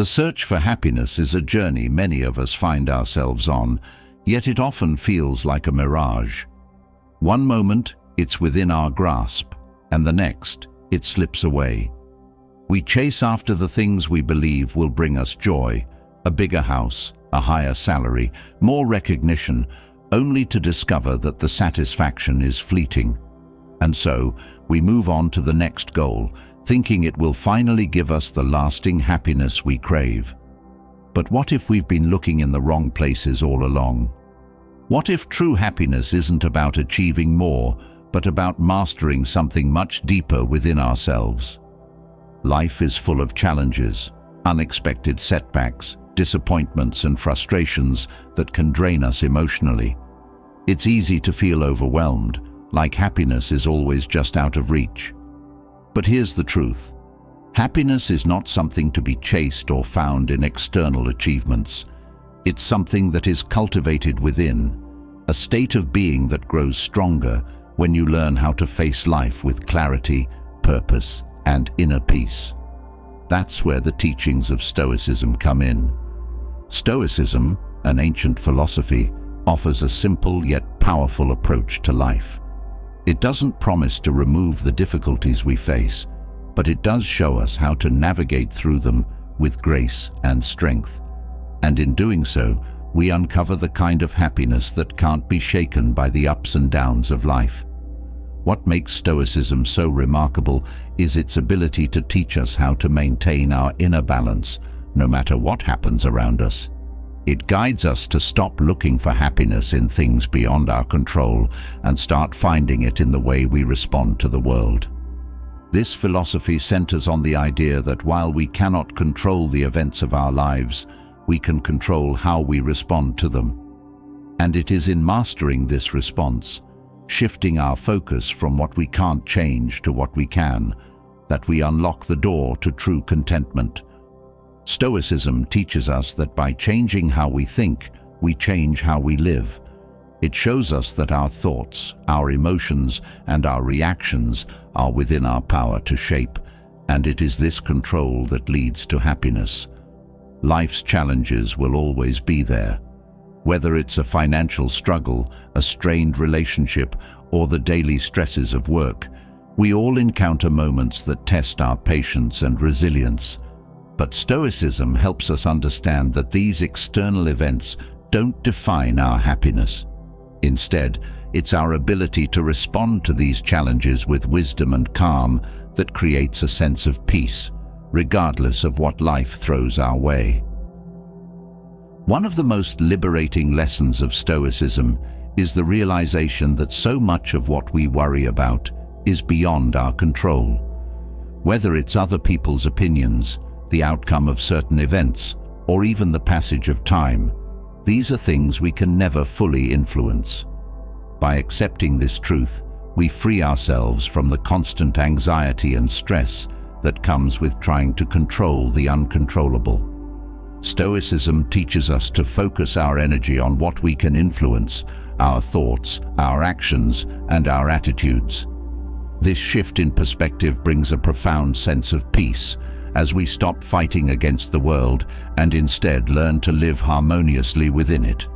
The search for happiness is a journey many of us find ourselves on, yet it often feels like a mirage. One moment, it's within our grasp, and the next, it slips away. We chase after the things we believe will bring us joy, a bigger house, a higher salary, more recognition, only to discover that the satisfaction is fleeting. And so, we move on to the next goal, thinking it will finally give us the lasting happiness we crave. But what if we've been looking in the wrong places all along? What if true happiness isn't about achieving more, but about mastering something much deeper within ourselves? Life is full of challenges, unexpected setbacks, disappointments and frustrations that can drain us emotionally. It's easy to feel overwhelmed, like happiness is always just out of reach. But here's the truth. Happiness is not something to be chased or found in external achievements. It's something that is cultivated within, a state of being that grows stronger when you learn how to face life with clarity, purpose, and inner peace. That's where the teachings of Stoicism come in. Stoicism, an ancient philosophy, offers a simple yet powerful approach to life. It doesn't promise to remove the difficulties we face, but it does show us how to navigate through them with grace and strength. And in doing so, we uncover the kind of happiness that can't be shaken by the ups and downs of life. What makes Stoicism so remarkable is its ability to teach us how to maintain our inner balance, no matter what happens around us. It guides us to stop looking for happiness in things beyond our control and start finding it in the way we respond to the world. This philosophy centers on the idea that while we cannot control the events of our lives, we can control how we respond to them. And it is in mastering this response, shifting our focus from what we can't change to what we can, that we unlock the door to true contentment. Stoicism teaches us that by changing how we think, we change how we live. It shows us that our thoughts, our emotions, and our reactions are within our power to shape, and it is this control that leads to happiness. Life's challenges will always be there. Whether it's a financial struggle, a strained relationship, or the daily stresses of work, we all encounter moments that test our patience and resilience. But Stoicism helps us understand that these external events don't define our happiness. Instead, it's our ability to respond to these challenges with wisdom and calm that creates a sense of peace, regardless of what life throws our way. One of the most liberating lessons of Stoicism is the realization that so much of what we worry about is beyond our control. Whether it's other people's opinions, the outcome of certain events, or even the passage of time, these are things we can never fully influence. By accepting this truth, we free ourselves from the constant anxiety and stress that comes with trying to control the uncontrollable. Stoicism teaches us to focus our energy on what we can influence, our thoughts, our actions, and our attitudes. This shift in perspective brings a profound sense of peace, as we stop fighting against the world and instead learn to live harmoniously within it.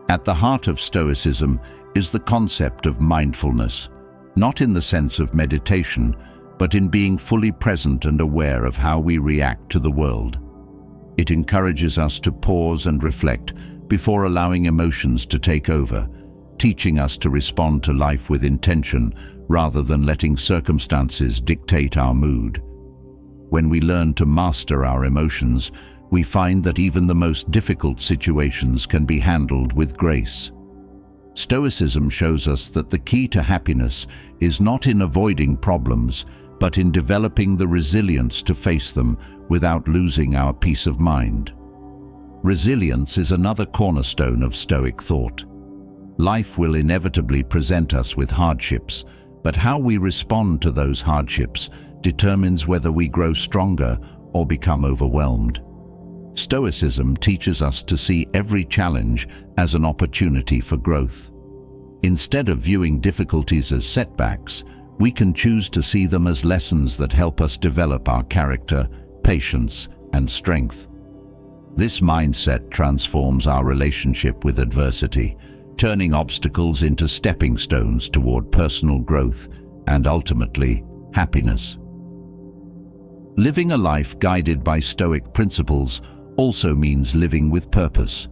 At the heart of Stoicism is the concept of mindfulness, not in the sense of meditation, but in being fully present and aware of how we react to the world. It encourages us to pause and reflect before allowing emotions to take over, teaching us to respond to life with intention rather than letting circumstances dictate our mood. When we learn to master our emotions, we find that even the most difficult situations can be handled with grace. Stoicism shows us that the key to happiness is not in avoiding problems, but in developing the resilience to face them without losing our peace of mind. Resilience is another cornerstone of Stoic thought. Life will inevitably present us with hardships, but how we respond to those hardships determines whether we grow stronger or become overwhelmed. Stoicism teaches us to see every challenge as an opportunity for growth. Instead of viewing difficulties as setbacks, we can choose to see them as lessons that help us develop our character, patience, and strength. This mindset transforms our relationship with adversity, turning obstacles into stepping stones toward personal growth and ultimately happiness. Living a life guided by Stoic principles also means living with purpose.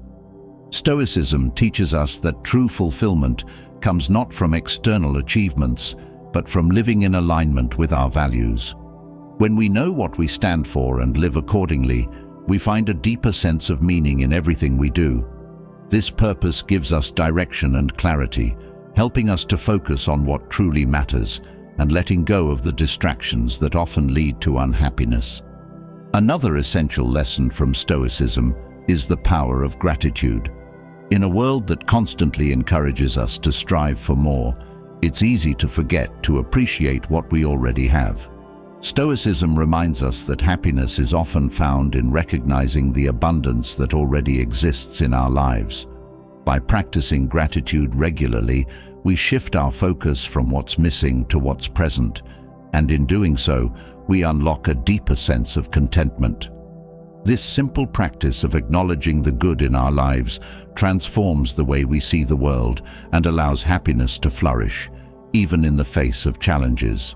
Stoicism teaches us that true fulfillment comes not from external achievements, but from living in alignment with our values. When we know what we stand for and live accordingly, we find a deeper sense of meaning in everything we do. This purpose gives us direction and clarity, helping us to focus on what truly matters and letting go of the distractions that often lead to unhappiness. Another essential lesson from Stoicism is the power of gratitude. In a world that constantly encourages us to strive for more, it's easy to forget to appreciate what we already have. Stoicism reminds us that happiness is often found in recognizing the abundance that already exists in our lives. By practicing gratitude regularly, we shift our focus from what's missing to what's present, and in doing so, we unlock a deeper sense of contentment. This simple practice of acknowledging the good in our lives transforms the way we see the world and allows happiness to flourish, even in the face of challenges.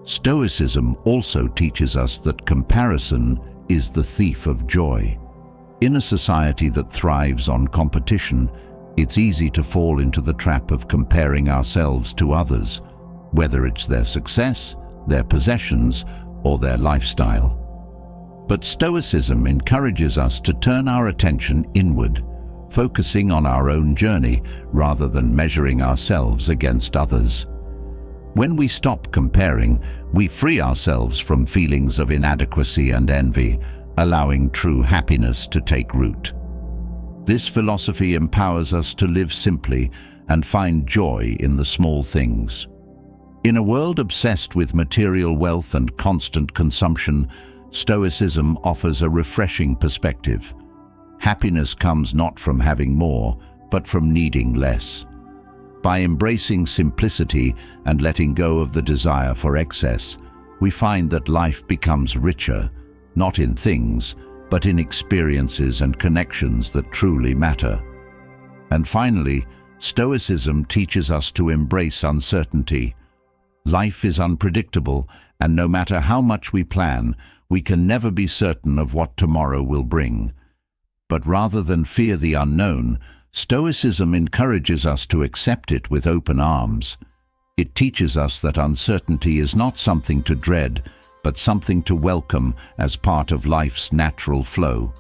Stoicism also teaches us that comparison is the thief of joy. In a society that thrives on competition, it's easy to fall into the trap of comparing ourselves to others, whether it's their success, their possessions, or their lifestyle. But Stoicism encourages us to turn our attention inward, focusing on our own journey rather than measuring ourselves against others. When we stop comparing, we free ourselves from feelings of inadequacy and envy, allowing true happiness to take root. This philosophy empowers us to live simply and find joy in the small things. In a world obsessed with material wealth and constant consumption, Stoicism offers a refreshing perspective. Happiness comes not from having more, but from needing less. By embracing simplicity and letting go of the desire for excess, we find that life becomes richer, not in things, but in experiences and connections that truly matter. And finally, Stoicism teaches us to embrace uncertainty. Life is unpredictable, and no matter how much we plan, we can never be certain of what tomorrow will bring. But rather than fear the unknown, Stoicism encourages us to accept it with open arms. It teaches us that uncertainty is not something to dread, but something to welcome as part of life's natural flow.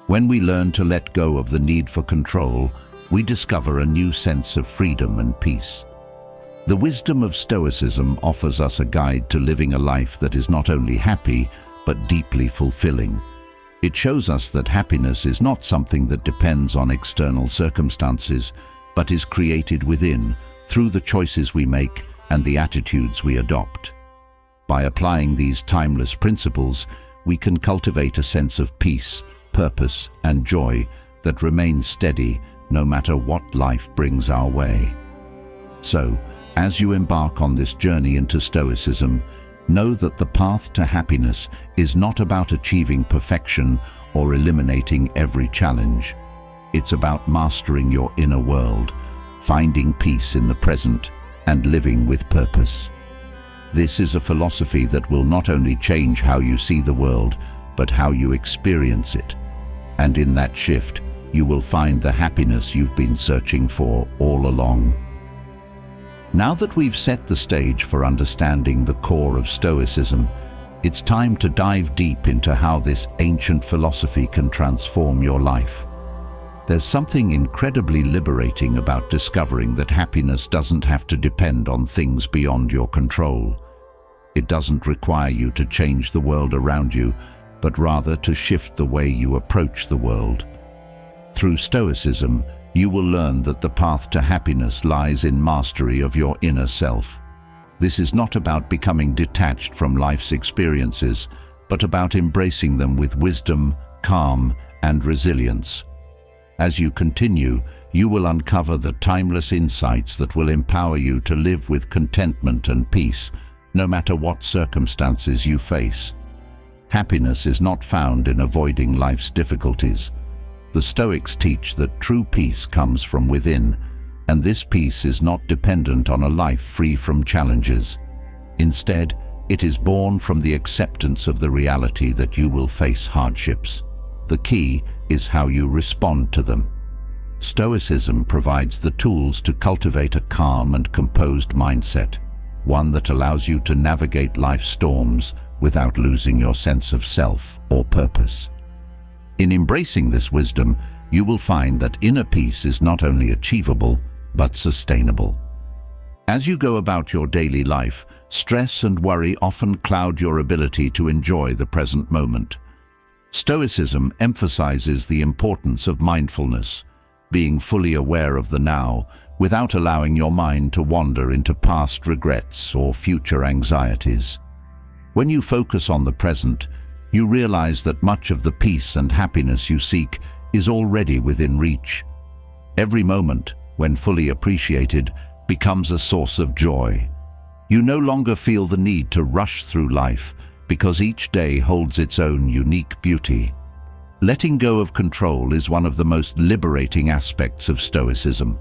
When we learn to let go of the need for control, we discover a new sense of freedom and peace. The wisdom of Stoicism offers us a guide to living a life that is not only happy, but deeply fulfilling. It shows us that happiness is not something that depends on external circumstances, but is created within, through the choices we make and the attitudes we adopt. By applying these timeless principles, we can cultivate a sense of peace, purpose, and joy that remains steady no matter what life brings our way. So, as you embark on this journey into Stoicism, know that the path to happiness is not about achieving perfection or eliminating every challenge. It's about mastering your inner world, finding peace in the present, and living with purpose. This is a philosophy that will not only change how you see the world, but how you experience it. And in that shift, you will find the happiness you've been searching for all along. Now that we've set the stage for understanding the core of Stoicism, it's time to dive deep into how this ancient philosophy can transform your life. There's something incredibly liberating about discovering that happiness doesn't have to depend on things beyond your control. It doesn't require you to change the world around you, but rather to shift the way you approach the world. Through Stoicism, you will learn that the path to happiness lies in mastery of your inner self. This is not about becoming detached from life's experiences, but about embracing them with wisdom, calm, and resilience. As you continue, you will uncover the timeless insights that will empower you to live with contentment and peace, no matter what circumstances you face. Happiness is not found in avoiding life's difficulties. The Stoics teach that true peace comes from within, and this peace is not dependent on a life free from challenges. Instead, it is born from the acceptance of the reality that you will face hardships. The key is how you respond to them. Stoicism provides the tools to cultivate a calm and composed mindset, one that allows you to navigate life's storms without losing your sense of self or purpose. In embracing this wisdom, you will find that inner peace is not only achievable, but sustainable. As you go about your daily life, stress and worry often cloud your ability to enjoy the present moment. Stoicism emphasizes the importance of mindfulness, being fully aware of the now, without allowing your mind to wander into past regrets or future anxieties. When you focus on the present, you realize that much of the peace and happiness you seek is already within reach. Every moment, when fully appreciated, becomes a source of joy. You no longer feel the need to rush through life, because each day holds its own unique beauty. Letting go of control is one of the most liberating aspects of Stoicism.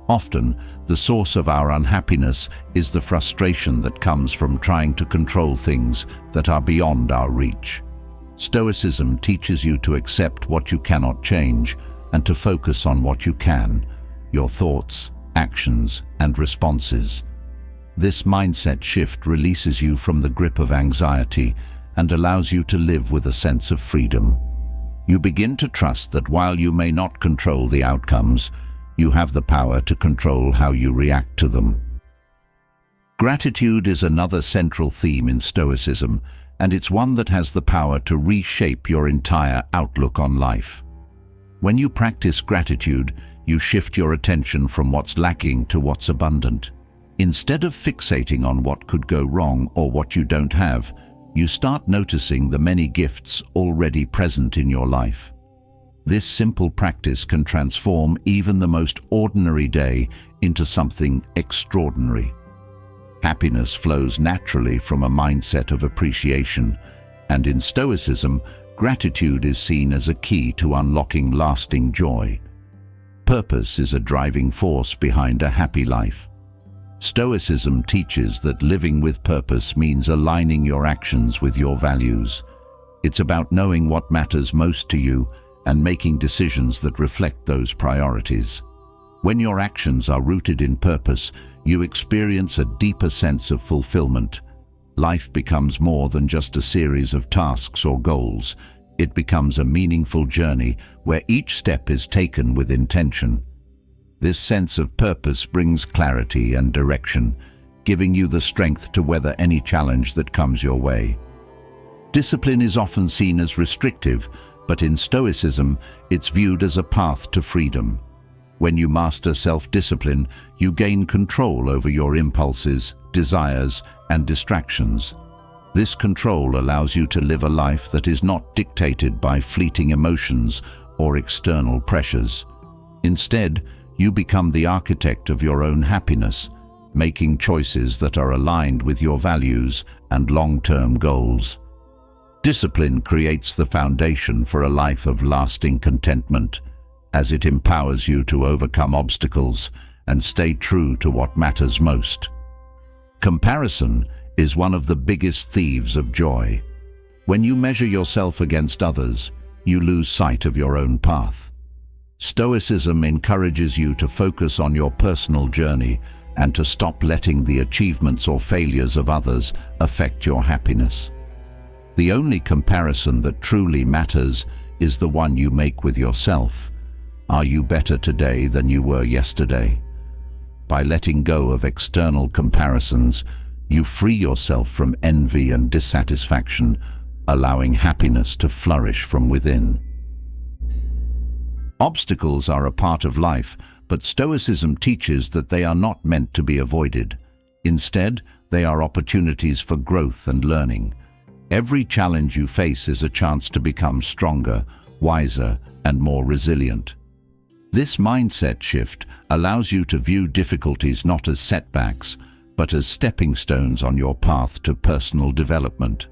Often, the source of our unhappiness is the frustration that comes from trying to control things that are beyond our reach. Stoicism teaches you to accept what you cannot change and to focus on what you can, your thoughts, actions, and responses. This mindset shift releases you from the grip of anxiety and allows you to live with a sense of freedom. You begin to trust that while you may not control the outcomes, you have the power to control how you react to them. Gratitude is another central theme in Stoicism, and it's one that has the power to reshape your entire outlook on life. When you practice gratitude, you shift your attention from what's lacking to what's abundant. Instead of fixating on what could go wrong or what you don't have, you start noticing the many gifts already present in your life. This simple practice can transform even the most ordinary day into something extraordinary. Happiness flows naturally from a mindset of appreciation, and in Stoicism, gratitude is seen as a key to unlocking lasting joy. Purpose is a driving force behind a happy life. Stoicism teaches that living with purpose means aligning your actions with your values. It's about knowing what matters most to you and making decisions that reflect those priorities. When your actions are rooted in purpose, you experience a deeper sense of fulfillment. Life becomes more than just a series of tasks or goals. It becomes a meaningful journey where each step is taken with intention. This sense of purpose brings clarity and direction, giving you the strength to weather any challenge that comes your way. Discipline is often seen as restrictive, but in Stoicism, it's viewed as a path to freedom. When you master self-discipline, you gain control over your impulses, desires, and distractions. This control allows you to live a life that is not dictated by fleeting emotions or external pressures. Instead, you become the architect of your own happiness, making choices that are aligned with your values and long-term goals. Discipline creates the foundation for a life of lasting contentment, as it empowers you to overcome obstacles and stay true to what matters most. Comparison is one of the biggest thieves of joy. When you measure yourself against others, you lose sight of your own path. Stoicism encourages you to focus on your personal journey and to stop letting the achievements or failures of others affect your happiness. The only comparison that truly matters is the one you make with yourself. Are you better today than you were yesterday? By letting go of external comparisons, you free yourself from envy and dissatisfaction, allowing happiness to flourish from within. Obstacles are a part of life, but Stoicism teaches that they are not meant to be avoided. Instead, they are opportunities for growth and learning. Every challenge you face is a chance to become stronger, wiser, and more resilient. This mindset shift allows you to view difficulties not as setbacks, but as stepping stones on your path to personal development.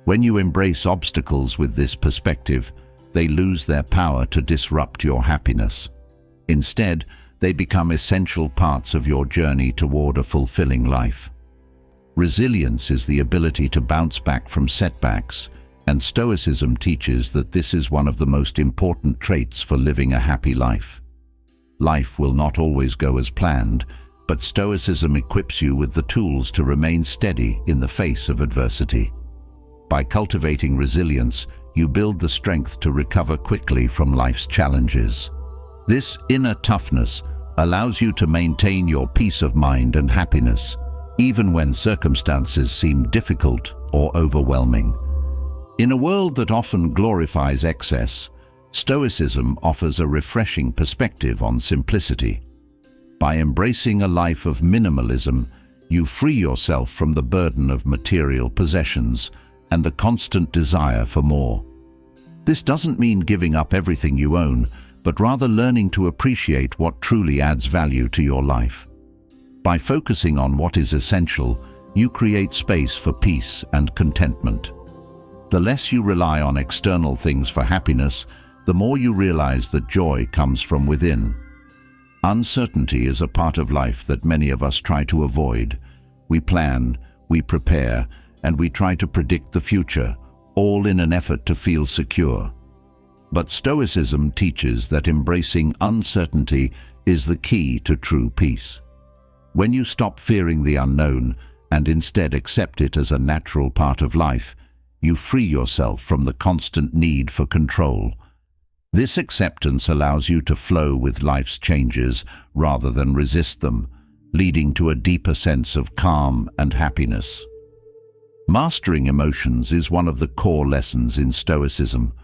When you embrace obstacles with this perspective, they lose their power to disrupt your happiness. Instead, they become essential parts of your journey toward a fulfilling life. Resilience is the ability to bounce back from setbacks, and Stoicism teaches that this is one of the most important traits for living a happy life. Life will not always go as planned, but Stoicism equips you with the tools to remain steady in the face of adversity. By cultivating resilience, you build the strength to recover quickly from life's challenges. This inner toughness allows you to maintain your peace of mind and happiness, even when circumstances seem difficult or overwhelming. In a world that often glorifies excess, Stoicism offers a refreshing perspective on simplicity. By embracing a life of minimalism, you free yourself from the burden of material possessions and the constant desire for more. This doesn't mean giving up everything you own, but rather learning to appreciate what truly adds value to your life. By focusing on what is essential, you create space for peace and contentment. The less you rely on external things for happiness, the more you realize that joy comes from within. Uncertainty is a part of life that many of us try to avoid. We plan, we prepare, and we try to predict the future, all in an effort to feel secure. But Stoicism teaches that embracing uncertainty is the key to true peace. When you stop fearing the unknown and instead accept it as a natural part of life, you free yourself from the constant need for control. This acceptance allows you to flow with life's changes rather than resist them, leading to a deeper sense of calm and happiness. Mastering emotions is one of the core lessons in Stoicism.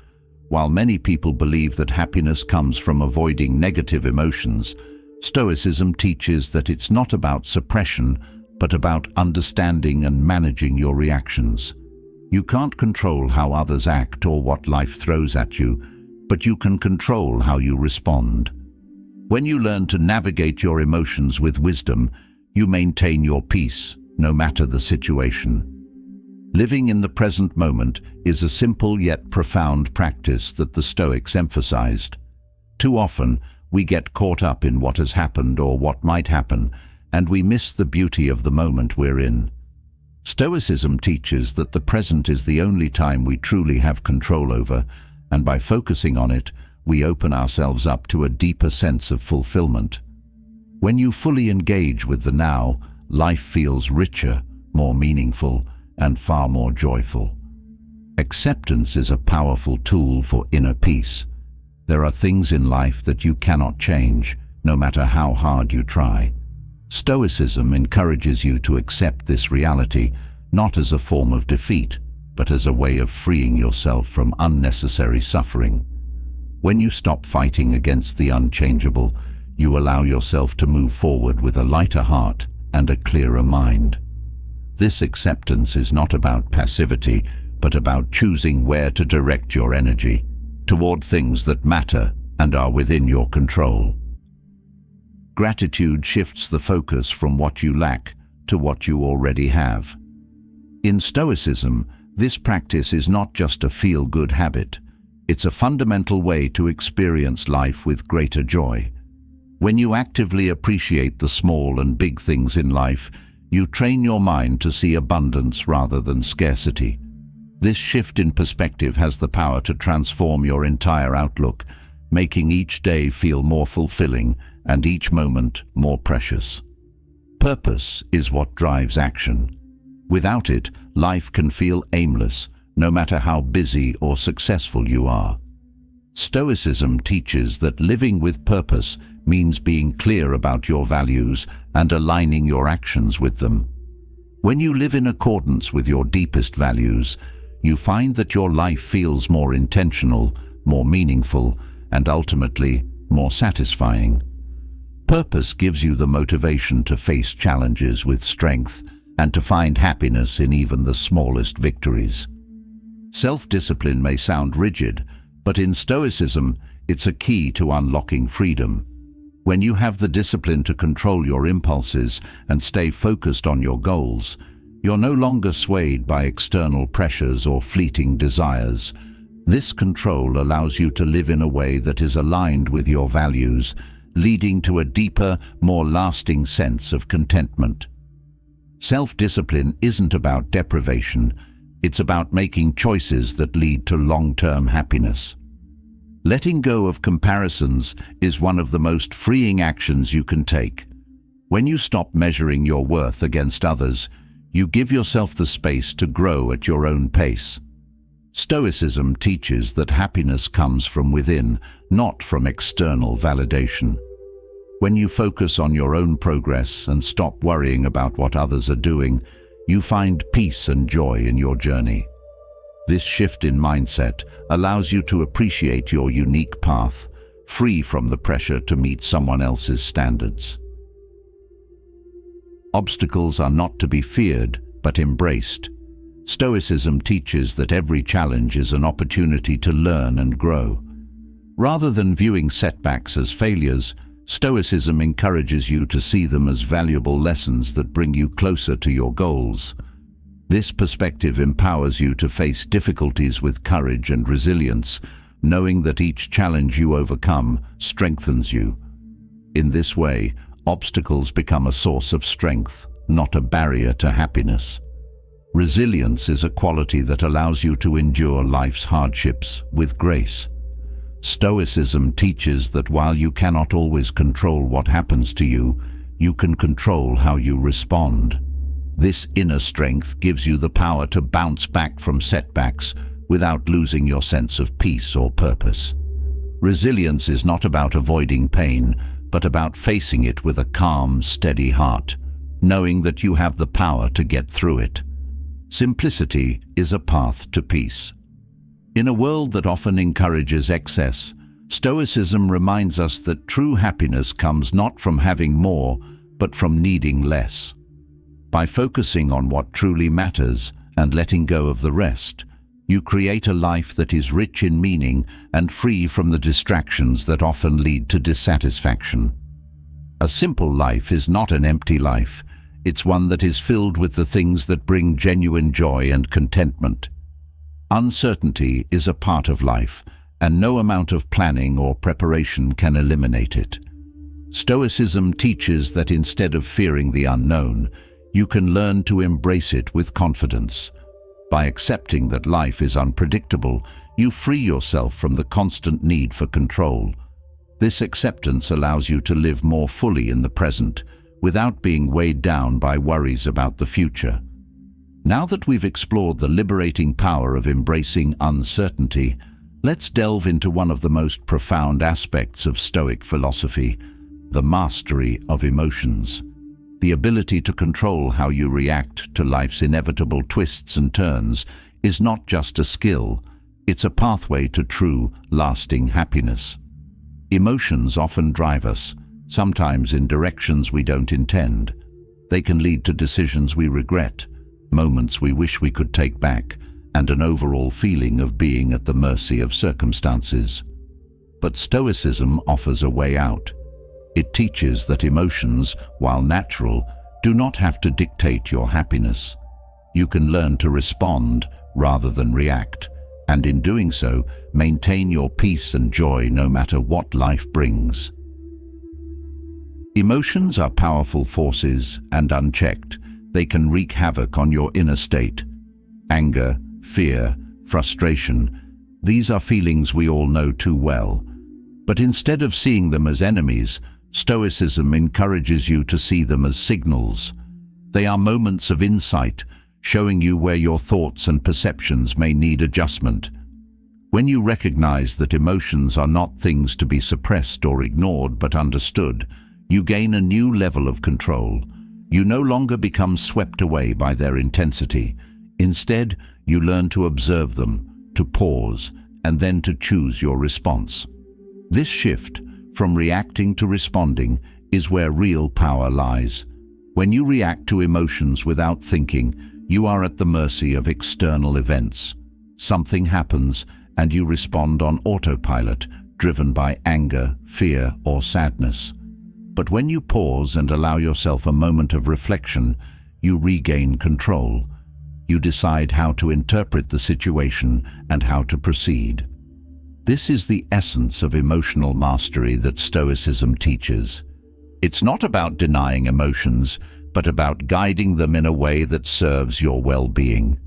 While many people believe that happiness comes from avoiding negative emotions, Stoicism teaches that it's not about suppression, but about understanding and managing your reactions. You can't control how others act or what life throws at you, but you can control how you respond. When you learn to navigate your emotions with wisdom, you maintain your peace, no matter the situation. Living in the present moment is a simple yet profound practice that the Stoics emphasized. Too often, we get caught up in what has happened or what might happen, and we miss the beauty of the moment we're in. Stoicism teaches that the present is the only time we truly have control over, and by focusing on it, we open ourselves up to a deeper sense of fulfillment. When you fully engage with the now, life feels richer, more meaningful, and far more joyful. Acceptance is a powerful tool for inner peace. There are things in life that you cannot change, no matter how hard you try. Stoicism encourages you to accept this reality, not as a form of defeat, but as a way of freeing yourself from unnecessary suffering. When you stop fighting against the unchangeable, you allow yourself to move forward with a lighter heart and a clearer mind. This acceptance is not about passivity, but about choosing where to direct your energy, toward things that matter and are within your control. Gratitude shifts the focus from what you lack to what you already have. In Stoicism, this practice is not just a feel-good habit. It's a fundamental way to experience life with greater joy. When you actively appreciate the small and big things in life, you train your mind to see abundance rather than scarcity. This shift in perspective has the power to transform your entire outlook, making each day feel more fulfilling and each moment more precious. Purpose is what drives action. Without it, life can feel aimless, no matter how busy or successful you are. Stoicism teaches that living with purpose means being clear about your values and aligning your actions with them. When you live in accordance with your deepest values, you find that your life feels more intentional, more meaningful, and ultimately more satisfying. Purpose gives you the motivation to face challenges with strength and to find happiness in even the smallest victories. Self-discipline may sound rigid, but in Stoicism, it's a key to unlocking freedom. When you have the discipline to control your impulses and stay focused on your goals, You're no longer swayed by external pressures or fleeting desires. This control allows you to live in a way that is aligned with your values, leading to a deeper, more lasting sense of contentment. Self-discipline isn't about deprivation, it's about making choices that lead to long-term happiness. Letting go of comparisons is one of the most freeing actions you can take. When you stop measuring your worth against others, you give yourself the space to grow at your own pace. Stoicism teaches that happiness comes from within, not from external validation. When you focus on your own progress and stop worrying about what others are doing, you find peace and joy in your journey. This shift in mindset allows you to appreciate your unique path, free from the pressure to meet someone else's standards. Obstacles are not to be feared, but embraced. Stoicism teaches that every challenge is an opportunity to learn and grow. Rather than viewing setbacks as failures, Stoicism encourages you to see them as valuable lessons that bring you closer to your goals. This perspective empowers you to face difficulties with courage and resilience, knowing that each challenge you overcome strengthens you. In this way, obstacles become a source of strength, not a barrier to happiness. Resilience is a quality that allows you to endure life's hardships with grace. Stoicism teaches that while you cannot always control what happens to you, you can control how you respond. This inner strength gives you the power to bounce back from setbacks without losing your sense of peace or purpose. Resilience is not about avoiding pain, but about facing it with a calm, steady heart, knowing that you have the power to get through it. Simplicity is a path to peace. In a world that often encourages excess, Stoicism reminds us that true happiness comes not from having more, but from needing less. By focusing on what truly matters and letting go of the rest, you create a life that is rich in meaning and free from the distractions that often lead to dissatisfaction. A simple life is not an empty life. It's one that is filled with the things that bring genuine joy and contentment. Uncertainty is a part of life, and no amount of planning or preparation can eliminate it. Stoicism teaches that instead of fearing the unknown, you can learn to embrace it with confidence. By accepting that life is unpredictable, you free yourself from the constant need for control. This acceptance allows you to live more fully in the present, without being weighed down by worries about the future. Now that we've explored the liberating power of embracing uncertainty, let's delve into one of the most profound aspects of Stoic philosophy, the mastery of emotions. The ability to control how you react to life's inevitable twists and turns is not just a skill, it's a pathway to true, lasting happiness. Emotions often drive us, sometimes in directions we don't intend. They can lead to decisions we regret, moments we wish we could take back, and an overall feeling of being at the mercy of circumstances. But Stoicism offers a way out. It teaches that emotions, while natural, do not have to dictate your happiness. You can learn to respond rather than react, and in doing so, maintain your peace and joy no matter what life brings. Emotions are powerful forces, and unchecked, they can wreak havoc on your inner state. Anger, fear, frustration, these are feelings we all know too well. But instead of seeing them as enemies, Stoicism encourages you to see them as signals. They are moments of insight, showing you where your thoughts and perceptions may need adjustment. When you recognize that emotions are not things to be suppressed or ignored but understood, you gain a new level of control. You no longer become swept away by their intensity. Instead, you learn to observe them, to pause, and then to choose your response. This shift, from reacting to responding, is where real power lies. When you react to emotions without thinking, you are at the mercy of external events. Something happens, and you respond on autopilot, driven by anger, fear, or sadness. But when you pause and allow yourself a moment of reflection, you regain control. You decide how to interpret the situation and how to proceed. This is the essence of emotional mastery that Stoicism teaches. It's not about denying emotions, but about guiding them in a way that serves your well-being.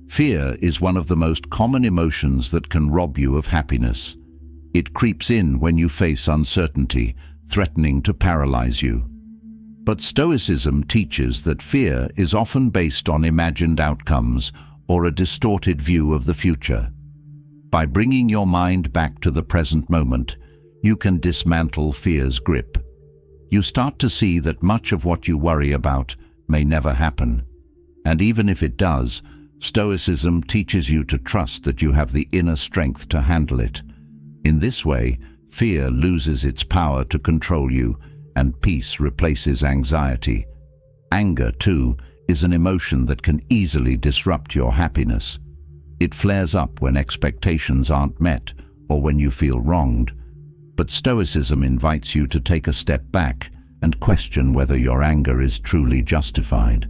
Fear is one of the most common emotions that can rob you of happiness. It creeps in when you face uncertainty, threatening to paralyze you. But Stoicism teaches that fear is often based on imagined outcomes or a distorted view of the future. By bringing your mind back to the present moment, you can dismantle fear's grip. You start to see that much of what you worry about may never happen. And even if it does, Stoicism teaches you to trust that you have the inner strength to handle it. In this way, fear loses its power to control you, and peace replaces anxiety. Anger, too, is an emotion that can easily disrupt your happiness. It flares up when expectations aren't met or when you feel wronged. But Stoicism invites you to take a step back and question whether your anger is truly justified.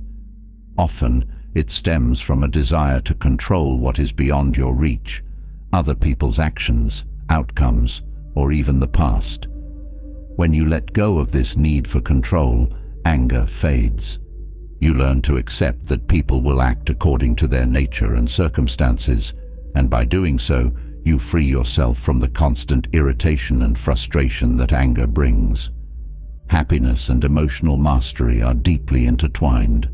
Often, it stems from a desire to control what is beyond your reach, other people's actions, outcomes, or even the past. When you let go of this need for control, anger fades. You learn to accept that people will act according to their nature and circumstances, and by doing so, you free yourself from the constant irritation and frustration that anger brings. Happiness and emotional mastery are deeply intertwined.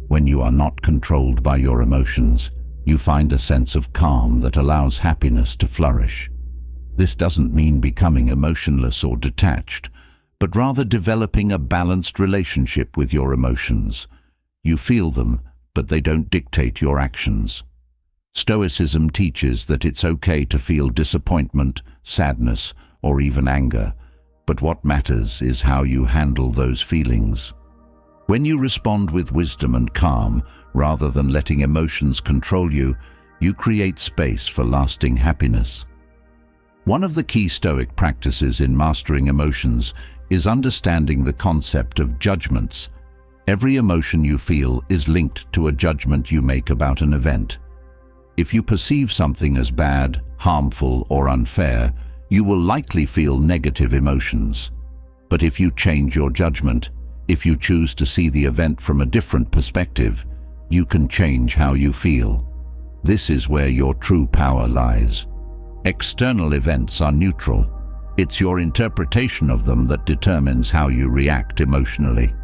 When you are not controlled by your emotions, you find a sense of calm that allows happiness to flourish. This doesn't mean becoming emotionless or detached, but rather developing a balanced relationship with your emotions. You feel them, but they don't dictate your actions. Stoicism teaches that it's okay to feel disappointment, sadness, or even anger, but what matters is how you handle those feelings. When you respond with wisdom and calm, rather than letting emotions control you, you create space for lasting happiness. One of the key Stoic practices in mastering emotions is understanding the concept of judgments. Every emotion you feel is linked to a judgment you make about an event. If you perceive something as bad, harmful, or unfair, you will likely feel negative emotions. But if you change your judgment, if you choose to see the event from a different perspective, you can change how you feel. This is where your true power lies. External events are neutral. It's your interpretation of them that determines how you react emotionally.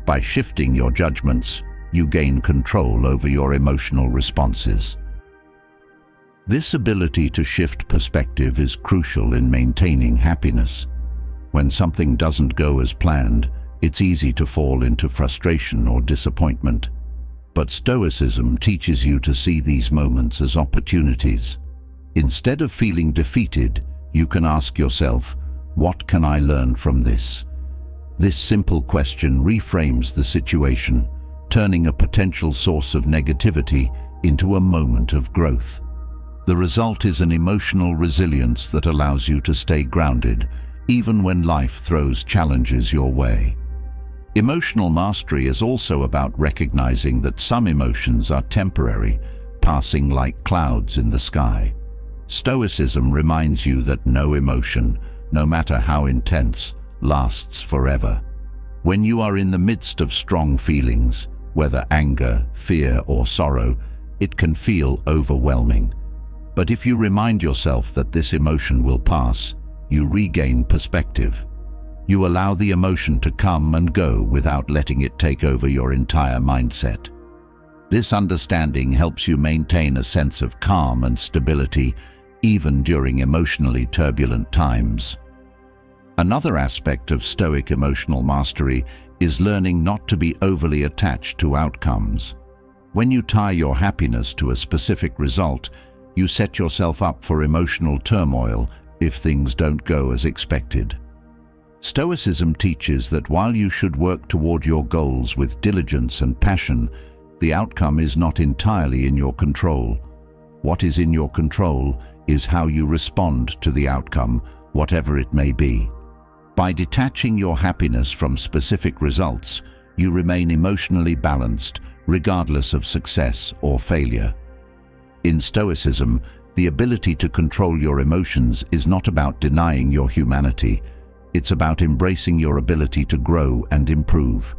By shifting your judgments, you gain control over your emotional responses. This ability to shift perspective is crucial in maintaining happiness. When something doesn't go as planned, it's easy to fall into frustration or disappointment. But Stoicism teaches you to see these moments as opportunities. Instead of feeling defeated, you can ask yourself, what can I learn from this? This simple question reframes the situation, turning a potential source of negativity into a moment of growth. The result is an emotional resilience that allows you to stay grounded, even when life throws challenges your way. Emotional mastery is also about recognizing that some emotions are temporary, passing like clouds in the sky. Stoicism reminds you that no emotion, no matter how intense, lasts forever. When you are in the midst of strong feelings, whether anger, fear, or sorrow, it can feel overwhelming. But if you remind yourself that this emotion will pass, you regain perspective. You allow the emotion to come and go without letting it take over your entire mindset. This understanding helps you maintain a sense of calm and stability, even during emotionally turbulent times. Another aspect of Stoic emotional mastery is learning not to be overly attached to outcomes. When you tie your happiness to a specific result, you set yourself up for emotional turmoil if things don't go as expected. Stoicism teaches that while you should work toward your goals with diligence and passion, the outcome is not entirely in your control. What is in your control is how you respond to the outcome, whatever it may be. By detaching your happiness from specific results, you remain emotionally balanced regardless of success or failure. In Stoicism, the ability to control your emotions is not about denying your humanity. It's about embracing your ability to grow and improve.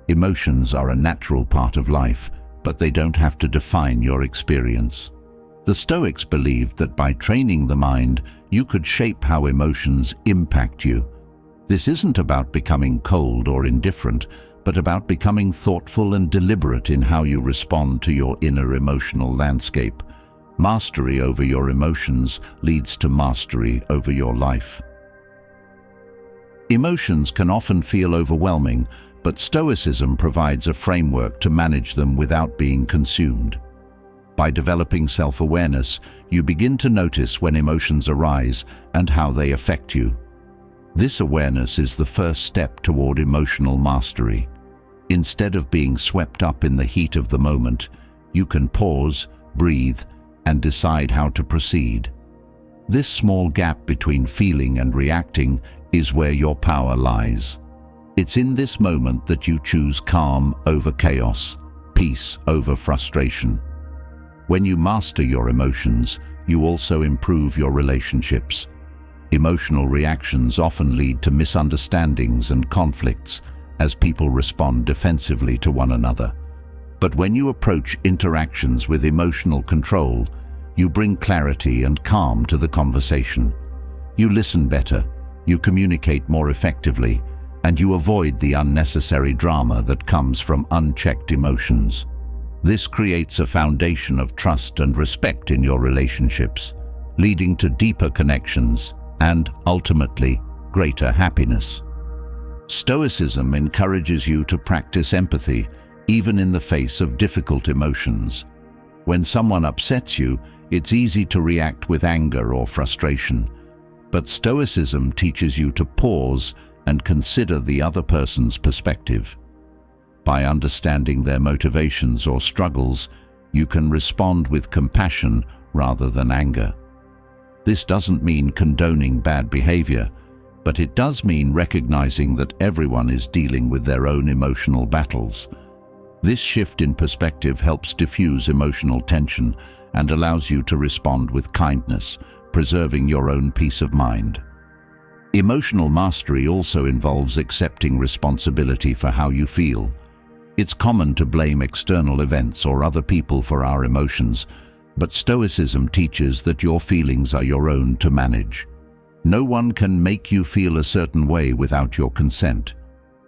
Emotions are a natural part of life, but they don't have to define your experience. The Stoics believed that by training the mind, you could shape how emotions impact you. This isn't about becoming cold or indifferent, but about becoming thoughtful and deliberate in how you respond to your inner emotional landscape. Mastery over your emotions leads to mastery over your life. Emotions can often feel overwhelming, but Stoicism provides a framework to manage them without being consumed. By developing self-awareness, you begin to notice when emotions arise and how they affect you. This awareness is the first step toward emotional mastery. Instead of being swept up in the heat of the moment, you can pause, breathe, and decide how to proceed. This small gap between feeling and reacting is where your power lies. It's in this moment that you choose calm over chaos, peace over frustration. When you master your emotions, you also improve your relationships. Emotional reactions often lead to misunderstandings and conflicts as people respond defensively to one another. But when you approach interactions with emotional control, you bring clarity and calm to the conversation. You listen better, you communicate more effectively, and you avoid the unnecessary drama that comes from unchecked emotions. This creates a foundation of trust and respect in your relationships, leading to deeper connections and, ultimately, greater happiness. Stoicism encourages you to practice empathy, even in the face of difficult emotions. When someone upsets you, it's easy to react with anger or frustration. But Stoicism teaches you to pause and consider the other person's perspective. By understanding their motivations or struggles, you can respond with compassion rather than anger. This doesn't mean condoning bad behavior, but it does mean recognizing that everyone is dealing with their own emotional battles. This shift in perspective helps diffuse emotional tension and allows you to respond with kindness, preserving your own peace of mind. Emotional mastery also involves accepting responsibility for how you feel. It's common to blame external events or other people for our emotions, but Stoicism teaches that your feelings are your own to manage. No one can make you feel a certain way without your consent.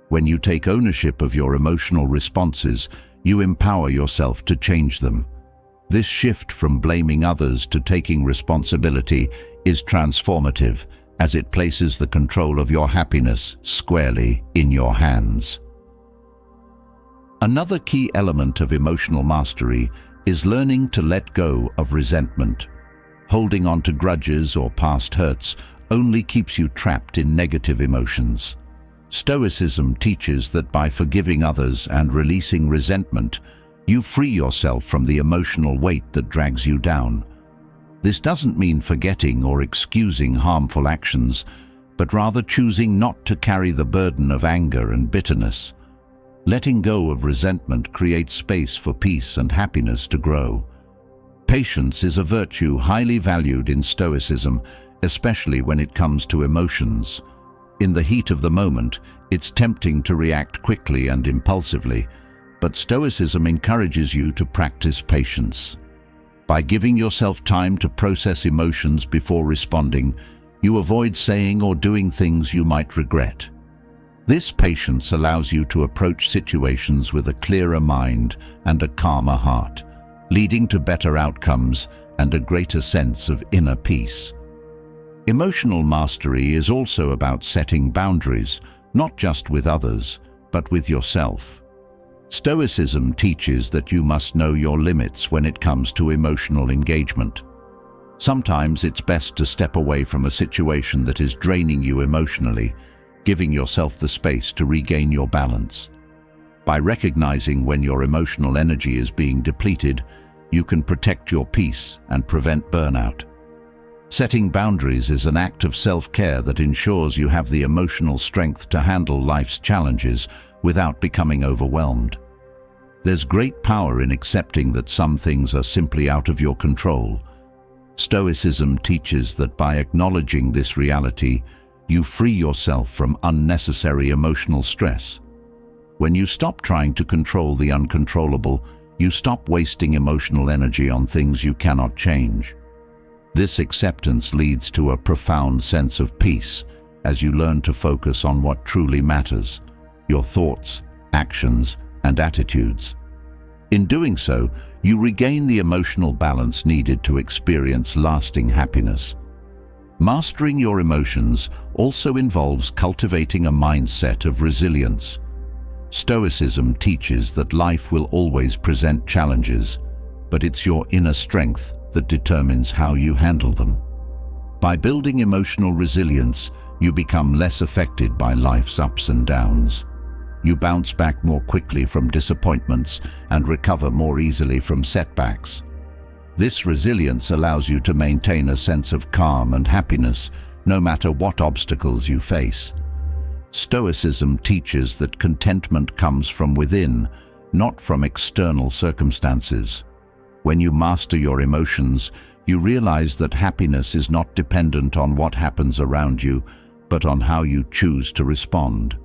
When you take ownership of your emotional responses, you empower yourself to change them. This shift from blaming others to taking responsibility is transformative, as it places the control of your happiness squarely in your hands. Another key element of emotional mastery is learning to let go of resentment. Holding on to grudges or past hurts only keeps you trapped in negative emotions. Stoicism teaches that by forgiving others and releasing resentment, you free yourself from the emotional weight that drags you down. This doesn't mean forgetting or excusing harmful actions, but rather choosing not to carry the burden of anger and bitterness. Letting go of resentment creates space for peace and happiness to grow. Patience is a virtue highly valued in Stoicism, especially when it comes to emotions. In the heat of the moment, it's tempting to react quickly and impulsively, but Stoicism encourages you to practice patience. By giving yourself time to process emotions before responding, you avoid saying or doing things you might regret. This patience allows you to approach situations with a clearer mind and a calmer heart, leading to better outcomes and a greater sense of inner peace. Emotional mastery is also about setting boundaries, not just with others, but with yourself. Stoicism teaches that you must know your limits when it comes to emotional engagement. Sometimes it's best to step away from a situation that is draining you emotionally, giving yourself the space to regain your balance. By recognizing when your emotional energy is being depleted, you can protect your peace and prevent burnout. Setting boundaries is an act of self-care that ensures you have the emotional strength to handle life's challenges without becoming overwhelmed. There's great power in accepting that some things are simply out of your control. Stoicism teaches that by acknowledging this reality, you free yourself from unnecessary emotional stress. When you stop trying to control the uncontrollable, you stop wasting emotional energy on things you cannot change. This acceptance leads to a profound sense of peace as you learn to focus on what truly matters: your thoughts, actions, and attitudes. In doing so, you regain the emotional balance needed to experience lasting happiness. Mastering your emotions also involves cultivating a mindset of resilience. Stoicism teaches that life will always present challenges, but it's your inner strength that determines how you handle them. By building emotional resilience, you become less affected by life's ups and downs. You bounce back more quickly from disappointments and recover more easily from setbacks. This resilience allows you to maintain a sense of calm and happiness no matter what obstacles you face. Stoicism teaches that contentment comes from within, not from external circumstances. When you master your emotions, you realize that happiness is not dependent on what happens around you, but on how you choose to respond.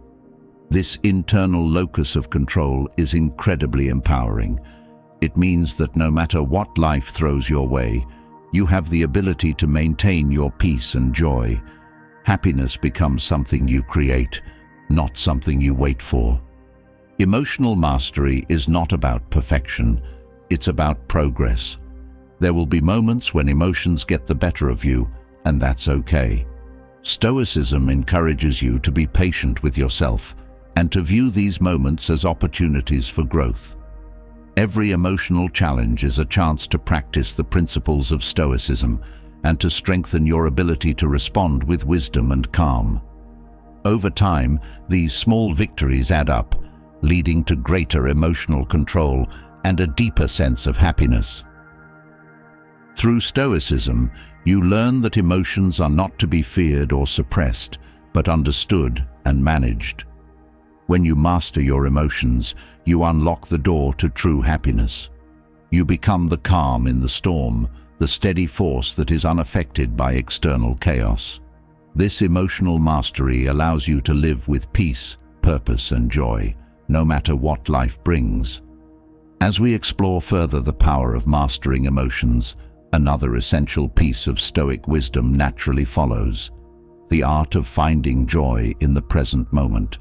This internal locus of control is incredibly empowering. It means that no matter what life throws your way, you have the ability to maintain your peace and joy. Happiness becomes something you create, not something you wait for. Emotional mastery is not about perfection, it's about progress. There will be moments when emotions get the better of you, and that's okay. Stoicism encourages you to be patient with yourself and to view these moments as opportunities for growth. Every emotional challenge is a chance to practice the principles of Stoicism and to strengthen your ability to respond with wisdom and calm. Over time, these small victories add up, leading to greater emotional control and a deeper sense of happiness. Through Stoicism, you learn that emotions are not to be feared or suppressed, but understood and managed. When you master your emotions, you unlock the door to true happiness. You become the calm in the storm, the steady force that is unaffected by external chaos. This emotional mastery allows you to live with peace, purpose, and joy, no matter what life brings. As we explore further the power of mastering emotions, another essential piece of Stoic wisdom naturally follows: the art of finding joy in the present moment.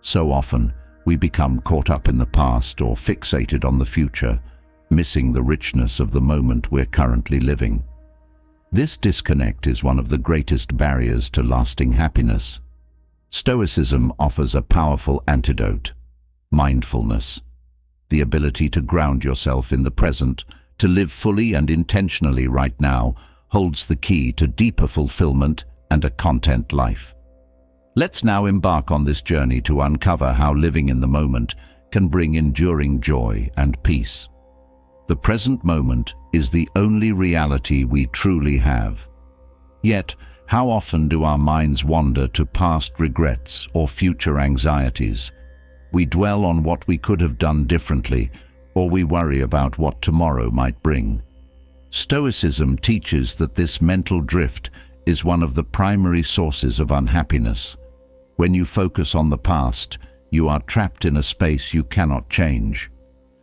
So often, we become caught up in the past or fixated on the future, missing the richness of the moment we're currently living. This disconnect is one of the greatest barriers to lasting happiness. Stoicism offers a powerful antidote: mindfulness. The ability to ground yourself in the present, to live fully and intentionally right now, holds the key to deeper fulfillment and a content life. Let's now embark on this journey to uncover how living in the moment can bring enduring joy and peace. The present moment is the only reality we truly have. Yet, how often do our minds wander to past regrets or future anxieties? We dwell on what we could have done differently, or we worry about what tomorrow might bring. Stoicism teaches that this mental drift is one of the primary sources of unhappiness. When you focus on the past, you are trapped in a space you cannot change.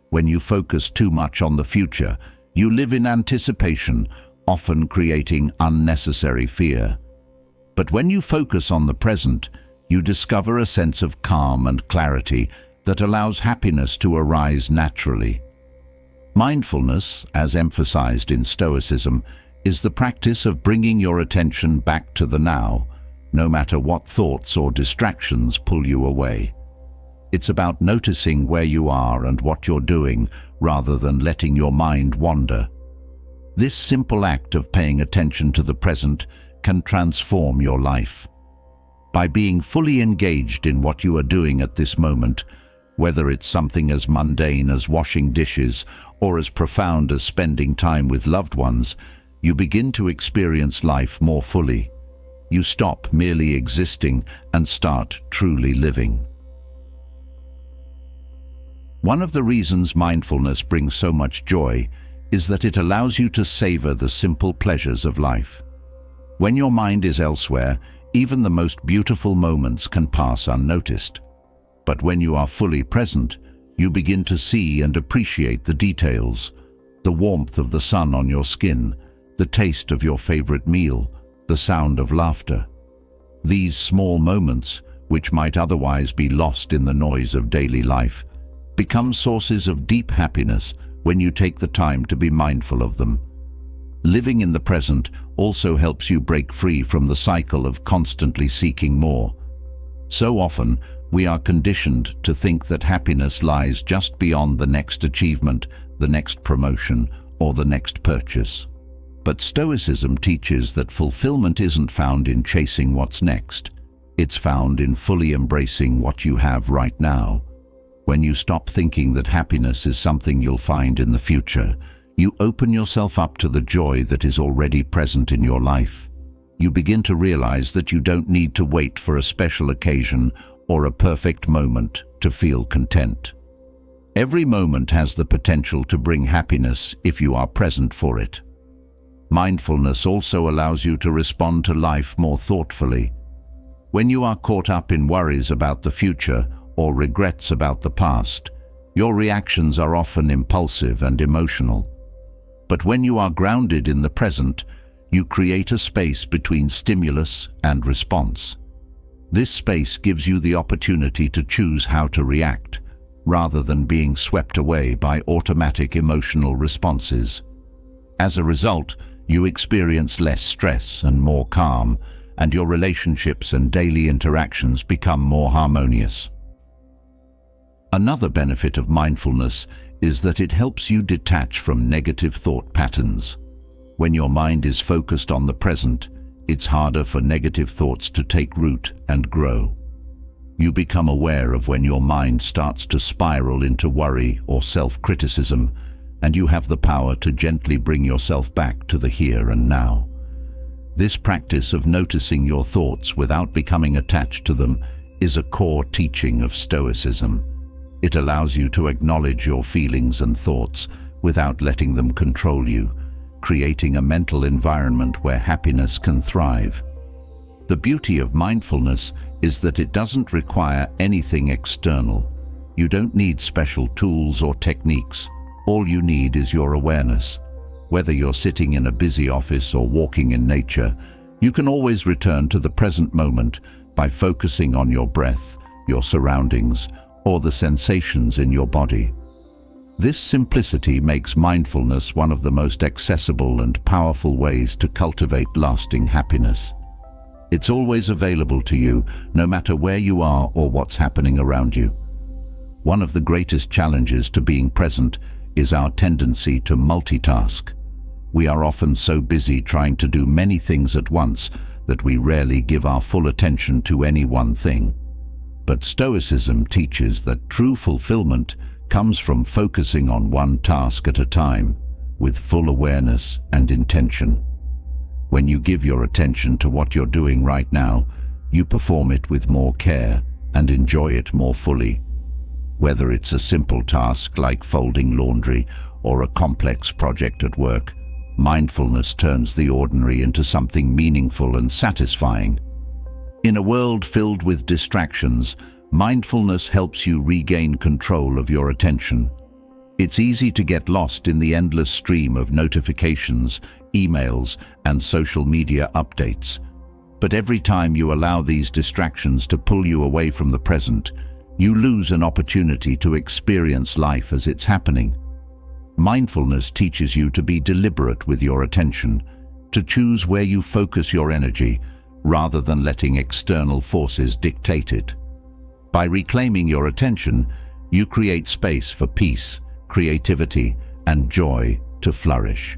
When you focus too much on the future, you live in anticipation, often creating unnecessary fear. But when you focus on the present, you discover a sense of calm and clarity that allows happiness to arise naturally. Mindfulness, as emphasized in Stoicism, is the practice of bringing your attention back to the now, no matter what thoughts or distractions pull you away. It's about noticing where you are and what you're doing, rather than letting your mind wander. This simple act of paying attention to the present can transform your life. By being fully engaged in what you are doing at this moment, whether it's something as mundane as washing dishes or as profound as spending time with loved ones, you begin to experience life more fully. You stop merely existing and start truly living. One of the reasons mindfulness brings so much joy is that it allows you to savor the simple pleasures of life. When your mind is elsewhere, even the most beautiful moments can pass unnoticed. But when you are fully present, you begin to see and appreciate the details, the warmth of the sun on your skin, the taste of your favorite meal, the sound of laughter. These small moments, which might otherwise be lost in the noise of daily life, become sources of deep happiness when you take the time to be mindful of them. Living in the present also helps you break free from the cycle of constantly seeking more. So often, we are conditioned to think that happiness lies just beyond the next achievement, the next promotion, or the next purchase. But Stoicism teaches that fulfillment isn't found in chasing what's next. It's found in fully embracing what you have right now. When you stop thinking that happiness is something you'll find in the future, you open yourself up to the joy that is already present in your life. You begin to realize that you don't need to wait for a special occasion or a perfect moment to feel content. Every moment has the potential to bring happiness if you are present for it. Mindfulness also allows you to respond to life more thoughtfully. When you are caught up in worries about the future or regrets about the past, your reactions are often impulsive and emotional. But when you are grounded in the present, you create a space between stimulus and response. This space gives you the opportunity to choose how to react, rather than being swept away by automatic emotional responses. As a result, you experience less stress and more calm, and your relationships and daily interactions become more harmonious. Another benefit of mindfulness is that it helps you detach from negative thought patterns. When your mind is focused on the present, it's harder for negative thoughts to take root and grow. You become aware of when your mind starts to spiral into worry or self-criticism, and you have the power to gently bring yourself back to the here and now. This practice of noticing your thoughts without becoming attached to them is a core teaching of Stoicism. It allows you to acknowledge your feelings and thoughts without letting them control you, creating a mental environment where happiness can thrive. The beauty of mindfulness is that it doesn't require anything external. You don't need special tools or techniques. All you need is your awareness. Whether you're sitting in a busy office or walking in nature, you can always return to the present moment by focusing on your breath, your surroundings, or the sensations in your body. This simplicity makes mindfulness one of the most accessible and powerful ways to cultivate lasting happiness. It's always available to you, no matter where you are or what's happening around you. One of the greatest challenges to being present is our tendency to multitask. We are often so busy trying to do many things at once that we rarely give our full attention to any one thing. But Stoicism teaches that true fulfillment comes from focusing on one task at a time, with full awareness and intention. When you give your attention to what you're doing right now, you perform it with more care and enjoy it more fully. Whether it's a simple task like folding laundry or a complex project at work, mindfulness turns the ordinary into something meaningful and satisfying. In a world filled with distractions, mindfulness helps you regain control of your attention. It's easy to get lost in the endless stream of notifications, emails, and social media updates. But every time you allow these distractions to pull you away from the present, you lose an opportunity to experience life as it's happening. Mindfulness teaches you to be deliberate with your attention, to choose where you focus your energy, rather than letting external forces dictate it. By reclaiming your attention, you create space for peace, creativity, and joy to flourish.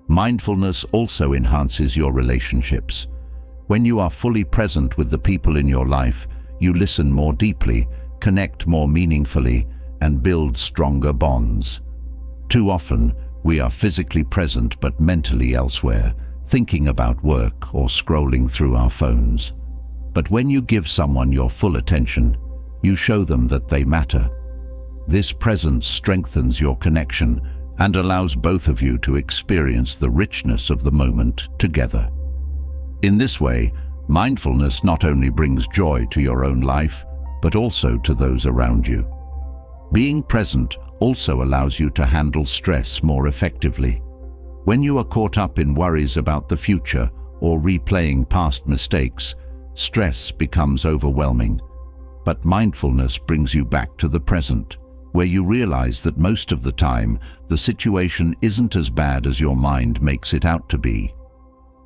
Mindfulness also enhances your relationships. When you are fully present with the people in your life, you listen more deeply, connect more meaningfully, and build stronger bonds. Too often, we are physically present but mentally elsewhere, thinking about work or scrolling through our phones. But when you give someone your full attention, you show them that they matter. This presence strengthens your connection and allows both of you to experience the richness of the moment together. In this way, mindfulness not only brings joy to your own life, but also to those around you. Being present also allows you to handle stress more effectively. When you are caught up in worries about the future or replaying past mistakes, stress becomes overwhelming. But mindfulness brings you back to the present, where you realize that most of the time, the situation isn't as bad as your mind makes it out to be.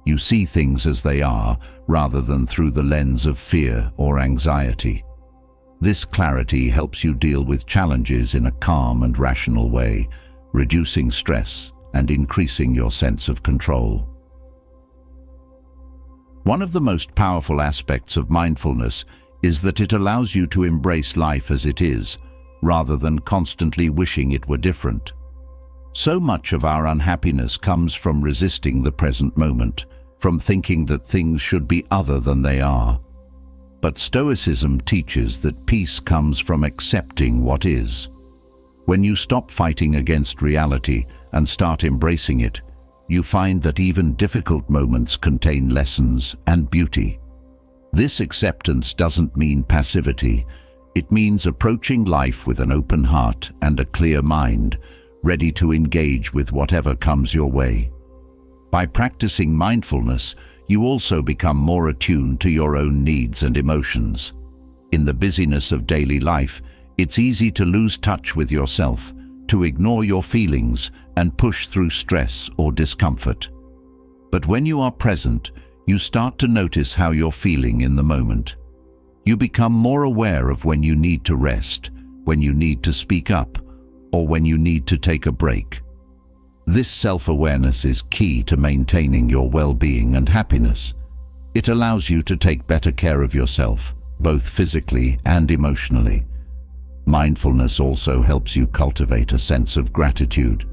You see things as they are, rather than through the lens of fear or anxiety. This clarity helps you deal with challenges in a calm and rational way, reducing stress and increasing your sense of control. One of the most powerful aspects of mindfulness is that it allows you to embrace life as it is, rather than constantly wishing it were different. So much of our unhappiness comes from resisting the present moment, from thinking that things should be other than they are. But Stoicism teaches that peace comes from accepting what is. When you stop fighting against reality and start embracing it, you find that even difficult moments contain lessons and beauty. This acceptance doesn't mean passivity. It means approaching life with an open heart and a clear mind, ready to engage with whatever comes your way. By practicing mindfulness, you also become more attuned to your own needs and emotions. In the busyness of daily life, it's easy to lose touch with yourself, to ignore your feelings and push through stress or discomfort. But when you are present, you start to notice how you're feeling in the moment. You become more aware of when you need to rest, when you need to speak up, or when you need to take a break. This self-awareness is key to maintaining your well-being and happiness. It allows you to take better care of yourself, both physically and emotionally. Mindfulness also helps you cultivate a sense of gratitude.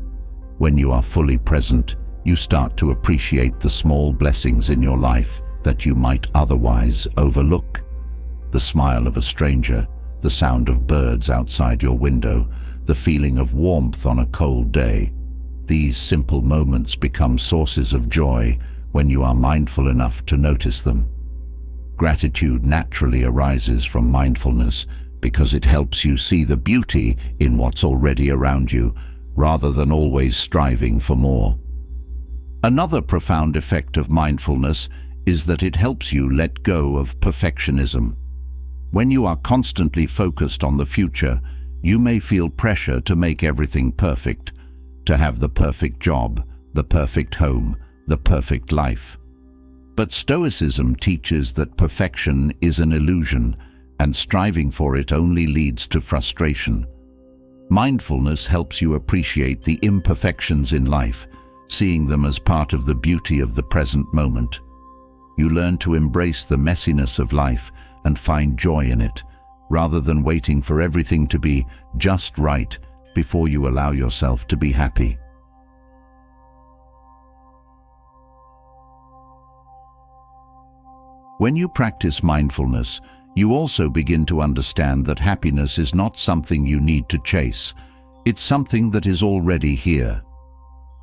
When you are fully present, you start to appreciate the small blessings in your life that you might otherwise overlook. The smile of a stranger, the sound of birds outside your window, the feeling of warmth on a cold day. These simple moments become sources of joy when you are mindful enough to notice them. Gratitude naturally arises from mindfulness because it helps you see the beauty in what's already around you, rather than always striving for more. Another profound effect of mindfulness is that it helps you let go of perfectionism. When you are constantly focused on the future, you may feel pressure to make everything perfect, to have the perfect job, the perfect home, the perfect life. But Stoicism teaches that perfection is an illusion, and striving for it only leads to frustration. Mindfulness helps you appreciate the imperfections in life, seeing them as part of the beauty of the present moment. You learn to embrace the messiness of life and find joy in it, rather than waiting for everything to be just right before you allow yourself to be happy. When you practice mindfulness, you also begin to understand that happiness is not something you need to chase. It's something that is already here.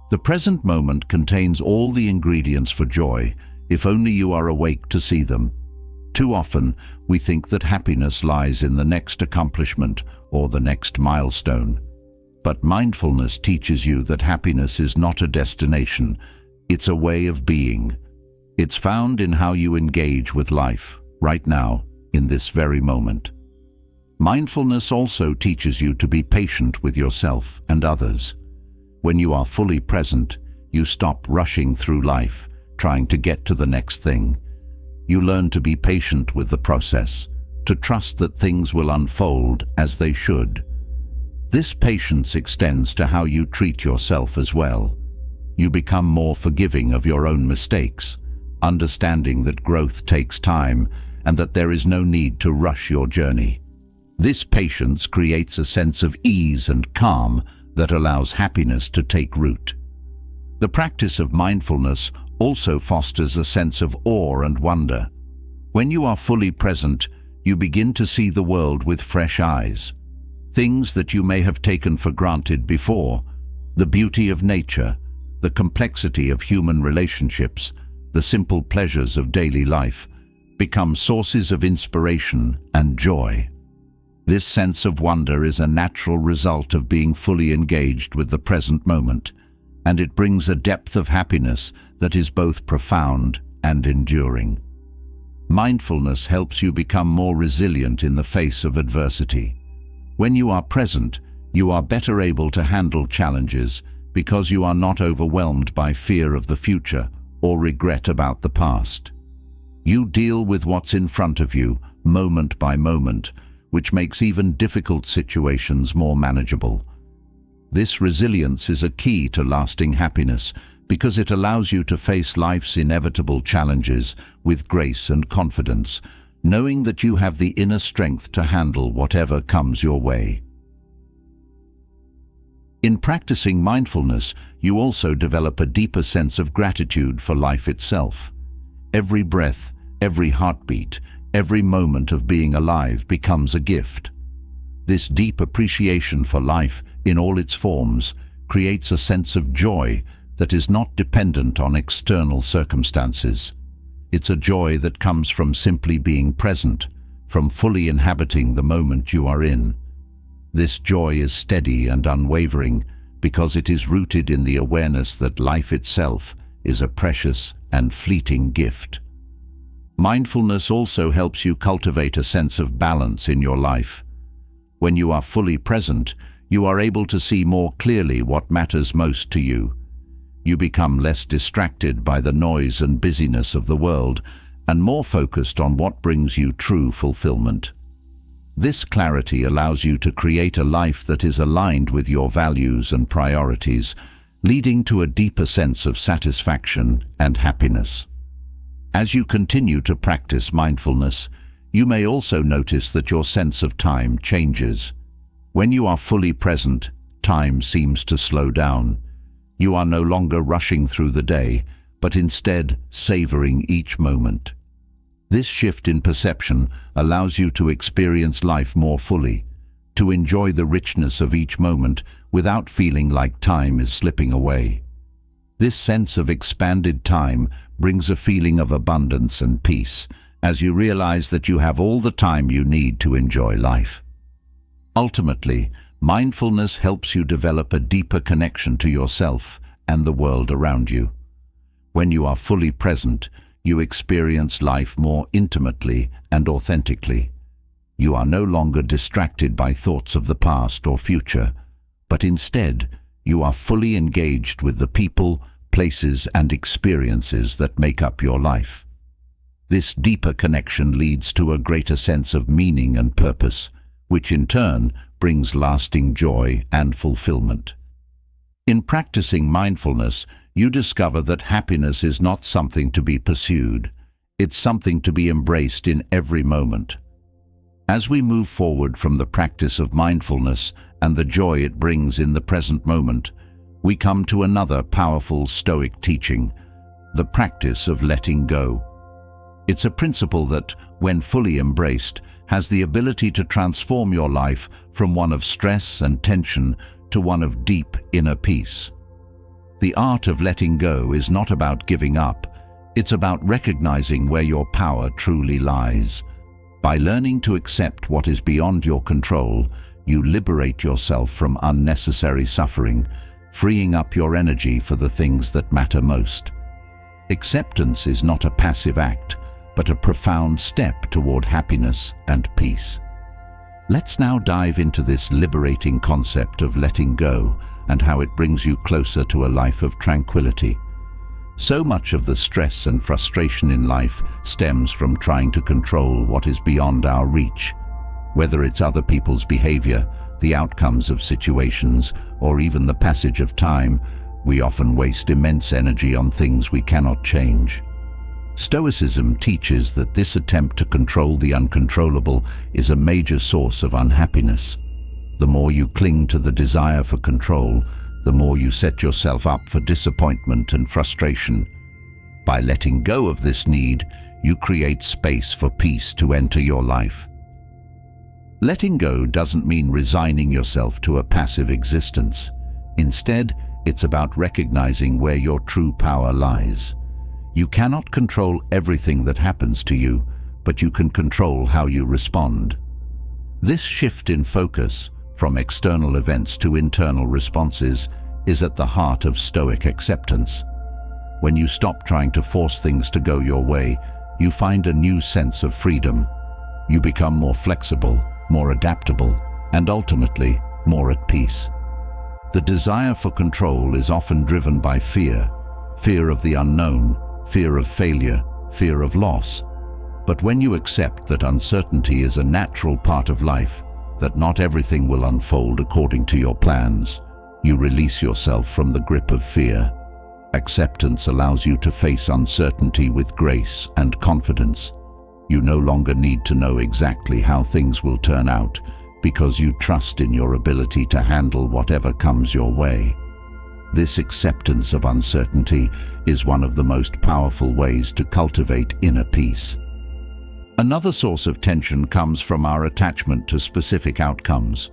The present moment contains all the ingredients for joy, if only you are awake to see them. Too often, we think that happiness lies in the next accomplishment or the next milestone. But mindfulness teaches you that happiness is not a destination, it's a way of being. It's found in how you engage with life, right now, in this very moment. Mindfulness also teaches you to be patient with yourself and others. When you are fully present, you stop rushing through life, trying to get to the next thing. You learn to be patient with the process, to trust that things will unfold as they should. This patience extends to how you treat yourself as well. You become more forgiving of your own mistakes, understanding that growth takes time and that there is no need to rush your journey. This patience creates a sense of ease and calm that allows happiness to take root. The practice of mindfulness also fosters a sense of awe and wonder. When you are fully present, you begin to see the world with fresh eyes. Things that you may have taken for granted before, the beauty of nature, the complexity of human relationships, the simple pleasures of daily life, become sources of inspiration and joy. This sense of wonder is a natural result of being fully engaged with the present moment, and it brings a depth of happiness that is both profound and enduring. Mindfulness helps you become more resilient in the face of adversity. When you are present, you are better able to handle challenges because you are not overwhelmed by fear of the future or regret about the past. You deal with what's in front of you, moment by moment, which makes even difficult situations more manageable. This resilience is a key to lasting happiness because it allows you to face life's inevitable challenges with grace and confidence, knowing that you have the inner strength to handle whatever comes your way. In practicing mindfulness, you also develop a deeper sense of gratitude for life itself. Every breath, every heartbeat, every moment of being alive becomes a gift. This deep appreciation for life in all its forms creates a sense of joy that is not dependent on external circumstances. It's a joy that comes from simply being present, from fully inhabiting the moment you are in. This joy is steady and unwavering because it is rooted in the awareness that life itself is a precious and fleeting gift. Mindfulness also helps you cultivate a sense of balance in your life. When you are fully present, you are able to see more clearly what matters most to you. You become less distracted by the noise and busyness of the world and more focused on what brings you true fulfillment. This clarity allows you to create a life that is aligned with your values and priorities, leading to a deeper sense of satisfaction and happiness. As you continue to practice mindfulness, you may also notice that your sense of time changes. When you are fully present, time seems to slow down. You are no longer rushing through the day, but instead savoring each moment. This shift in perception allows you to experience life more fully, to enjoy the richness of each moment without feeling like time is slipping away. This sense of expanded time brings a feeling of abundance and peace as you realize that you have all the time you need to enjoy life. Ultimately, mindfulness helps you develop a deeper connection to yourself and the world around you. When you are fully present, you experience life more intimately and authentically. You are no longer distracted by thoughts of the past or future, but instead, you are fully engaged with the people, places, and experiences that make up your life. This deeper connection leads to a greater sense of meaning and purpose, which in turn brings lasting joy and fulfillment. In practicing mindfulness, you discover that happiness is not something to be pursued. It's something to be embraced in every moment. As we move forward from the practice of mindfulness and the joy it brings in the present moment, we come to another powerful Stoic teaching, the practice of letting go. It's a principle that, when fully embraced, has the ability to transform your life from one of stress and tension to one of deep inner peace. The art of letting go is not about giving up, it's about recognizing where your power truly lies. By learning to accept what is beyond your control, you liberate yourself from unnecessary suffering, freeing up your energy for the things that matter most. Acceptance is not a passive act, but a profound step toward happiness and peace. Let's now dive into this liberating concept of letting go and how it brings you closer to a life of tranquility. So much of the stress and frustration in life stems from trying to control what is beyond our reach. Whether it's other people's behavior, the outcomes of situations, or even the passage of time, we often waste immense energy on things we cannot change. Stoicism teaches that this attempt to control the uncontrollable is a major source of unhappiness. The more you cling to the desire for control, the more you set yourself up for disappointment and frustration. By letting go of this need, you create space for peace to enter your life. Letting go doesn't mean resigning yourself to a passive existence. Instead, it's about recognizing where your true power lies. You cannot control everything that happens to you, but you can control how you respond. This shift in focus, from external events to internal responses, is at the heart of Stoic acceptance. When you stop trying to force things to go your way, you find a new sense of freedom. You become more flexible, more adaptable, and ultimately, more at peace. The desire for control is often driven by fear of the unknown, fear of failure, fear of loss. But when you accept that uncertainty is a natural part of life, that not everything will unfold according to your plans, you release yourself from the grip of fear. Acceptance allows you to face uncertainty with grace and confidence. You no longer need to know exactly how things will turn out, because you trust in your ability to handle whatever comes your way. This acceptance of uncertainty is one of the most powerful ways to cultivate inner peace. Another source of tension comes from our attachment to specific outcomes.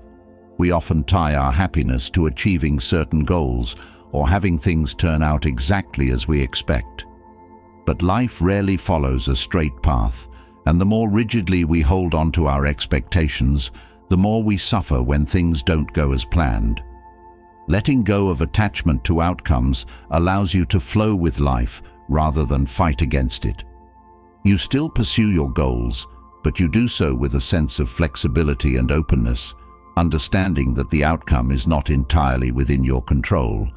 We often tie our happiness to achieving certain goals or having things turn out exactly as we expect. But life rarely follows a straight path, and the more rigidly we hold on to our expectations, the more we suffer when things don't go as planned. Letting go of attachment to outcomes allows you to flow with life rather than fight against it. You still pursue your goals, but you do so with a sense of flexibility and openness, understanding that the outcome is not entirely within your control.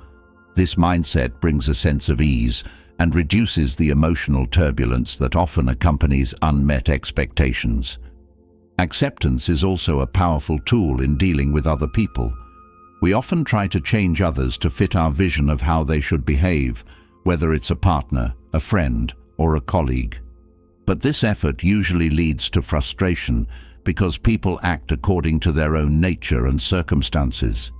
This mindset brings a sense of ease and reduces the emotional turbulence that often accompanies unmet expectations. Acceptance is also a powerful tool in dealing with other people. We often try to change others to fit our vision of how they should behave, whether it's a partner, a friend, or a colleague. But this effort usually leads to frustration because people act according to their own nature and circumstances.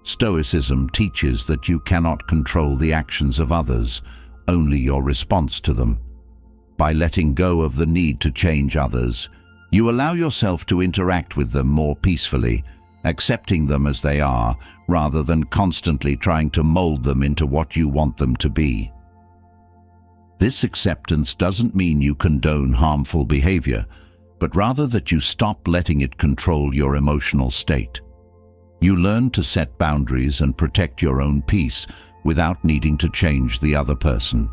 Stoicism teaches that you cannot control the actions of others, only your response to them. By letting go of the need to change others, you allow yourself to interact with them more peacefully, accepting them as they are, rather than constantly trying to mold them into what you want them to be. This acceptance doesn't mean you condone harmful behavior, but rather that you stop letting it control your emotional state. You learn to set boundaries and protect your own peace without needing to change the other person.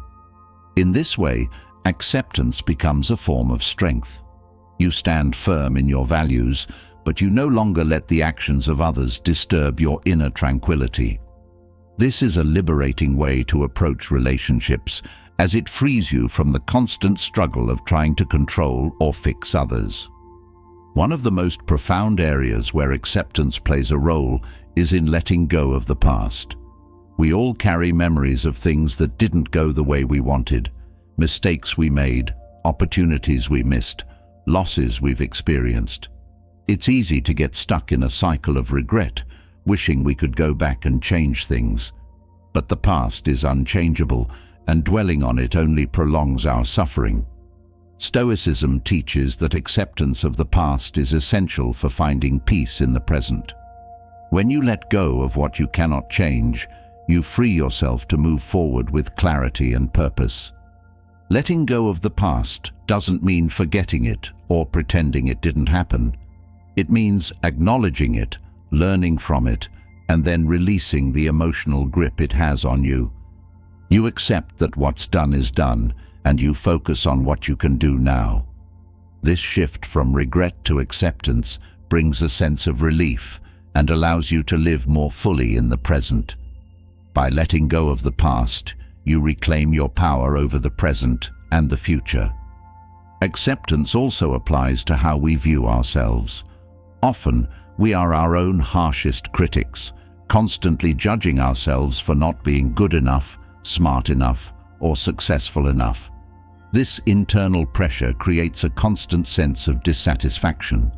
In this way, acceptance becomes a form of strength. You stand firm in your values, but you no longer let the actions of others disturb your inner tranquility. This is a liberating way to approach relationships, as it frees you from the constant struggle of trying to control or fix others. One of the most profound areas where acceptance plays a role is in letting go of the past. We all carry memories of things that didn't go the way we wanted, mistakes we made, opportunities we missed, losses we've experienced. It's easy to get stuck in a cycle of regret, wishing we could go back and change things. But the past is unchangeable, and dwelling on it only prolongs our suffering. Stoicism teaches that acceptance of the past is essential for finding peace in the present. When you let go of what you cannot change, you free yourself to move forward with clarity and purpose. Letting go of the past doesn't mean forgetting it or pretending it didn't happen. It means acknowledging it, learning from it, and then releasing the emotional grip it has on you. You accept that what's done is done, and you focus on what you can do now. This shift from regret to acceptance brings a sense of relief and allows you to live more fully in the present. By letting go of the past, you reclaim your power over the present and the future. Acceptance also applies to how we view ourselves. Often, we are our own harshest critics, constantly judging ourselves for not being good enough, smart enough, or successful enough. This internal pressure creates a constant sense of dissatisfaction.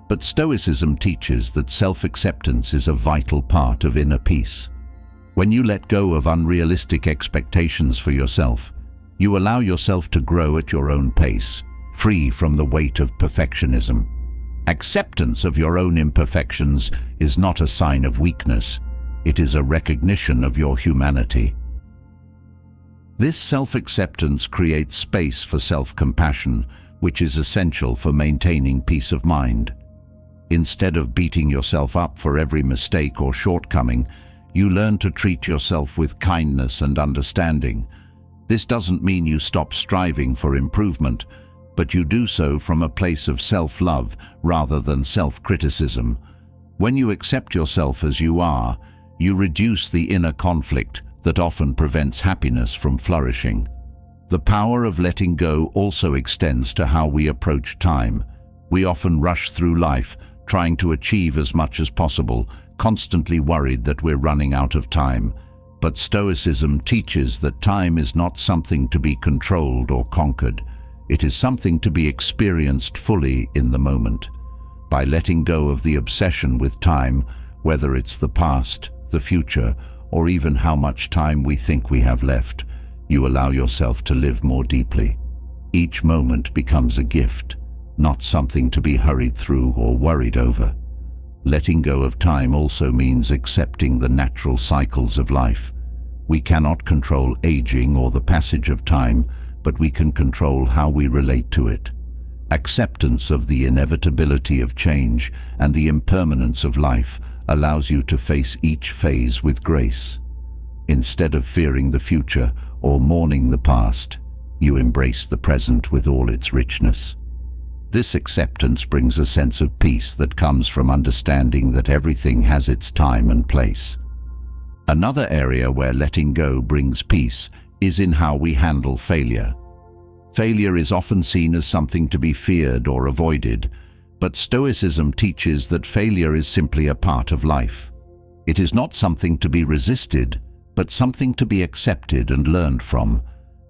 But Stoicism teaches that self-acceptance is a vital part of inner peace. When you let go of unrealistic expectations for yourself, you allow yourself to grow at your own pace, free from the weight of perfectionism. Acceptance of your own imperfections is not a sign of weakness. It is a recognition of your humanity. This self-acceptance creates space for self-compassion, which is essential for maintaining peace of mind. Instead of beating yourself up for every mistake or shortcoming, you learn to treat yourself with kindness and understanding. This doesn't mean you stop striving for improvement, but you do so from a place of self-love rather than self-criticism. When you accept yourself as you are, you reduce the inner conflict that often prevents happiness from flourishing. The power of letting go also extends to how we approach time. We often rush through life, trying to achieve as much as possible, constantly worried that we're running out of time. But Stoicism teaches that time is not something to be controlled or conquered. It is something to be experienced fully in the moment. By letting go of the obsession with time, whether it's the past, the future, or even how much time we think we have left, you allow yourself to live more deeply. Each moment becomes a gift, not something to be hurried through or worried over. Letting go of time also means accepting the natural cycles of life. We cannot control aging or the passage of time, but we can control how we relate to it. Acceptance of the inevitability of change and the impermanence of life allows you to face each phase with grace. Instead of fearing the future or mourning the past, you embrace the present with all its richness. This acceptance brings a sense of peace that comes from understanding that everything has its time and place. Another area where letting go brings peace is in how we handle failure. Failure is often seen as something to be feared or avoided, but Stoicism teaches that failure is simply a part of life. It is not something to be resisted, but something to be accepted and learned from.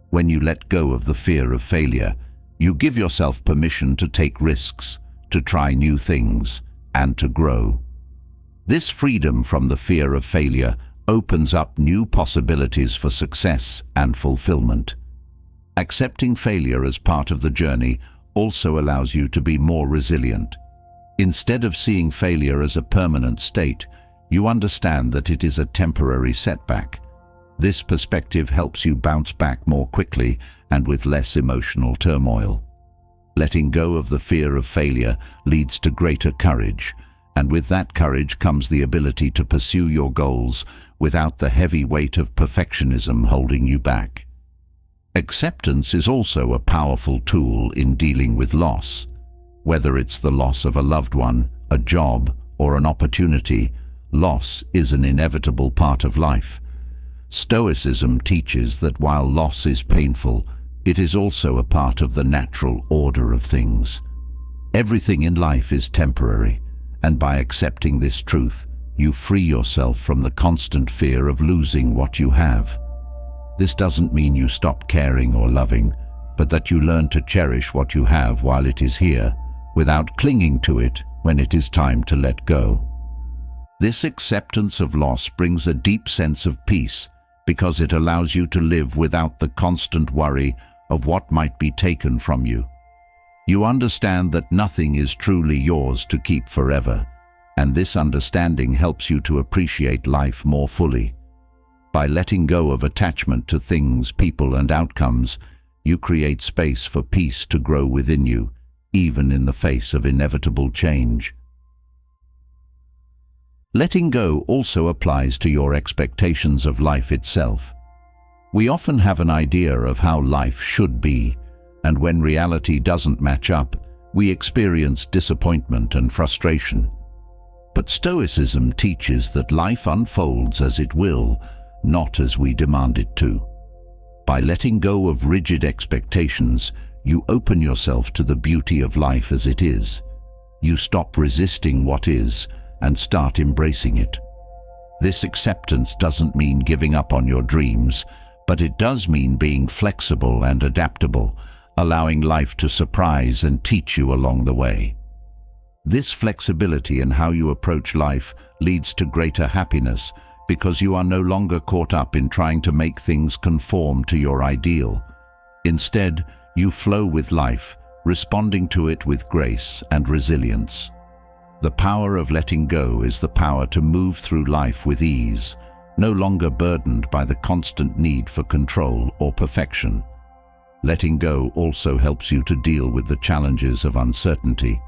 When you let go of the fear of failure, you give yourself permission to take risks, to try new things, and to grow. This freedom from the fear of failure opens up new possibilities for success and fulfillment. Accepting failure as part of the journey also allows you to be more resilient. Instead of seeing failure as a permanent state, you understand that it is a temporary setback. This perspective helps you bounce back more quickly and with less emotional turmoil. Letting go of the fear of failure leads to greater courage, and with that courage comes the ability to pursue your goals without the heavy weight of perfectionism holding you back. Acceptance is also a powerful tool in dealing with loss. Whether it's the loss of a loved one, a job, or an opportunity, loss is an inevitable part of life. Stoicism teaches that while loss is painful, it is also a part of the natural order of things. Everything in life is temporary, and by accepting this truth, you free yourself from the constant fear of losing what you have. This doesn't mean you stop caring or loving, but that you learn to cherish what you have while it is here, without clinging to it when it is time to let go. This acceptance of loss brings a deep sense of peace because it allows you to live without the constant worry of what might be taken from you. You understand that nothing is truly yours to keep forever, and this understanding helps you to appreciate life more fully. By letting go of attachment to things, people, and outcomes, you create space for peace to grow within you, even in the face of inevitable change. Letting go also applies to your expectations of life itself. We often have an idea of how life should be, and when reality doesn't match up, we experience disappointment and frustration. But Stoicism teaches that life unfolds as it will, not as we demand it to. By letting go of rigid expectations, you open yourself to the beauty of life as it is. You stop resisting what is and start embracing it. This acceptance doesn't mean giving up on your dreams, but it does mean being flexible and adaptable, allowing life to surprise and teach you along the way. This flexibility in how you approach life leads to greater happiness because you are no longer caught up in trying to make things conform to your ideal. Instead, you flow with life, responding to it with grace and resilience. The power of letting go is the power to move through life with ease, no longer burdened by the constant need for control or perfection. Letting go also helps you to deal with the challenges of uncertainty.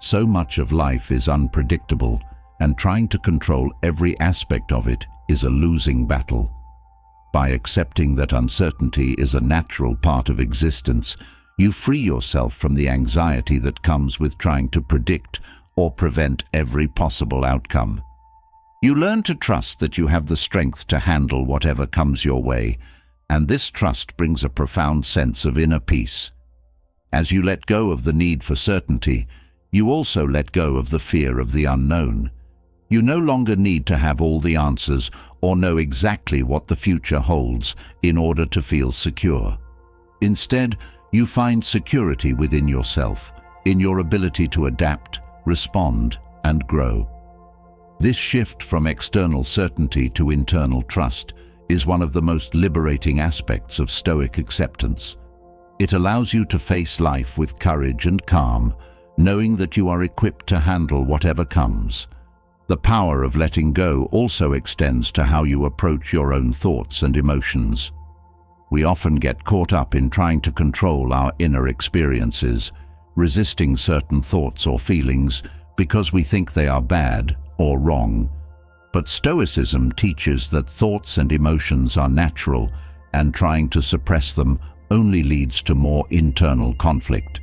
So much of life is unpredictable, and trying to control every aspect of it is a losing battle. By accepting that uncertainty is a natural part of existence, you free yourself from the anxiety that comes with trying to predict or prevent every possible outcome. You learn to trust that you have the strength to handle whatever comes your way, and this trust brings a profound sense of inner peace. As you let go of the need for certainty, you also let go of the fear of the unknown. You no longer need to have all the answers or know exactly what the future holds in order to feel secure. Instead, you find security within yourself, in your ability to adapt, respond, and grow. This shift from external certainty to internal trust is one of the most liberating aspects of Stoic acceptance. It allows you to face life with courage and calm, knowing that you are equipped to handle whatever comes. The power of letting go also extends to how you approach your own thoughts and emotions. We often get caught up in trying to control our inner experiences, resisting certain thoughts or feelings because we think they are bad or wrong. But Stoicism teaches that thoughts and emotions are natural, and trying to suppress them only leads to more internal conflict.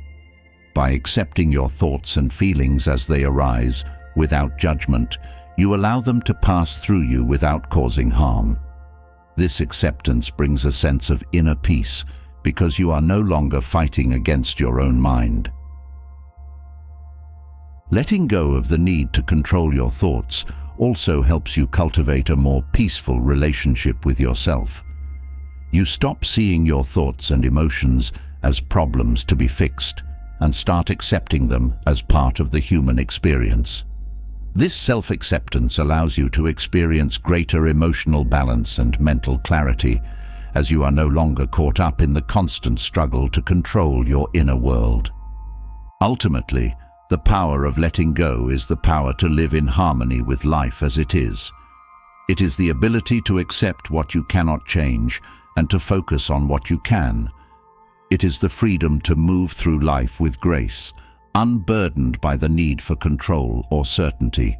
By accepting your thoughts and feelings as they arise, without judgment, you allow them to pass through you without causing harm. This acceptance brings a sense of inner peace because you are no longer fighting against your own mind. Letting go of the need to control your thoughts also helps you cultivate a more peaceful relationship with yourself. You stop seeing your thoughts and emotions as problems to be fixed and start accepting them as part of the human experience. This self-acceptance allows you to experience greater emotional balance and mental clarity, as you are no longer caught up in the constant struggle to control your inner world. Ultimately, the power of letting go is the power to live in harmony with life as it is. It is the ability to accept what you cannot change and to focus on what you can. It is the freedom to move through life with grace, unburdened by the need for control or certainty.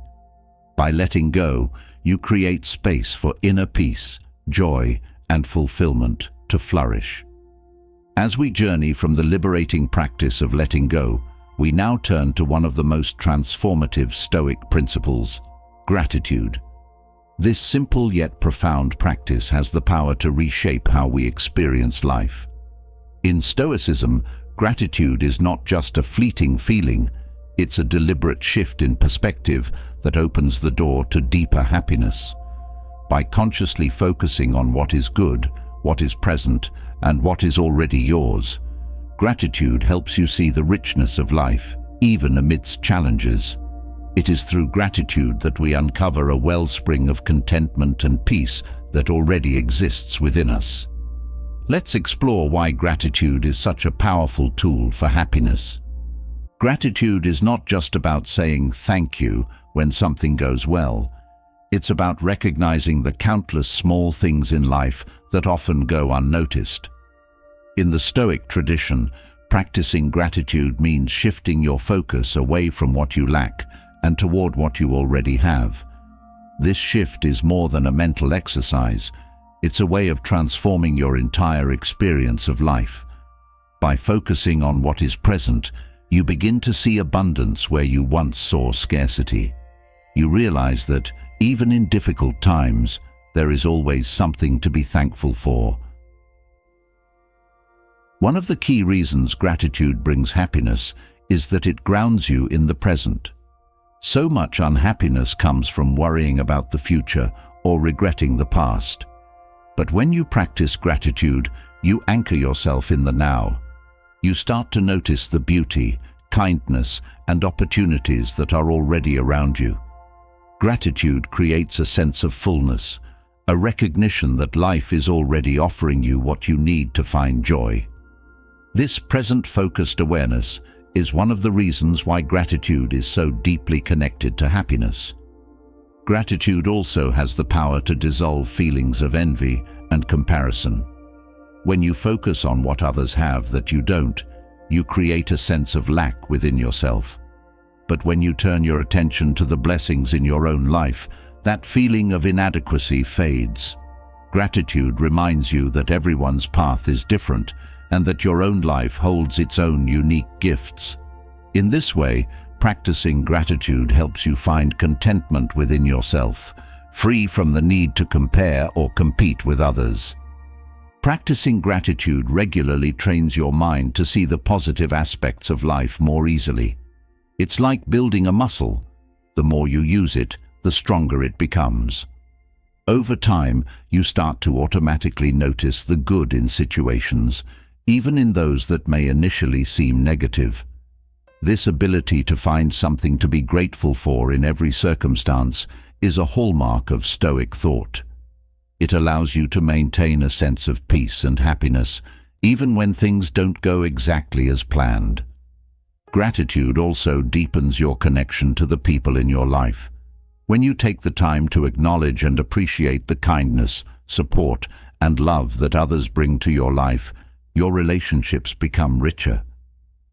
By letting go, you create space for inner peace, joy, and fulfillment to flourish. As we journey from the liberating practice of letting go, we now turn to one of the most transformative Stoic principles, gratitude. This simple yet profound practice has the power to reshape how we experience life. In Stoicism, gratitude is not just a fleeting feeling, it's a deliberate shift in perspective that opens the door to deeper happiness. By consciously focusing on what is good, what is present, and what is already yours, gratitude helps you see the richness of life, even amidst challenges. It is through gratitude that we uncover a wellspring of contentment and peace that already exists within us. Let's explore why gratitude is such a powerful tool for happiness. Gratitude is not just about saying thank you when something goes well. It's about recognizing the countless small things in life that often go unnoticed. In the Stoic tradition, practicing gratitude means shifting your focus away from what you lack and toward what you already have. This shift is more than a mental exercise. It's a way of transforming your entire experience of life. By focusing on what is present, you begin to see abundance where you once saw scarcity. You realize that, even in difficult times, there is always something to be thankful for. One of the key reasons gratitude brings happiness is that it grounds you in the present. So much unhappiness comes from worrying about the future or regretting the past. But when you practice gratitude, you anchor yourself in the now. You start to notice the beauty, kindness, and opportunities that are already around you. Gratitude creates a sense of fullness, a recognition that life is already offering you what you need to find joy. This present-focused awareness is one of the reasons why gratitude is so deeply connected to happiness. Gratitude also has the power to dissolve feelings of envy and comparison. When you focus on what others have that you don't, you create a sense of lack within yourself. But when you turn your attention to the blessings in your own life, that feeling of inadequacy fades. Gratitude reminds you that everyone's path is different and that your own life holds its own unique gifts. In this way, practicing gratitude helps you find contentment within yourself, free from the need to compare or compete with others. Practicing gratitude regularly trains your mind to see the positive aspects of life more easily. It's like building a muscle. The more you use it, the stronger it becomes. Over time, you start to automatically notice the good in situations, even in those that may initially seem negative. This ability to find something to be grateful for in every circumstance is a hallmark of Stoic thought. It allows you to maintain a sense of peace and happiness, even when things don't go exactly as planned. Gratitude also deepens your connection to the people in your life. When you take the time to acknowledge and appreciate the kindness, support, and love that others bring to your life, your relationships become richer.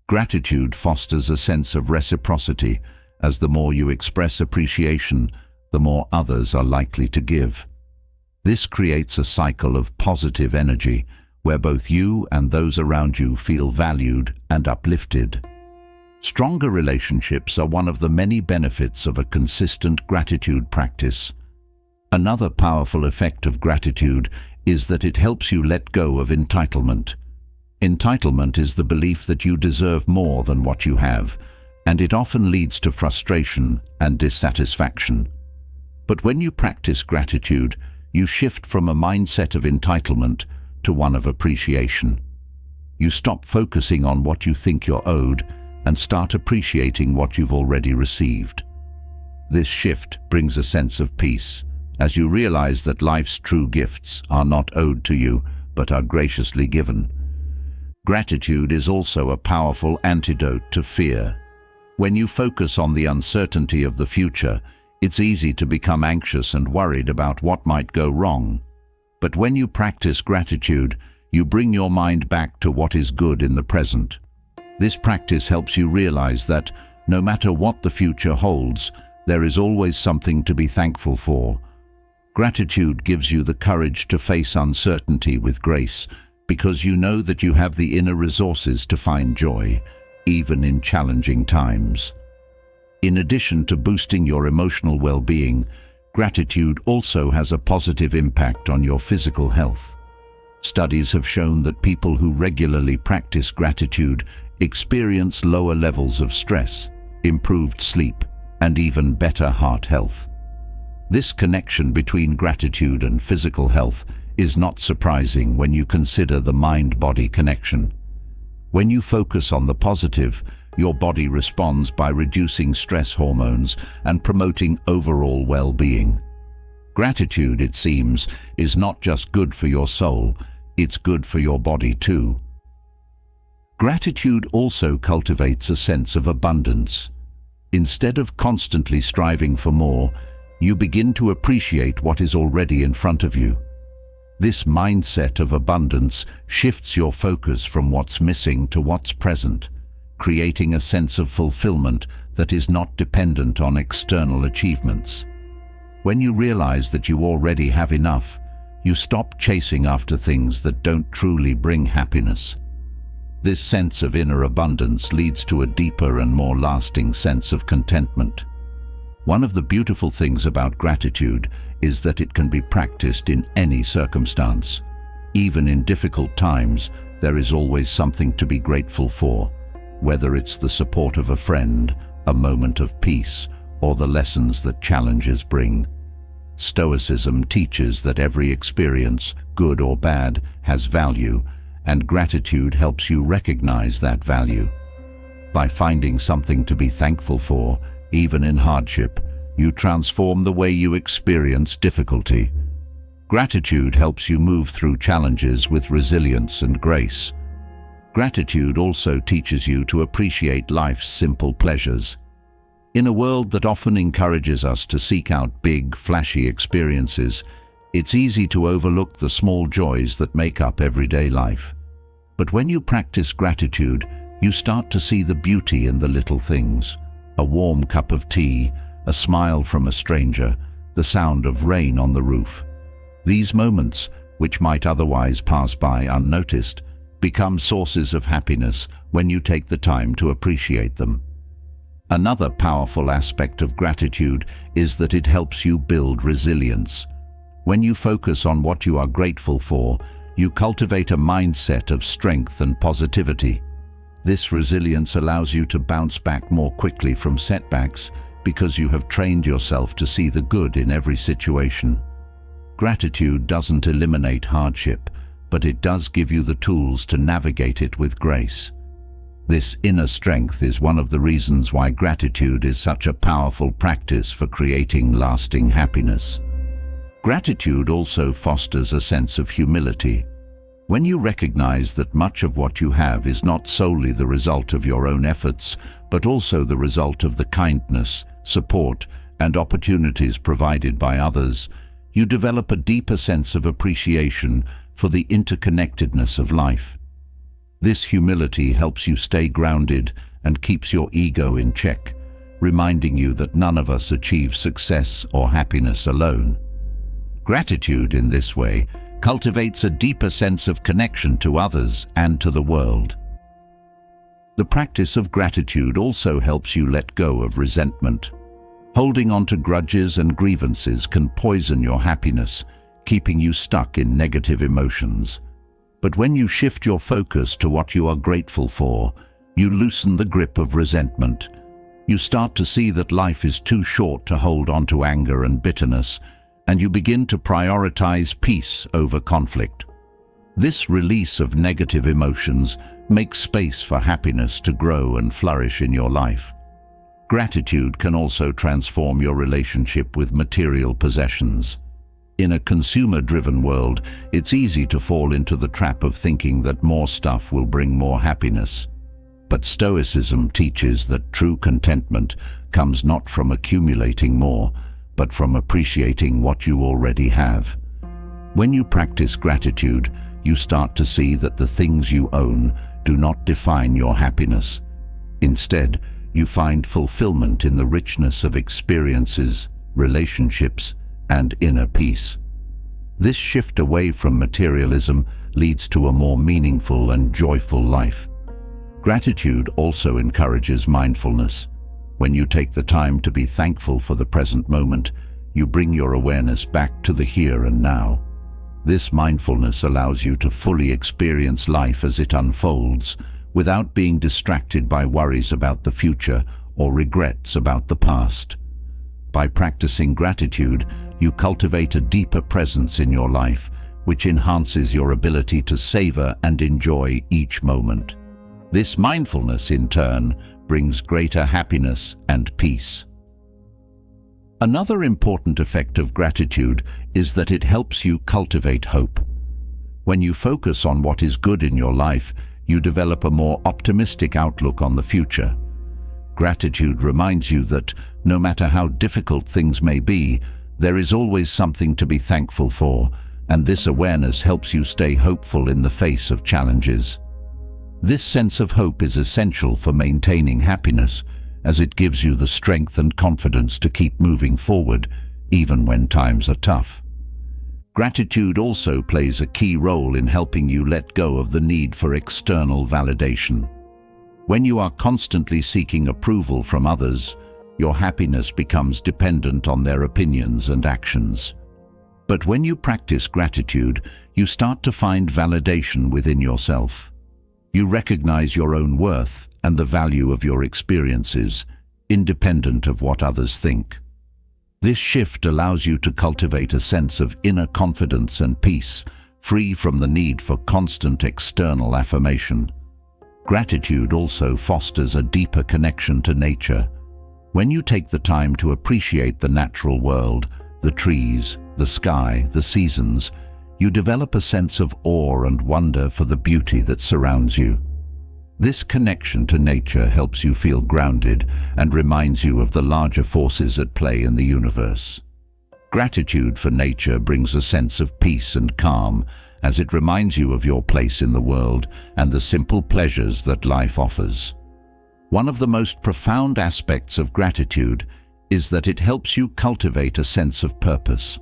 Gratitude fosters a sense of reciprocity, as the more you express appreciation, the more others are likely to give. This creates a cycle of positive energy, where both you and those around you feel valued and uplifted. Stronger relationships are one of the many benefits of a consistent gratitude practice. Another powerful effect of gratitude is that it helps you let go of entitlement. Entitlement is the belief that you deserve more than what you have, and it often leads to frustration and dissatisfaction. But when you practice gratitude, you shift from a mindset of entitlement to one of appreciation. You stop focusing on what you think you're owed and start appreciating what you've already received. This shift brings a sense of peace, as you realize that life's true gifts are not owed to you, but are graciously given. Gratitude is also a powerful antidote to fear. When you focus on the uncertainty of the future, it's easy to become anxious and worried about what might go wrong. But when you practice gratitude, you bring your mind back to what is good in the present. This practice helps you realize that, no matter what the future holds, there is always something to be thankful for. Gratitude gives you the courage to face uncertainty with grace, because you know that you have the inner resources to find joy, even in challenging times. In addition to boosting your emotional well-being, gratitude also has a positive impact on your physical health. Studies have shown that people who regularly practice gratitude experience lower levels of stress, improved sleep, and even better heart health. This connection between gratitude and physical health is not surprising when you consider the mind-body connection. When you focus on the positive, your body responds by reducing stress hormones and promoting overall well-being. Gratitude, it seems, is not just good for your soul, it's good for your body too. Gratitude also cultivates a sense of abundance. Instead of constantly striving for more, you begin to appreciate what is already in front of you. This mindset of abundance shifts your focus from what's missing to what's present, creating a sense of fulfillment that is not dependent on external achievements. When you realize that you already have enough, you stop chasing after things that don't truly bring happiness. This sense of inner abundance leads to a deeper and more lasting sense of contentment. One of the beautiful things about gratitude is that it can be practiced in any circumstance. Even in difficult times, there is always something to be grateful for, whether it's the support of a friend, a moment of peace, or the lessons that challenges bring. Stoicism teaches that every experience, good or bad, has value, and gratitude helps you recognize that value. By finding something to be thankful for, even in hardship, you transform the way you experience difficulty. Gratitude helps you move through challenges with resilience and grace. Gratitude also teaches you to appreciate life's simple pleasures. In a world that often encourages us to seek out big, flashy experiences, it's easy to overlook the small joys that make up everyday life. But when you practice gratitude, you start to see the beauty in the little things. A warm cup of tea, a smile from a stranger, the sound of rain on the roof. These moments, which might otherwise pass by unnoticed, become sources of happiness when you take the time to appreciate them. Another powerful aspect of gratitude is that it helps you build resilience. When you focus on what you are grateful for, you cultivate a mindset of strength and positivity. This resilience allows you to bounce back more quickly from setbacks because you have trained yourself to see the good in every situation. Gratitude doesn't eliminate hardship, but it does give you the tools to navigate it with grace. This inner strength is one of the reasons why gratitude is such a powerful practice for creating lasting happiness. Gratitude also fosters a sense of humility. When you recognize that much of what you have is not solely the result of your own efforts, but also the result of the kindness, support, and opportunities provided by others, you develop a deeper sense of appreciation for the interconnectedness of life. This humility helps you stay grounded and keeps your ego in check, reminding you that none of us achieve success or happiness alone. Gratitude, in this way, cultivates a deeper sense of connection to others and to the world. The practice of gratitude also helps you let go of resentment. Holding on to grudges and grievances can poison your happiness, keeping you stuck in negative emotions. But when you shift your focus to what you are grateful for, you loosen the grip of resentment. You start to see that life is too short to hold on to anger and bitterness, and you begin to prioritize peace over conflict. This release of negative emotions makes space for happiness to grow and flourish in your life. Gratitude can also transform your relationship with material possessions. In a consumer-driven world, it's easy to fall into the trap of thinking that more stuff will bring more happiness. But Stoicism teaches that true contentment comes not from accumulating more, but from appreciating what you already have. When you practice gratitude, you start to see that the things you own do not define your happiness. Instead, you find fulfillment in the richness of experiences, relationships, and inner peace. This shift away from materialism leads to a more meaningful and joyful life. Gratitude also encourages mindfulness. When you take the time to be thankful for the present moment, you bring your awareness back to the here and now. This mindfulness allows you to fully experience life as it unfolds, without being distracted by worries about the future or regrets about the past. By practicing gratitude, you cultivate a deeper presence in your life, which enhances your ability to savor and enjoy each moment. This mindfulness, in turn, brings greater happiness and peace. Another important effect of gratitude is that it helps you cultivate hope. When you focus on what is good in your life, you develop a more optimistic outlook on the future. Gratitude reminds you that, no matter how difficult things may be, there is always something to be thankful for, and this awareness helps you stay hopeful in the face of challenges. This sense of hope is essential for maintaining happiness, as it gives you the strength and confidence to keep moving forward, even when times are tough. Gratitude also plays a key role in helping you let go of the need for external validation. When you are constantly seeking approval from others, your happiness becomes dependent on their opinions and actions. But when you practice gratitude, you start to find validation within yourself. You recognize your own worth and the value of your experiences, independent of what others think. This shift allows you to cultivate a sense of inner confidence and peace, free from the need for constant external affirmation. Gratitude also fosters a deeper connection to nature. When you take the time to appreciate the natural world, the trees, the sky, the seasons, you develop a sense of awe and wonder for the beauty that surrounds you. This connection to nature helps you feel grounded and reminds you of the larger forces at play in the universe. Gratitude for nature brings a sense of peace and calm, as it reminds you of your place in the world and the simple pleasures that life offers. One of the most profound aspects of gratitude is that it helps you cultivate a sense of purpose.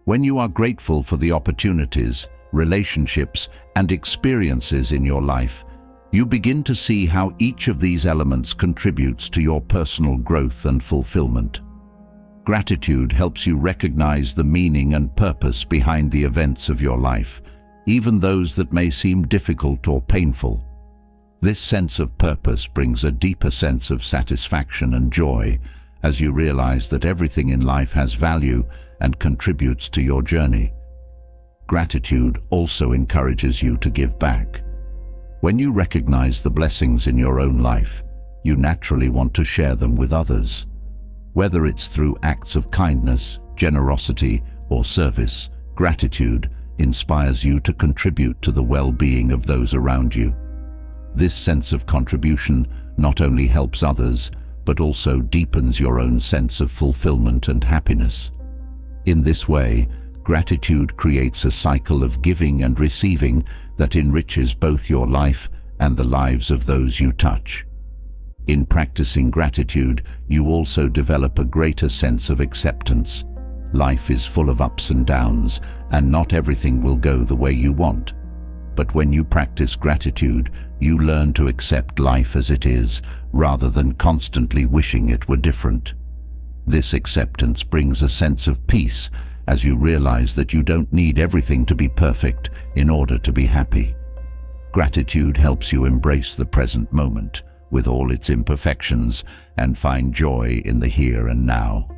When you are grateful for the opportunities, relationships, and experiences in your life, you begin to see how each of these elements contributes to your personal growth and fulfillment. Gratitude helps you recognize the meaning and purpose behind the events of your life, even those that may seem difficult or painful. This sense of purpose brings a deeper sense of satisfaction and joy as you realize that everything in life has value and contributes to your journey. Gratitude also encourages you to give back. When you recognize the blessings in your own life, you naturally want to share them with others. Whether it's through acts of kindness, generosity, or service, gratitude inspires you to contribute to the well-being of those around you. This sense of contribution not only helps others, but also deepens your own sense of fulfillment and happiness. In this way, gratitude creates a cycle of giving and receiving that enriches both your life and the lives of those you touch. In practicing gratitude, you also develop a greater sense of acceptance. Life is full of ups and downs, and not everything will go the way you want. But when you practice gratitude, you learn to accept life as it is, rather than constantly wishing it were different. This acceptance brings a sense of peace, as you realize that you don't need everything to be perfect in order to be happy. Gratitude helps you embrace the present moment, with all its imperfections, and find joy in the here and now.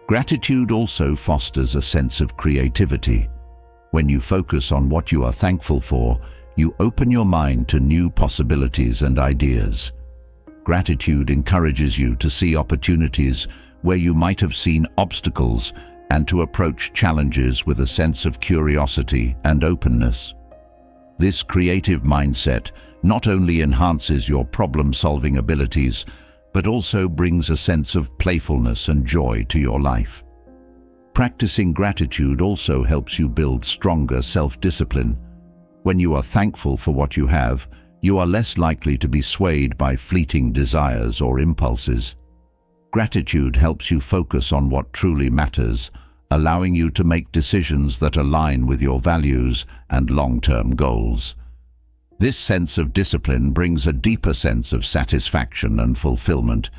Gratitude also fosters a sense of creativity. When you focus on what you are thankful for, you open your mind to new possibilities and ideas. Gratitude encourages you to see opportunities where you might have seen obstacles and to approach challenges with a sense of curiosity and openness. This creative mindset not only enhances your problem-solving abilities, but also brings a sense of playfulness and joy to your life. Practicing gratitude also helps you build stronger self-discipline. When you are thankful for what you have, you are less likely to be swayed by fleeting desires or impulses. Gratitude helps you focus on what truly matters, allowing you to make decisions that align with your values and long-term goals. This sense of discipline brings a deeper sense of satisfaction and fulfillment,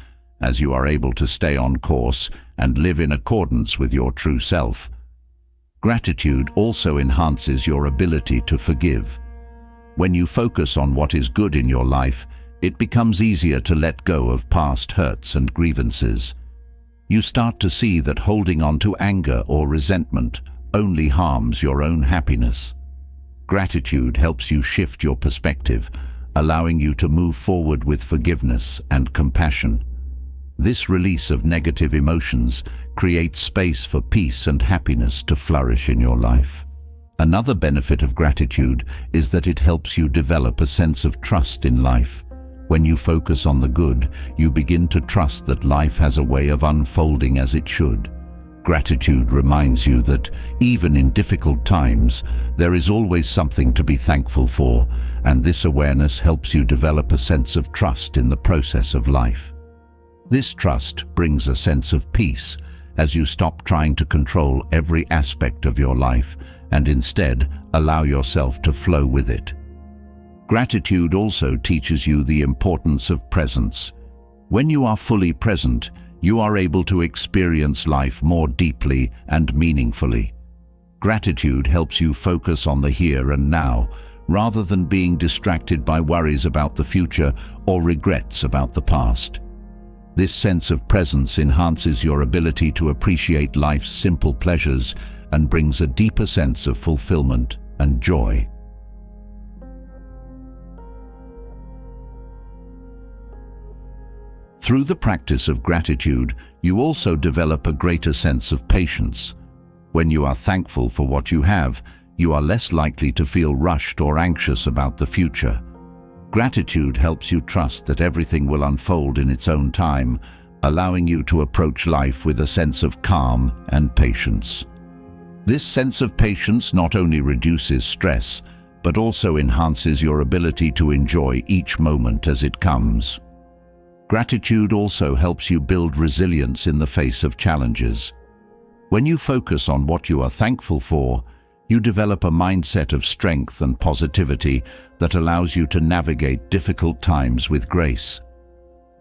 as you are able to stay on course and live in accordance with your true self. Gratitude also enhances your ability to forgive. When you focus on what is good in your life, it becomes easier to let go of past hurts and grievances. You start to see that holding on to anger or resentment only harms your own happiness. Gratitude helps you shift your perspective, allowing you to move forward with forgiveness and compassion. This release of negative emotions creates space for peace and happiness to flourish in your life. Another benefit of gratitude is that it helps you develop a sense of trust in life. When you focus on the good, you begin to trust that life has a way of unfolding as it should. Gratitude reminds you that, even in difficult times, there is always something to be thankful for, and this awareness helps you develop a sense of trust in the process of life. This trust brings a sense of peace as you stop trying to control every aspect of your life and instead allow yourself to flow with it. Gratitude also teaches you the importance of presence. When you are fully present, you are able to experience life more deeply and meaningfully. Gratitude helps you focus on the here and now, rather than being distracted by worries about the future or regrets about the past. This sense of presence enhances your ability to appreciate life's simple pleasures and brings a deeper sense of fulfillment and joy. Through the practice of gratitude, you also develop a greater sense of patience. When you are thankful for what you have, you are less likely to feel rushed or anxious about the future. Gratitude helps you trust that everything will unfold in its own time, allowing you to approach life with a sense of calm and patience. This sense of patience not only reduces stress, but also enhances your ability to enjoy each moment as it comes. Gratitude also helps you build resilience in the face of challenges. When you focus on what you are thankful for, you develop a mindset of strength and positivity that allows you to navigate difficult times with grace.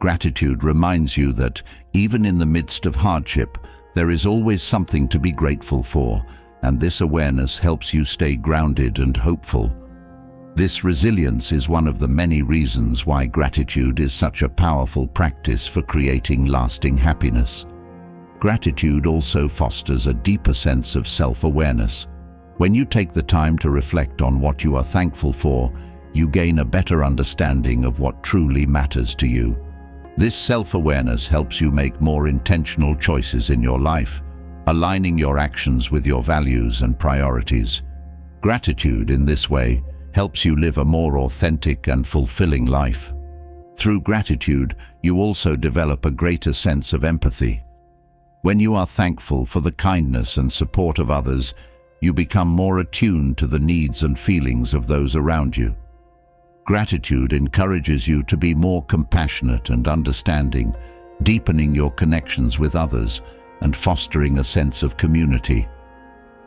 Gratitude reminds you that, even in the midst of hardship, there is always something to be grateful for, and this awareness helps you stay grounded and hopeful. This resilience is one of the many reasons why gratitude is such a powerful practice for creating lasting happiness. Gratitude also fosters a deeper sense of self-awareness. When you take the time to reflect on what you are thankful for, you gain a better understanding of what truly matters to you. This self-awareness helps you make more intentional choices in your life, aligning your actions with your values and priorities. Gratitude, in this way, helps you live a more authentic and fulfilling life. Through gratitude, you also develop a greater sense of empathy. When you are thankful for the kindness and support of others, you become more attuned to the needs and feelings of those around you. Gratitude encourages you to be more compassionate and understanding, deepening your connections with others and fostering a sense of community.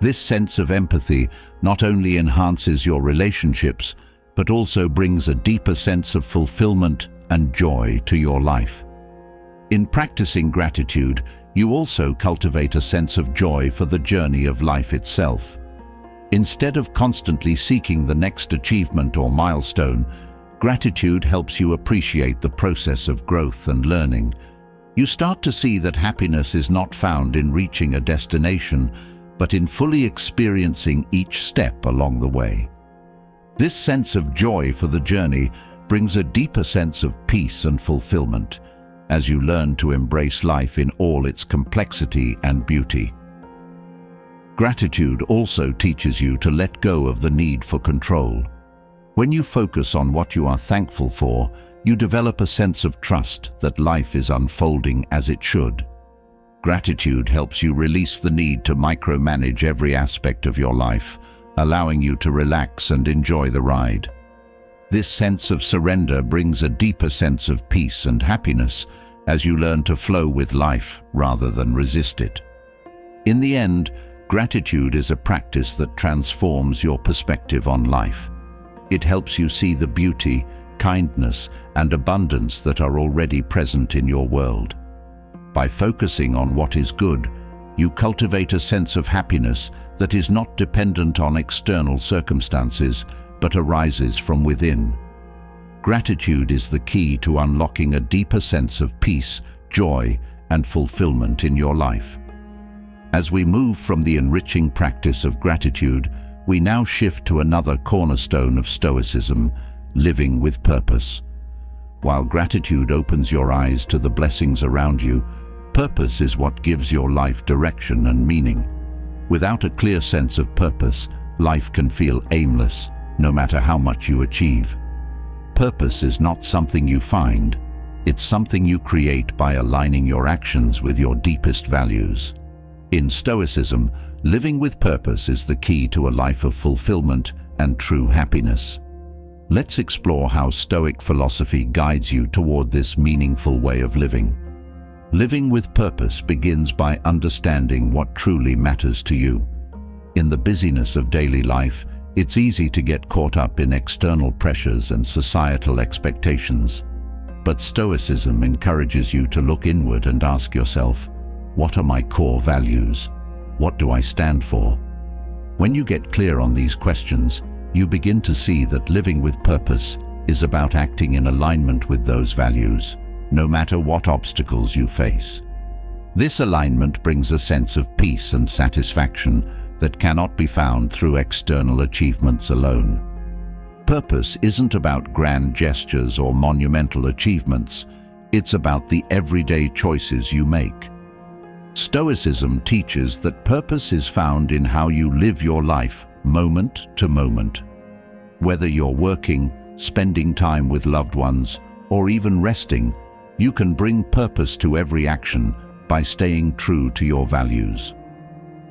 This sense of empathy not only enhances your relationships, but also brings a deeper sense of fulfillment and joy to your life. In practicing gratitude, you also cultivate a sense of joy for the journey of life itself. Instead of constantly seeking the next achievement or milestone, gratitude helps you appreciate the process of growth and learning. You start to see that happiness is not found in reaching a destination, but in fully experiencing each step along the way. This sense of joy for the journey brings a deeper sense of peace and fulfillment, as you learn to embrace life in all its complexity and beauty. Gratitude also teaches you to let go of the need for control. When you focus on what you are thankful for, you develop a sense of trust that life is unfolding as it should. Gratitude helps you release the need to micromanage every aspect of your life, allowing you to relax and enjoy the ride. This sense of surrender brings a deeper sense of peace and happiness as you learn to flow with life rather than resist it. In the end, gratitude is a practice that transforms your perspective on life. It helps you see the beauty, kindness, and abundance that are already present in your world. By focusing on what is good, you cultivate a sense of happiness that is not dependent on external circumstances, but arises from within. Gratitude is the key to unlocking a deeper sense of peace, joy, and fulfillment in your life. As we move from the enriching practice of gratitude, we now shift to another cornerstone of Stoicism, living with purpose. While gratitude opens your eyes to the blessings around you, purpose is what gives your life direction and meaning. Without a clear sense of purpose, life can feel aimless, no matter how much you achieve. Purpose is not something you find, it's something you create by aligning your actions with your deepest values. In Stoicism, living with purpose is the key to a life of fulfillment and true happiness. Let's explore how Stoic philosophy guides you toward this meaningful way of living. Living with purpose begins by understanding what truly matters to you. In the busyness of daily life, it's easy to get caught up in external pressures and societal expectations. But Stoicism encourages you to look inward and ask yourself, what are my core values? What do I stand for? When you get clear on these questions, you begin to see that living with purpose is about acting in alignment with those values, no matter what obstacles you face. This alignment brings a sense of peace and satisfaction that cannot be found through external achievements alone. Purpose isn't about grand gestures or monumental achievements, it's about the everyday choices you make. Stoicism teaches that purpose is found in how you live your life, moment to moment. Whether you're working, spending time with loved ones, or even resting, you can bring purpose to every action by staying true to your values.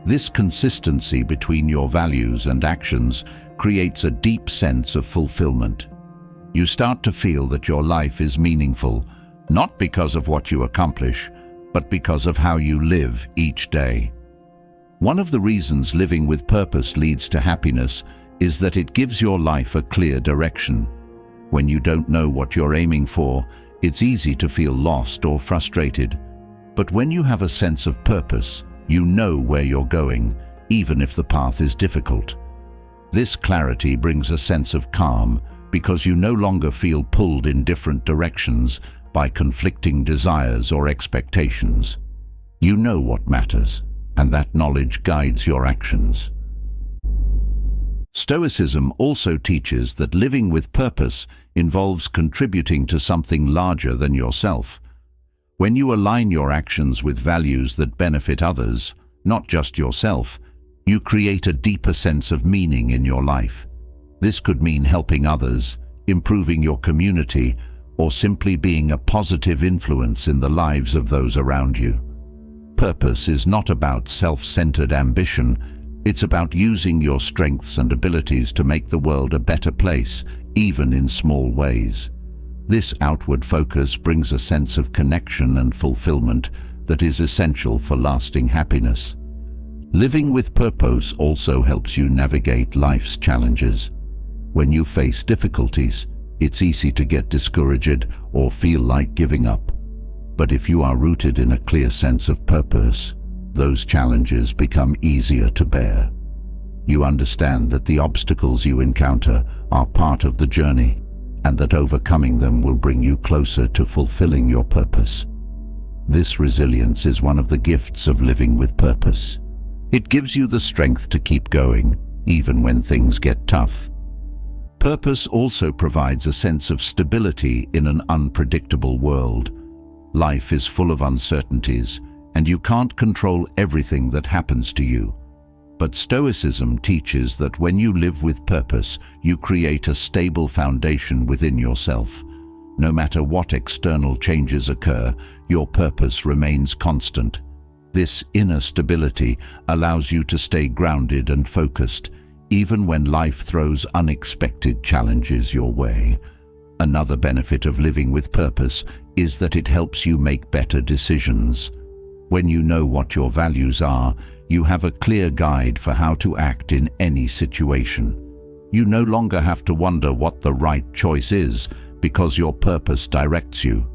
This consistency between your values and actions creates a deep sense of fulfillment. You start to feel that your life is meaningful, not because of what you accomplish, but because of how you live each day. One of the reasons living with purpose leads to happiness is that it gives your life a clear direction. When you don't know what you're aiming for, it's easy to feel lost or frustrated. But when you have a sense of purpose, you know where you're going, even if the path is difficult. This clarity brings a sense of calm because you no longer feel pulled in different directions by conflicting desires or expectations. You know what matters, and that knowledge guides your actions. Stoicism also teaches that living with purpose involves contributing to something larger than yourself. When you align your actions with values that benefit others, not just yourself, you create a deeper sense of meaning in your life. This could mean helping others, improving your community, or simply being a positive influence in the lives of those around you. Purpose is not about self-centered ambition. It's about using your strengths and abilities to make the world a better place, even in small ways. This outward focus brings a sense of connection and fulfillment that is essential for lasting happiness. Living with purpose also helps you navigate life's challenges. When you face difficulties, it's easy to get discouraged or feel like giving up. But if you are rooted in a clear sense of purpose, those challenges become easier to bear. You understand that the obstacles you encounter are part of the journey, and that overcoming them will bring you closer to fulfilling your purpose. This resilience is one of the gifts of living with purpose. It gives you the strength to keep going, even when things get tough. Purpose also provides a sense of stability in an unpredictable world. Life is full of uncertainties, and you can't control everything that happens to you. But Stoicism teaches that when you live with purpose, you create a stable foundation within yourself. No matter what external changes occur, your purpose remains constant. This inner stability allows you to stay grounded and focused, even when life throws unexpected challenges your way. Another benefit of living with purpose is that it helps you make better decisions. When you know what your values are, you have a clear guide for how to act in any situation. You no longer have to wonder what the right choice is because your purpose directs you.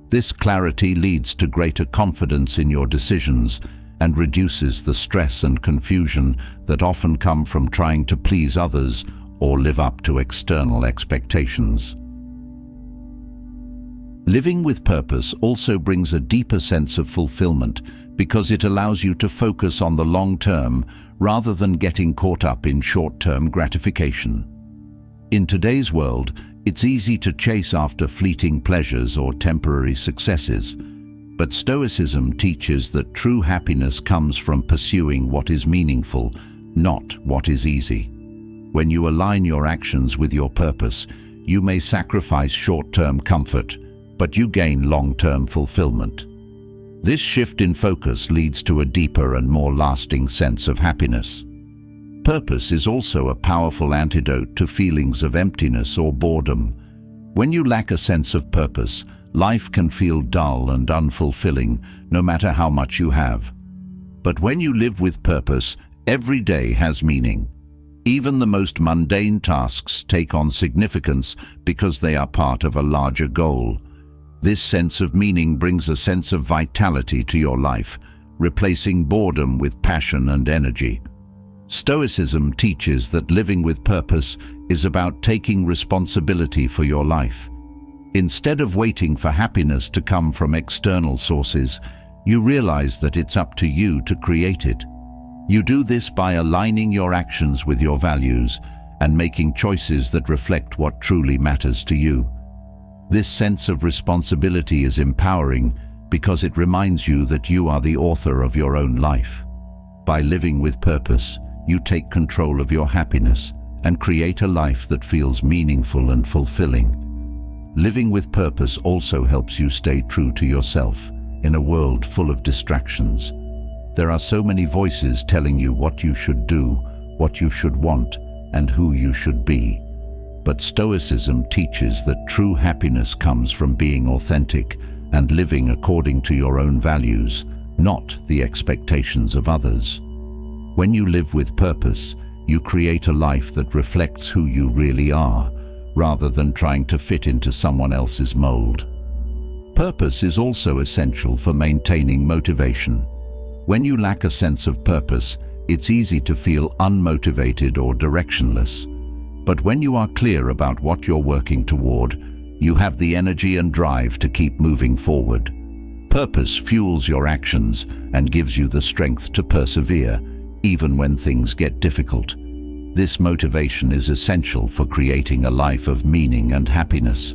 This clarity leads to greater confidence in your decisions and reduces the stress and confusion that often come from trying to please others or live up to external expectations. Living with purpose also brings a deeper sense of fulfillment because it allows you to focus on the long term rather than getting caught up in short-term gratification. In today's world, it's easy to chase after fleeting pleasures or temporary successes. But Stoicism teaches that true happiness comes from pursuing what is meaningful, not what is easy. When you align your actions with your purpose, you may sacrifice short-term comfort, but you gain long-term fulfillment. This shift in focus leads to a deeper and more lasting sense of happiness. Purpose is also a powerful antidote to feelings of emptiness or boredom. When you lack a sense of purpose, life can feel dull and unfulfilling, no matter how much you have. But when you live with purpose, every day has meaning. Even the most mundane tasks take on significance because they are part of a larger goal. This sense of meaning brings a sense of vitality to your life, replacing boredom with passion and energy. Stoicism teaches that living with purpose is about taking responsibility for your life. Instead of waiting for happiness to come from external sources, you realize that it's up to you to create it. You do this by aligning your actions with your values and making choices that reflect what truly matters to you. This sense of responsibility is empowering because it reminds you that you are the author of your own life. By living with purpose, you take control of your happiness and create a life that feels meaningful and fulfilling. Living with purpose also helps you stay true to yourself in a world full of distractions. There are so many voices telling you what you should do, what you should want, and who you should be. But Stoicism teaches that true happiness comes from being authentic and living according to your own values, not the expectations of others. When you live with purpose, you create a life that reflects who you really are, rather than trying to fit into someone else's mold. Purpose is also essential for maintaining motivation. When you lack a sense of purpose, it's easy to feel unmotivated or directionless. But when you are clear about what you're working toward, you have the energy and drive to keep moving forward. Purpose fuels your actions and gives you the strength to persevere, even when things get difficult. This motivation is essential for creating a life of meaning and happiness.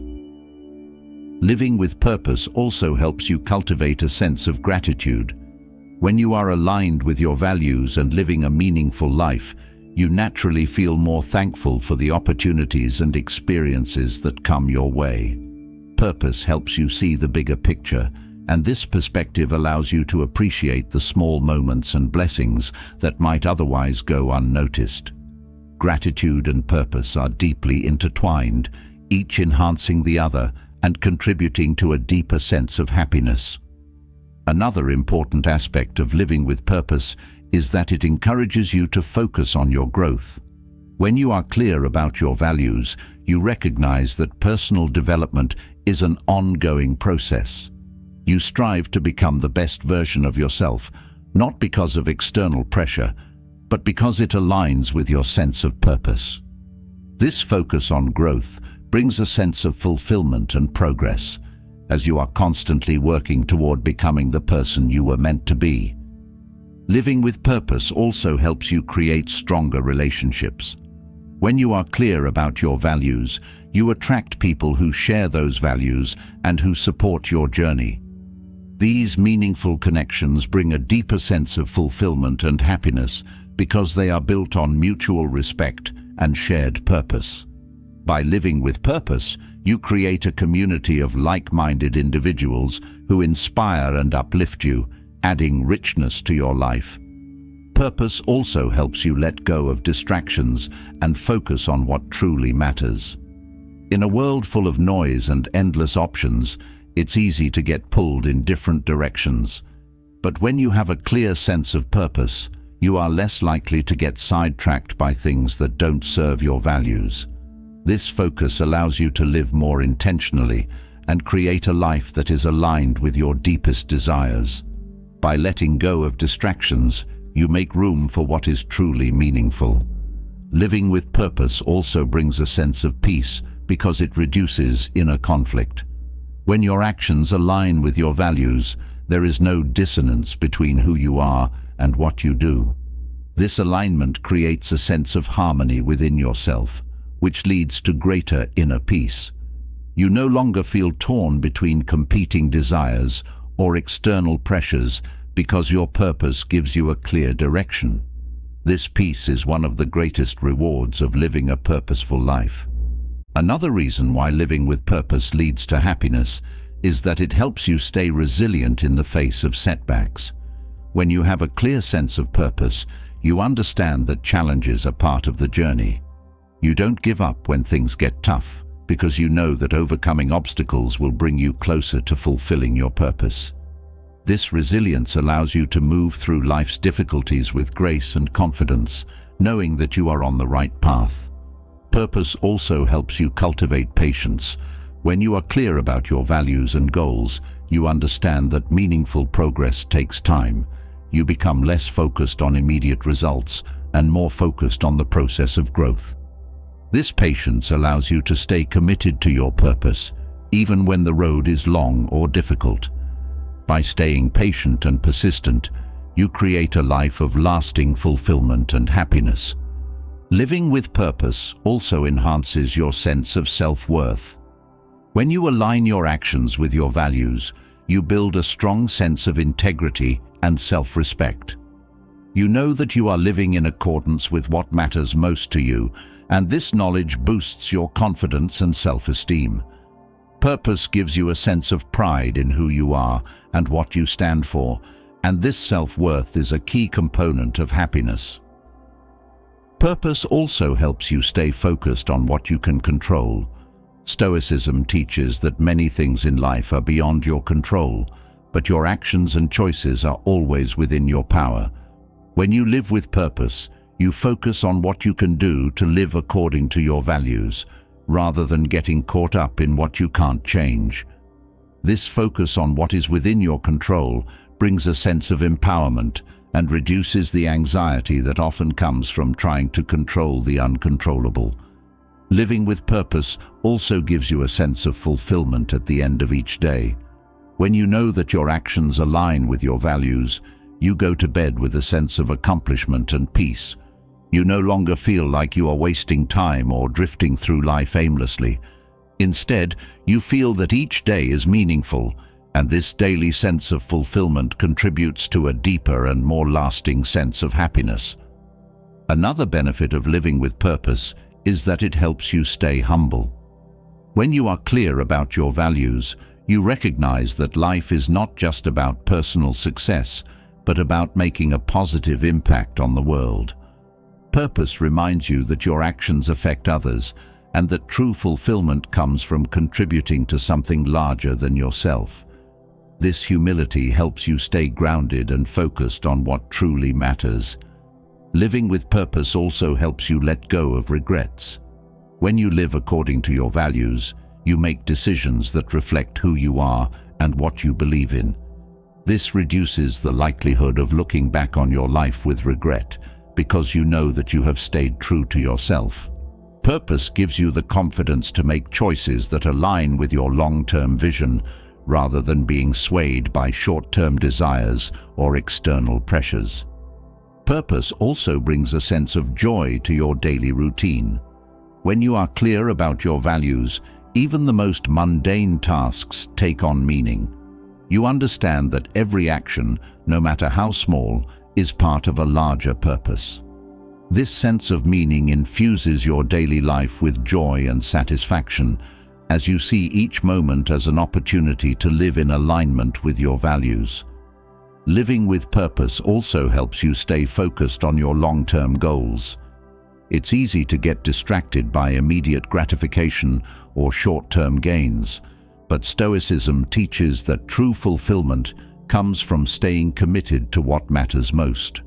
Living with purpose also helps you cultivate a sense of gratitude. When you are aligned with your values and living a meaningful life, you naturally feel more thankful for the opportunities and experiences that come your way. Purpose helps you see the bigger picture, and this perspective allows you to appreciate the small moments and blessings that might otherwise go unnoticed. Gratitude and purpose are deeply intertwined, each enhancing the other and contributing to a deeper sense of happiness. Another important aspect of living with purpose is that it encourages you to focus on your growth. When you are clear about your values, you recognize that personal development is an ongoing process. You strive to become the best version of yourself, not because of external pressure, but because it aligns with your sense of purpose. This focus on growth brings a sense of fulfillment and progress, as you are constantly working toward becoming the person you were meant to be. Living with purpose also helps you create stronger relationships. When you are clear about your values, you attract people who share those values and who support your journey. These meaningful connections bring a deeper sense of fulfillment and happiness because they are built on mutual respect and shared purpose. By living with purpose, you create a community of like-minded individuals who inspire and uplift you, adding richness to your life. Purpose also helps you let go of distractions and focus on what truly matters. In a world full of noise and endless options, it's easy to get pulled in different directions. But when you have a clear sense of purpose, you are less likely to get sidetracked by things that don't serve your values. This focus allows you to live more intentionally and create a life that is aligned with your deepest desires. By letting go of distractions, you make room for what is truly meaningful. Living with purpose also brings a sense of peace because it reduces inner conflict. When your actions align with your values, there is no dissonance between who you are and what you do. This alignment creates a sense of harmony within yourself, which leads to greater inner peace. You no longer feel torn between competing desires or external pressures because your purpose gives you a clear direction. This peace is one of the greatest rewards of living a purposeful life. Another reason why living with purpose leads to happiness is that it helps you stay resilient in the face of setbacks. When you have a clear sense of purpose, you understand that challenges are part of the journey. You don't give up when things get tough, because you know that overcoming obstacles will bring you closer to fulfilling your purpose. This resilience allows you to move through life's difficulties with grace and confidence, knowing that you are on the right path. Purpose also helps you cultivate patience. When you are clear about your values and goals, you understand that meaningful progress takes time. You become less focused on immediate results and more focused on the process of growth. This patience allows you to stay committed to your purpose, even when the road is long or difficult. By staying patient and persistent, you create a life of lasting fulfillment and happiness. Living with purpose also enhances your sense of self-worth. When you align your actions with your values, you build a strong sense of integrity and self-respect. You know that you are living in accordance with what matters most to you, and this knowledge boosts your confidence and self-esteem. Purpose gives you a sense of pride in who you are and what you stand for, and this self-worth is a key component of happiness. Purpose also helps you stay focused on what you can control. Stoicism teaches that many things in life are beyond your control, but your actions and choices are always within your power. When you live with purpose, you focus on what you can do to live according to your values, rather than getting caught up in what you can't change. This focus on what is within your control brings a sense of empowerment and reduces the anxiety that often comes from trying to control the uncontrollable. Living with purpose also gives you a sense of fulfillment at the end of each day. When you know that your actions align with your values, you go to bed with a sense of accomplishment and peace. You no longer feel like you are wasting time or drifting through life aimlessly. Instead, you feel that each day is meaningful, and this daily sense of fulfillment contributes to a deeper and more lasting sense of happiness. Another benefit of living with purpose is that it helps you stay humble. When you are clear about your values, you recognize that life is not just about personal success, but about making a positive impact on the world. Purpose reminds you that your actions affect others, and that true fulfillment comes from contributing to something larger than yourself. This humility helps you stay grounded and focused on what truly matters. Living with purpose also helps you let go of regrets. When you live according to your values, you make decisions that reflect who you are and what you believe in. This reduces the likelihood of looking back on your life with regret, because you know that you have stayed true to yourself. Purpose gives you the confidence to make choices that align with your long-term vision, rather than being swayed by short-term desires or external pressures. Purpose also brings a sense of joy to your daily routine. When you are clear about your values, even the most mundane tasks take on meaning. You understand that every action, no matter how small, is part of a larger purpose. This sense of meaning infuses your daily life with joy and satisfaction, as you see each moment as an opportunity to live in alignment with your values. Living with purpose also helps you stay focused on your long-term goals. It's easy to get distracted by immediate gratification or short-term gains, but Stoicism teaches that true fulfillment comes from staying committed to what matters most.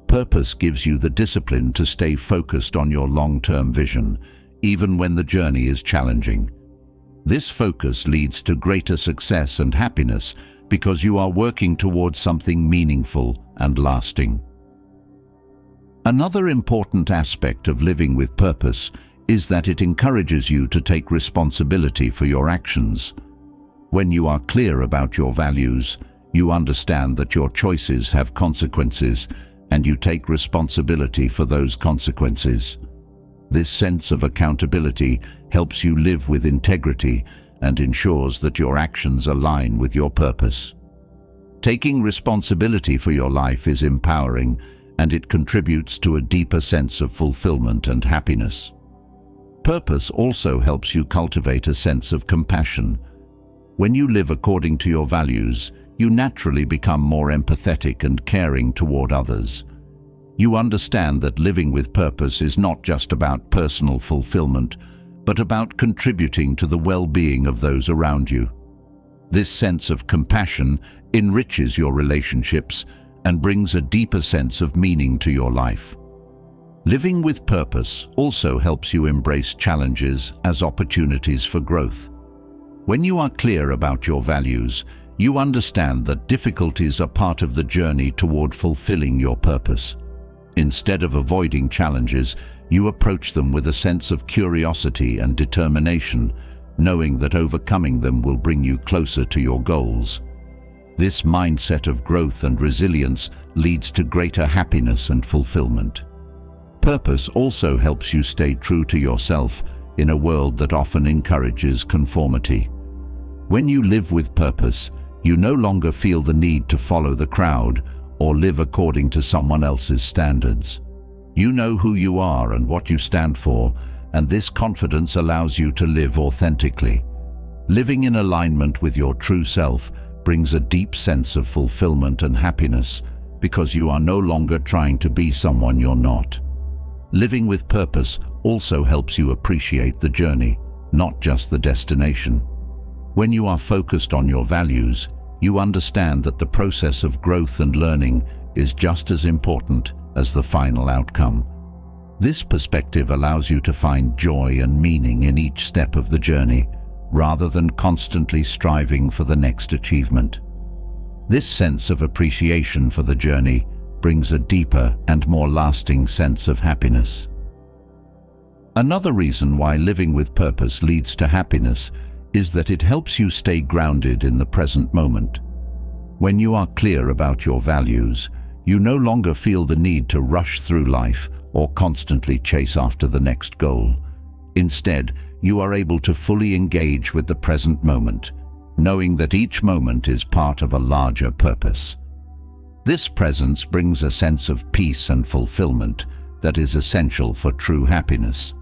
Purpose gives you the discipline to stay focused on your long-term vision, even when the journey is challenging. This focus leads to greater success and happiness because you are working towards something meaningful and lasting. Another important aspect of living with purpose is that it encourages you to take responsibility for your actions. When you are clear about your values, you understand that your choices have consequences, and you take responsibility for those consequences. This sense of accountability helps you live with integrity and ensures that your actions align with your purpose. Taking responsibility for your life is empowering, and it contributes to a deeper sense of fulfillment and happiness. Purpose also helps you cultivate a sense of compassion. When you live according to your values, you naturally become more empathetic and caring toward others. You understand that living with purpose is not just about personal fulfillment, but about contributing to the well-being of those around you. This sense of compassion enriches your relationships and brings a deeper sense of meaning to your life. Living with purpose also helps you embrace challenges as opportunities for growth. When you are clear about your values, you understand that difficulties are part of the journey toward fulfilling your purpose. Instead of avoiding challenges, you approach them with a sense of curiosity and determination, knowing that overcoming them will bring you closer to your goals. This mindset of growth and resilience leads to greater happiness and fulfillment. Purpose also helps you stay true to yourself in a world that often encourages conformity. When you live with purpose, you no longer feel the need to follow the crowd or live according to someone else's standards. You know who you are and what you stand for, and this confidence allows you to live authentically. Living in alignment with your true self brings a deep sense of fulfillment and happiness because you are no longer trying to be someone you're not. Living with purpose also helps you appreciate the journey, not just the destination. When you are focused on your values, you understand that the process of growth and learning is just as important as the final outcome. This perspective allows you to find joy and meaning in each step of the journey, rather than constantly striving for the next achievement. This sense of appreciation for the journey brings a deeper and more lasting sense of happiness. Another reason why living with purpose leads to happiness is that it helps you stay grounded in the present moment. When you are clear about your values, you no longer feel the need to rush through life or constantly chase after the next goal. Instead, you are able to fully engage with the present moment, knowing that each moment is part of a larger purpose. This presence brings a sense of peace and fulfillment that is essential for true happiness.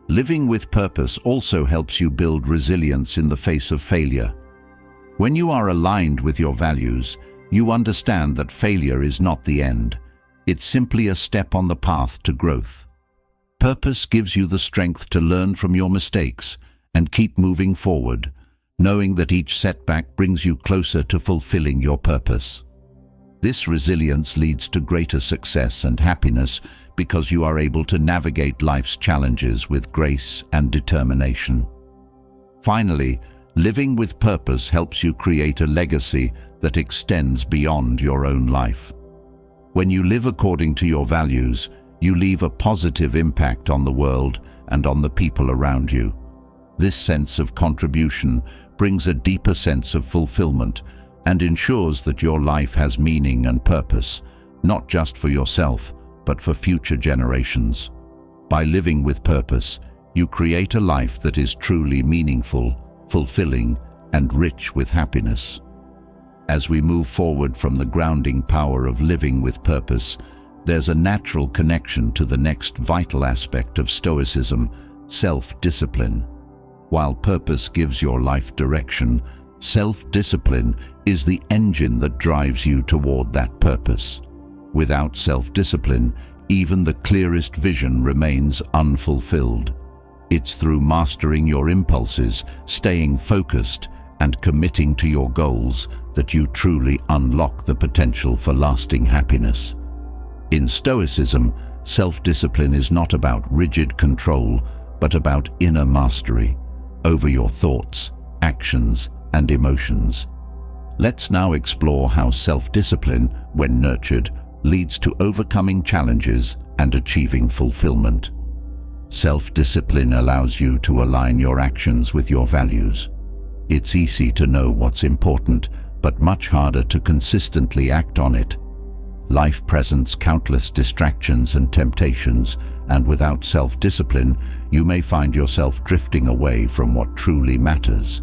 Living with purpose also helps you build resilience in the face of failure. When you are aligned with your values, you understand that failure is not the end. It's simply a step on the path to growth. Purpose gives you the strength to learn from your mistakes and keep moving forward, knowing that each setback brings you closer to fulfilling your purpose. This resilience leads to greater success and happiness because you are able to navigate life's challenges with grace and determination. Finally, living with purpose helps you create a legacy that extends beyond your own life. When you live according to your values, you leave a positive impact on the world and on the people around you. This sense of contribution brings a deeper sense of fulfillment and ensures that your life has meaning and purpose, not just for yourself, but for future generations. By living with purpose, you create a life that is truly meaningful, fulfilling, and rich with happiness. As we move forward from the grounding power of living with purpose, there's a natural connection to the next vital aspect of Stoicism, self-discipline. While purpose gives your life direction, self-discipline is the engine that drives you toward that purpose. Without self-discipline, even the clearest vision remains unfulfilled. It's through mastering your impulses, staying focused, and committing to your goals that you truly unlock the potential for lasting happiness. In Stoicism, self-discipline is not about rigid control, but about inner mastery over your thoughts, actions, and emotions. Let's now explore how self-discipline, when nurtured, leads to overcoming challenges and achieving fulfillment. Self-discipline allows you to align your actions with your values. It's easy to know what's important, but much harder to consistently act on it. Life presents countless distractions and temptations, and without self-discipline, you may find yourself drifting away from what truly matters.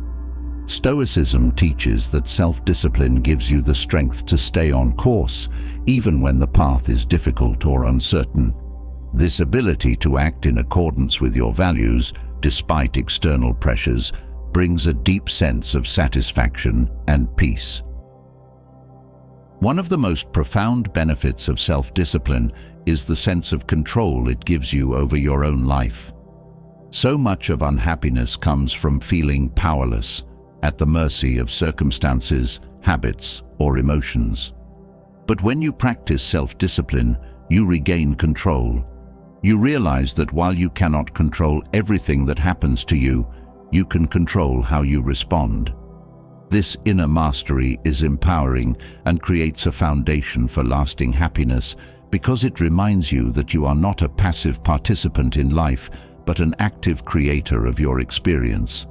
Stoicism teaches that self-discipline gives you the strength to stay on course, even when the path is difficult or uncertain. This ability to act in accordance with your values, despite external pressures, brings a deep sense of satisfaction and peace. One of the most profound benefits of self-discipline is the sense of control it gives you over your own life. So much of unhappiness comes from feeling powerless, at the mercy of circumstances, habits, or emotions. But when you practice self-discipline, you regain control. You realize that while you cannot control everything that happens to you, you can control how you respond. This inner mastery is empowering and creates a foundation for lasting happiness because it reminds you that you are not a passive participant in life, but an active creator of your experience.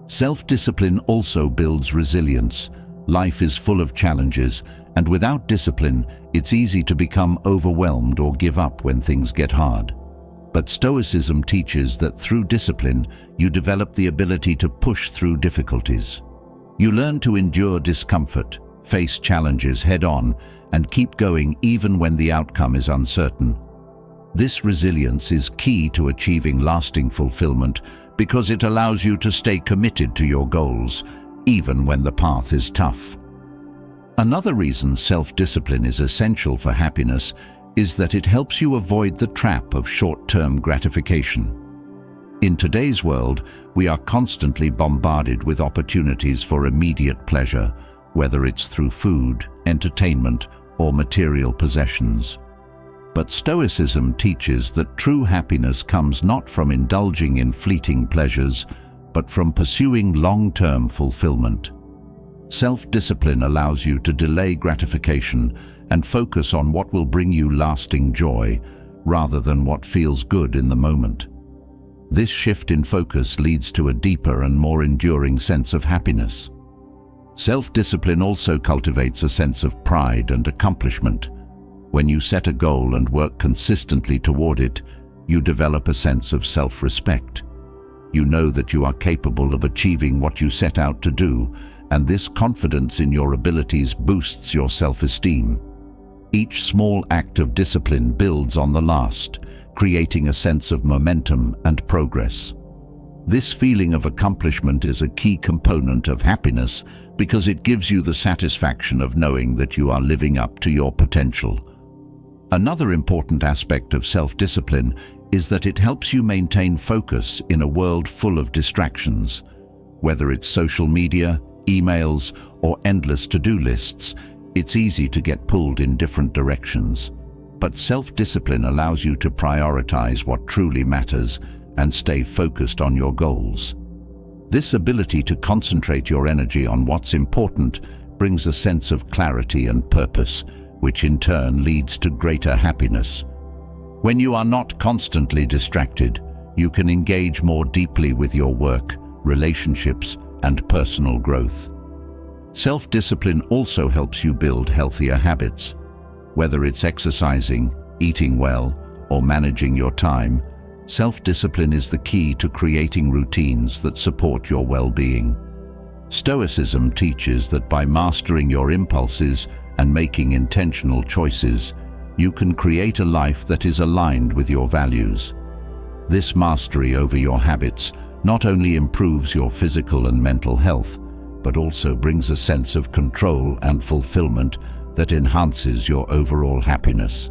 Self-discipline also builds resilience. Life is full of challenges, and without discipline, it's easy to become overwhelmed or give up when things get hard. But Stoicism teaches that through discipline, you develop the ability to push through difficulties. You learn to endure discomfort, face challenges head-on, and keep going even when the outcome is uncertain. This resilience is key to achieving lasting fulfillment because it allows you to stay committed to your goals, even when the path is tough. Another reason self-discipline is essential for happiness is that it helps you avoid the trap of short-term gratification. In today's world, we are constantly bombarded with opportunities for immediate pleasure, whether it's through food, entertainment, or material possessions. But Stoicism teaches that true happiness comes not from indulging in fleeting pleasures, but from pursuing long-term fulfillment. Self-discipline allows you to delay gratification and focus on what will bring you lasting joy, rather than what feels good in the moment. This shift in focus leads to a deeper and more enduring sense of happiness. Self-discipline also cultivates a sense of pride and accomplishment. When you set a goal and work consistently toward it, you develop a sense of self-respect. You know that you are capable of achieving what you set out to do, and this confidence in your abilities boosts your self-esteem. Each small act of discipline builds on the last, creating a sense of momentum and progress. This feeling of accomplishment is a key component of happiness because it gives you the satisfaction of knowing that you are living up to your potential. Another important aspect of self-discipline is that it helps you maintain focus in a world full of distractions. Whether it's social media, emails, or endless to-do lists, it's easy to get pulled in different directions. But self-discipline allows you to prioritize what truly matters and stay focused on your goals. This ability to concentrate your energy on what's important brings a sense of clarity and purpose, which in turn leads to greater happiness. When you are not constantly distracted, you can engage more deeply with your work, relationships, and personal growth. Self-discipline also helps you build healthier habits. Whether it's exercising, eating well, or managing your time, self-discipline is the key to creating routines that support your well-being. Stoicism teaches that by mastering your impulses and making intentional choices, you can create a life that is aligned with your values. This mastery over your habits not only improves your physical and mental health, but also brings a sense of control and fulfillment that enhances your overall happiness.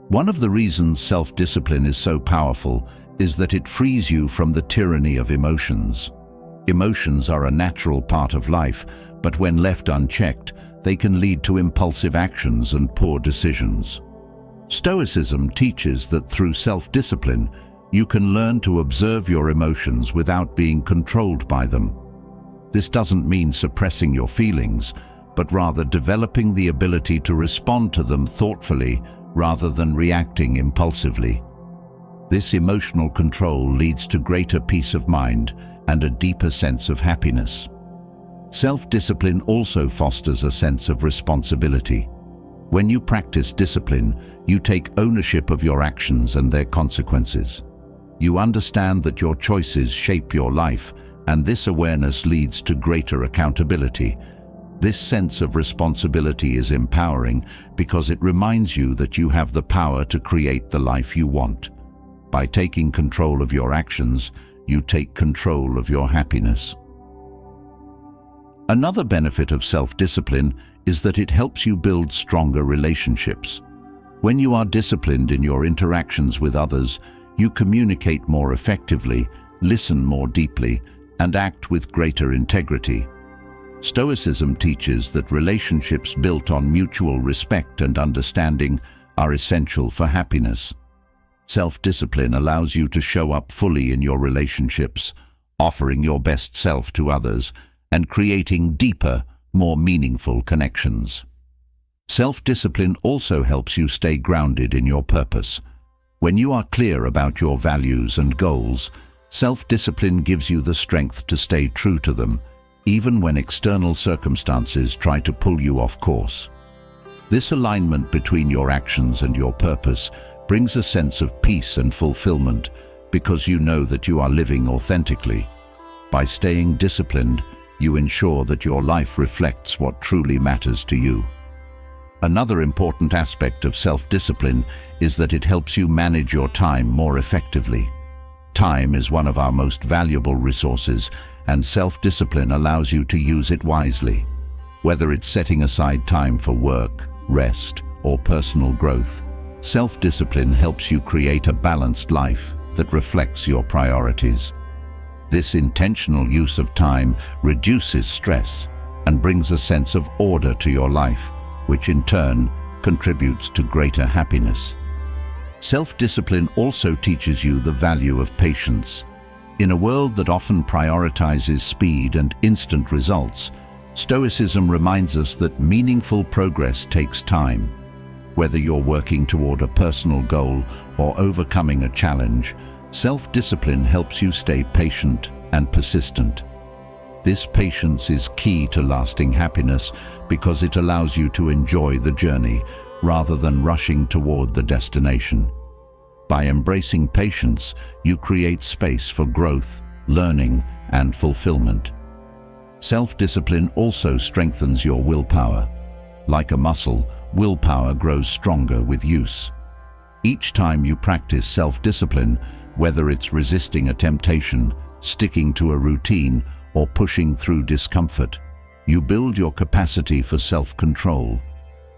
One of the reasons self-discipline is so powerful is that it frees you from the tyranny of emotions. Emotions are a natural part of life, but when left unchecked, they can lead to impulsive actions and poor decisions. Stoicism teaches that through self-discipline, you can learn to observe your emotions without being controlled by them. This doesn't mean suppressing your feelings, but rather developing the ability to respond to them thoughtfully rather than reacting impulsively. This emotional control leads to greater peace of mind and a deeper sense of happiness. Self-discipline also fosters a sense of responsibility. When you practice discipline, you take ownership of your actions and their consequences. You understand that your choices shape your life, and this awareness leads to greater accountability. This sense of responsibility is empowering because it reminds you that you have the power to create the life you want. By taking control of your actions, you take control of your happiness. Another benefit of self-discipline is that it helps you build stronger relationships. When you are disciplined in your interactions with others, you communicate more effectively, listen more deeply, and act with greater integrity. Stoicism teaches that relationships built on mutual respect and understanding are essential for happiness. Self-discipline allows you to show up fully in your relationships, offering your best self to others, and creating deeper, more meaningful connections. Self-discipline also helps you stay grounded in your purpose. When you are clear about your values and goals, self-discipline gives you the strength to stay true to them, even when external circumstances try to pull you off course. This alignment between your actions and your purpose brings a sense of peace and fulfillment because you know that you are living authentically. By staying disciplined, you ensure that your life reflects what truly matters to you. Another important aspect of self-discipline is that it helps you manage your time more effectively. Time is one of our most valuable resources, and self-discipline allows you to use it wisely. Whether it's setting aside time for work, rest, or personal growth, self-discipline helps you create a balanced life that reflects your priorities. This intentional use of time reduces stress and brings a sense of order to your life, which in turn contributes to greater happiness. Self-discipline also teaches you the value of patience. In a world that often prioritizes speed and instant results, Stoicism reminds us that meaningful progress takes time. Whether you're working toward a personal goal or overcoming a challenge, self-discipline helps you stay patient and persistent. This patience is key to lasting happiness because it allows you to enjoy the journey rather than rushing toward the destination. By embracing patience, you create space for growth, learning, and fulfillment. Self-discipline also strengthens your willpower. Like a muscle, willpower grows stronger with use. Each time you practice self-discipline, whether it's resisting a temptation, sticking to a routine, or pushing through discomfort, you build your capacity for self-control.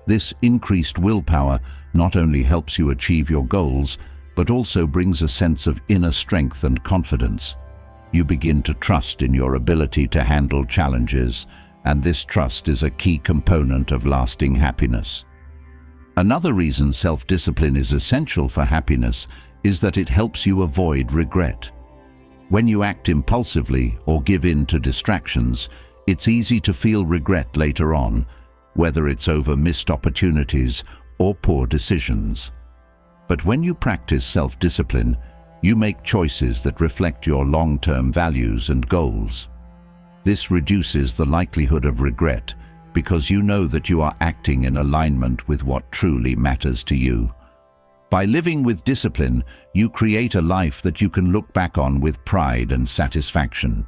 This increased willpower not only helps you achieve your goals, but also brings a sense of inner strength and confidence. You begin to trust in your ability to handle challenges, and this trust is a key component of lasting happiness. Another reason self-discipline is essential for happiness is that it helps you avoid regret. When you act impulsively or give in to distractions, it's easy to feel regret later on, whether it's over missed opportunities or poor decisions. But when you practice self-discipline, you make choices that reflect your long-term values and goals. This reduces the likelihood of regret because you know that you are acting in alignment with what truly matters to you. By living with discipline, you create a life that you can look back on with pride and satisfaction.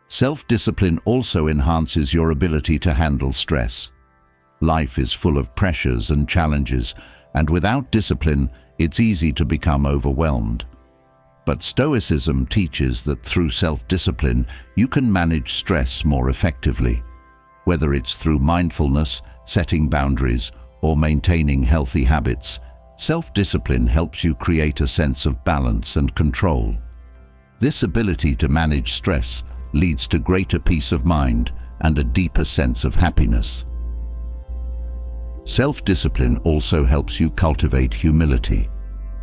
Self-discipline also enhances your ability to handle stress. Life is full of pressures and challenges, and without discipline, it's easy to become overwhelmed. But Stoicism teaches that through self-discipline, you can manage stress more effectively. Whether it's through mindfulness, setting boundaries, or maintaining healthy habits, self-discipline helps you create a sense of balance and control. This ability to manage stress leads to greater peace of mind and a deeper sense of happiness. Self-discipline also helps you cultivate humility.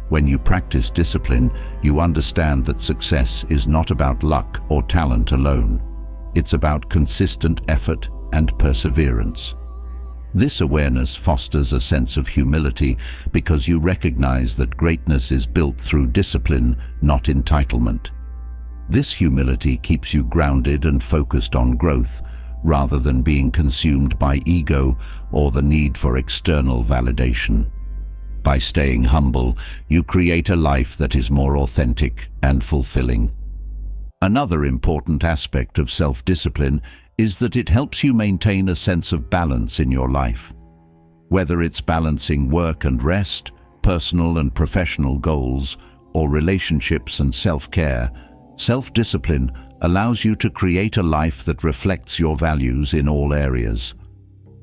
When you practice discipline, you understand that success is not about luck or talent alone. It's about consistent effort and perseverance. This awareness fosters a sense of humility because you recognize that greatness is built through discipline, not entitlement. This humility keeps you grounded and focused on growth, rather than being consumed by ego or the need for external validation. By staying humble, you create a life that is more authentic and fulfilling. Another important aspect of self-discipline is that it helps you maintain a sense of balance in your life. Whether it's balancing work and rest, personal and professional goals, or relationships and self-care, self-discipline allows you to create a life that reflects your values in all areas.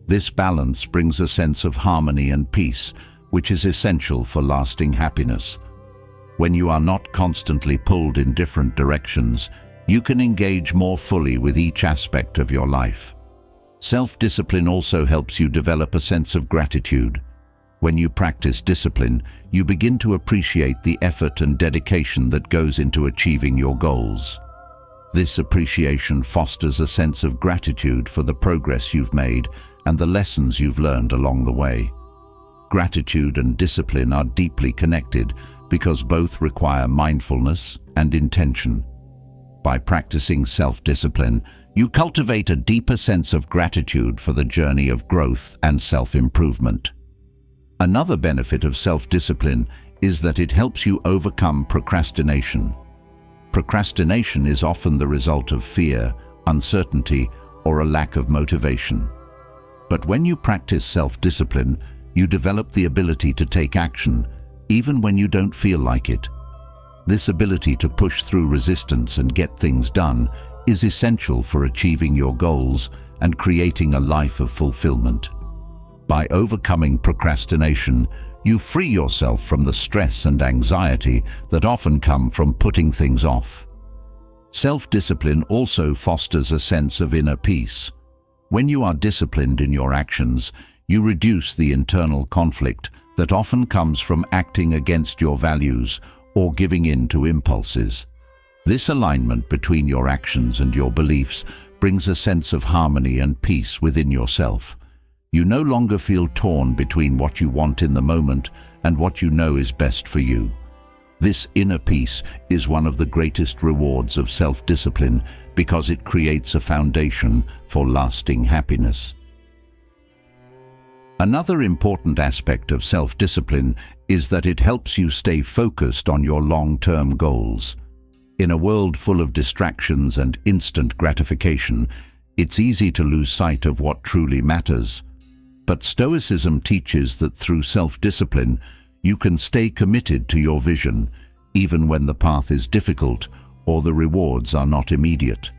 This balance brings a sense of harmony and peace, which is essential for lasting happiness. When you are not constantly pulled in different directions, you can engage more fully with each aspect of your life. Self-discipline also helps you develop a sense of gratitude. When you practice discipline, you begin to appreciate the effort and dedication that goes into achieving your goals. This appreciation fosters a sense of gratitude for the progress you've made and the lessons you've learned along the way. Gratitude and discipline are deeply connected because both require mindfulness and intention. By practicing self-discipline, you cultivate a deeper sense of gratitude for the journey of growth and self-improvement. Another benefit of self-discipline is that it helps you overcome procrastination. Procrastination is often the result of fear, uncertainty, or a lack of motivation. But when you practice self-discipline, you develop the ability to take action, even when you don't feel like it. This ability to push through resistance and get things done is essential for achieving your goals and creating a life of fulfillment. By overcoming procrastination, you free yourself from the stress and anxiety that often come from putting things off. Self-discipline also fosters a sense of inner peace. When you are disciplined in your actions, you reduce the internal conflict that often comes from acting against your values or giving in to impulses. This alignment between your actions and your beliefs brings a sense of harmony and peace within yourself. You no longer feel torn between what you want in the moment and what you know is best for you. This inner peace is one of the greatest rewards of self-discipline because it creates a foundation for lasting happiness. Another important aspect of self-discipline is that it helps you stay focused on your long-term goals. In a world full of distractions and instant gratification, it's easy to lose sight of what truly matters. But Stoicism teaches that through self-discipline, you can stay committed to your vision, even when the path is difficult or the rewards are not immediate.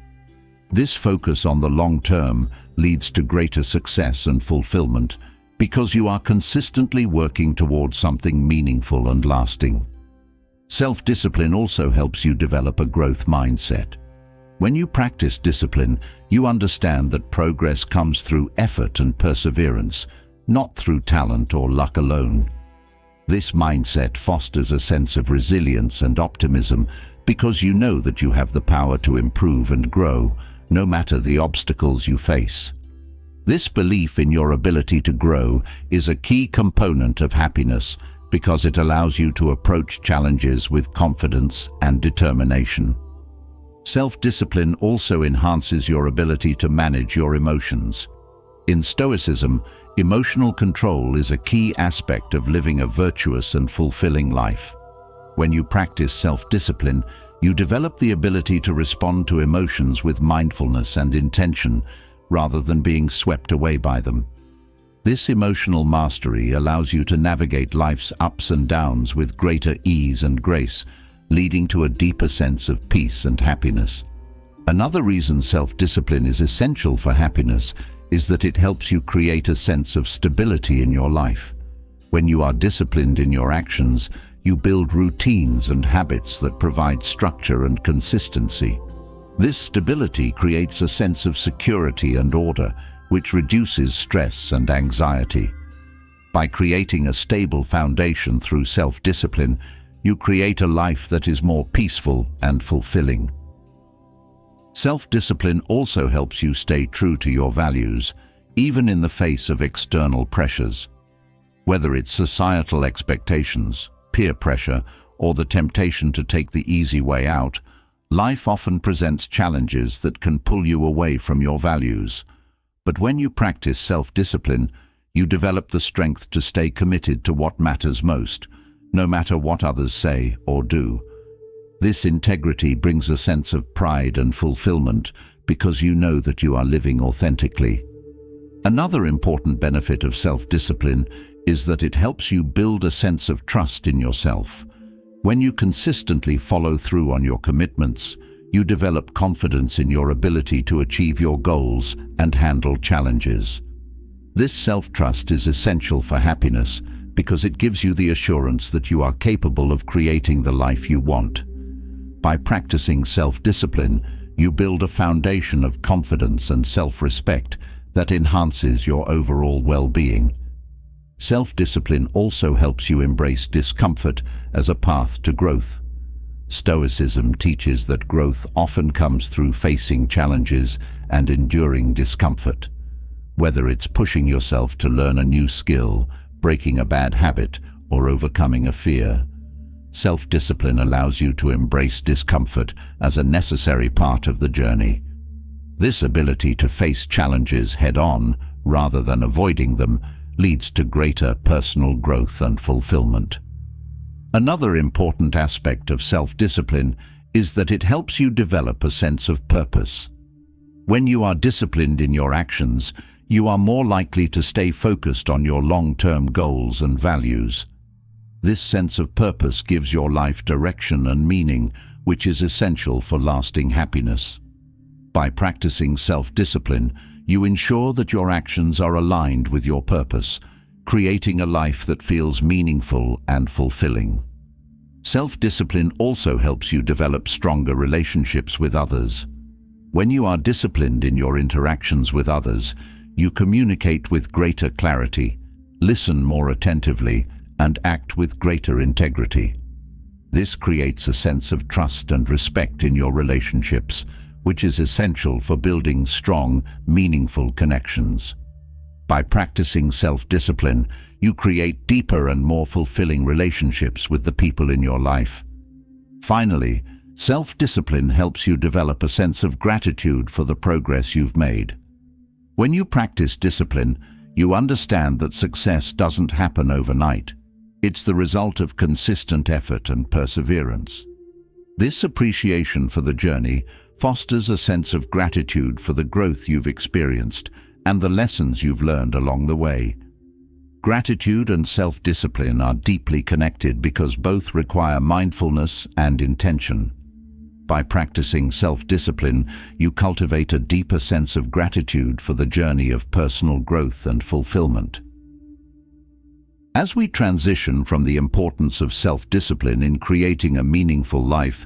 This focus on the long term leads to greater success and fulfillment because you are consistently working towards something meaningful and lasting. Self-discipline also helps you develop a growth mindset. When you practice discipline, you understand that progress comes through effort and perseverance, not through talent or luck alone. This mindset fosters a sense of resilience and optimism because you know that you have the power to improve and grow, no matter the obstacles you face. This belief in your ability to grow is a key component of happiness because it allows you to approach challenges with confidence and determination. Self-discipline also enhances your ability to manage your emotions. In Stoicism, emotional control is a key aspect of living a virtuous and fulfilling life. When you practice self-discipline, you develop the ability to respond to emotions with mindfulness and intention, rather than being swept away by them. This emotional mastery allows you to navigate life's ups and downs with greater ease and grace, leading to a deeper sense of peace and happiness. Another reason self-discipline is essential for happiness is that it helps you create a sense of stability in your life. When you are disciplined in your actions, you build routines and habits that provide structure and consistency. This stability creates a sense of security and order, which reduces stress and anxiety. By creating a stable foundation through self-discipline, you create a life that is more peaceful and fulfilling. Self-discipline also helps you stay true to your values, even in the face of external pressures. Whether it's societal expectations, peer pressure, or the temptation to take the easy way out, life often presents challenges that can pull you away from your values. But when you practice self-discipline, you develop the strength to stay committed to what matters most, no matter what others say or do. This integrity brings a sense of pride and fulfillment because you know that you are living authentically. Another important benefit of self-discipline is that it helps you build a sense of trust in yourself. When you consistently follow through on your commitments, you develop confidence in your ability to achieve your goals and handle challenges. This self-trust is essential for happiness because it gives you the assurance that you are capable of creating the life you want. By practicing self-discipline, you build a foundation of confidence and self-respect that enhances your overall well-being. Self-discipline also helps you embrace discomfort as a path to growth. Stoicism teaches that growth often comes through facing challenges and enduring discomfort. Whether it's pushing yourself to learn a new skill, breaking a bad habit, or overcoming a fear, self-discipline allows you to embrace discomfort as a necessary part of the journey. This ability to face challenges head-on, rather than avoiding them, leads to greater personal growth and fulfillment. Another important aspect of self-discipline is that it helps you develop a sense of purpose. When you are disciplined in your actions, you are more likely to stay focused on your long-term goals and values. This sense of purpose gives your life direction and meaning, which is essential for lasting happiness. By practicing self-discipline, you ensure that your actions are aligned with your purpose, creating a life that feels meaningful and fulfilling. Self-discipline also helps you develop stronger relationships with others. When you are disciplined in your interactions with others, you communicate with greater clarity, listen more attentively, and act with greater integrity. This creates a sense of trust and respect in your relationships, which is essential for building strong, meaningful connections. By practicing self-discipline, you create deeper and more fulfilling relationships with the people in your life. Finally, self-discipline helps you develop a sense of gratitude for the progress you've made. When you practice discipline, you understand that success doesn't happen overnight. It's the result of consistent effort and perseverance. This appreciation for the journey fosters a sense of gratitude for the growth you've experienced and the lessons you've learned along the way. Gratitude and self-discipline are deeply connected because both require mindfulness and intention. By practicing self-discipline, you cultivate a deeper sense of gratitude for the journey of personal growth and fulfillment. As we transition from the importance of self-discipline in creating a meaningful life,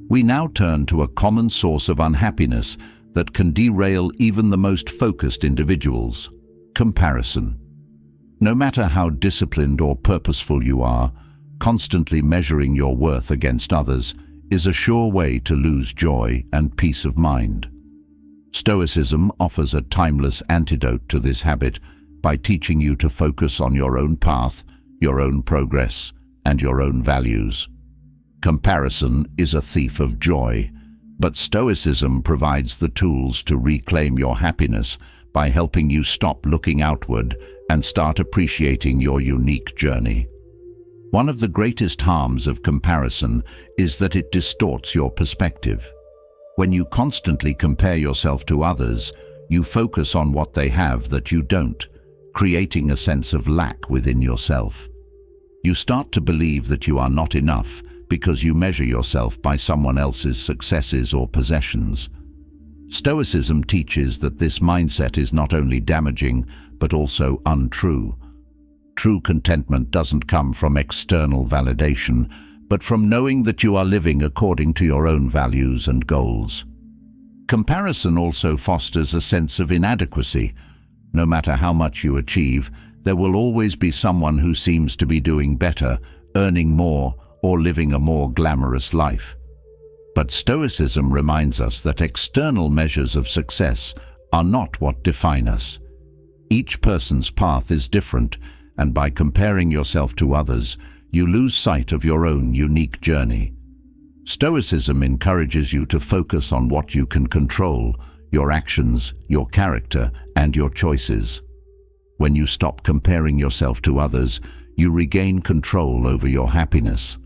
we now turn to a common source of unhappiness that can derail even the most focused individuals: comparison. No matter how disciplined or purposeful you are, constantly measuring your worth against others is a sure way to lose joy and peace of mind. Stoicism offers a timeless antidote to this habit by teaching you to focus on your own path, your own progress, and your own values. Comparison is a thief of joy, but Stoicism provides the tools to reclaim your happiness by helping you stop looking outward and start appreciating your unique journey. One of the greatest harms of comparison is that it distorts your perspective. When you constantly compare yourself to others, you focus on what they have that you don't, creating a sense of lack within yourself. You start to believe that you are not enough because you measure yourself by someone else's successes or possessions. Stoicism teaches that this mindset is not only damaging, but also untrue. True contentment doesn't come from external validation, but from knowing that you are living according to your own values and goals. Comparison also fosters a sense of inadequacy. No matter how much you achieve, there will always be someone who seems to be doing better, earning more, or living a more glamorous life. But Stoicism reminds us that external measures of success are not what define us. Each person's path is different, and by comparing yourself to others, you lose sight of your own unique journey. Stoicism encourages you to focus on what you can control: your actions, your character, and your choices. When you stop comparing yourself to others, you regain control over your happiness.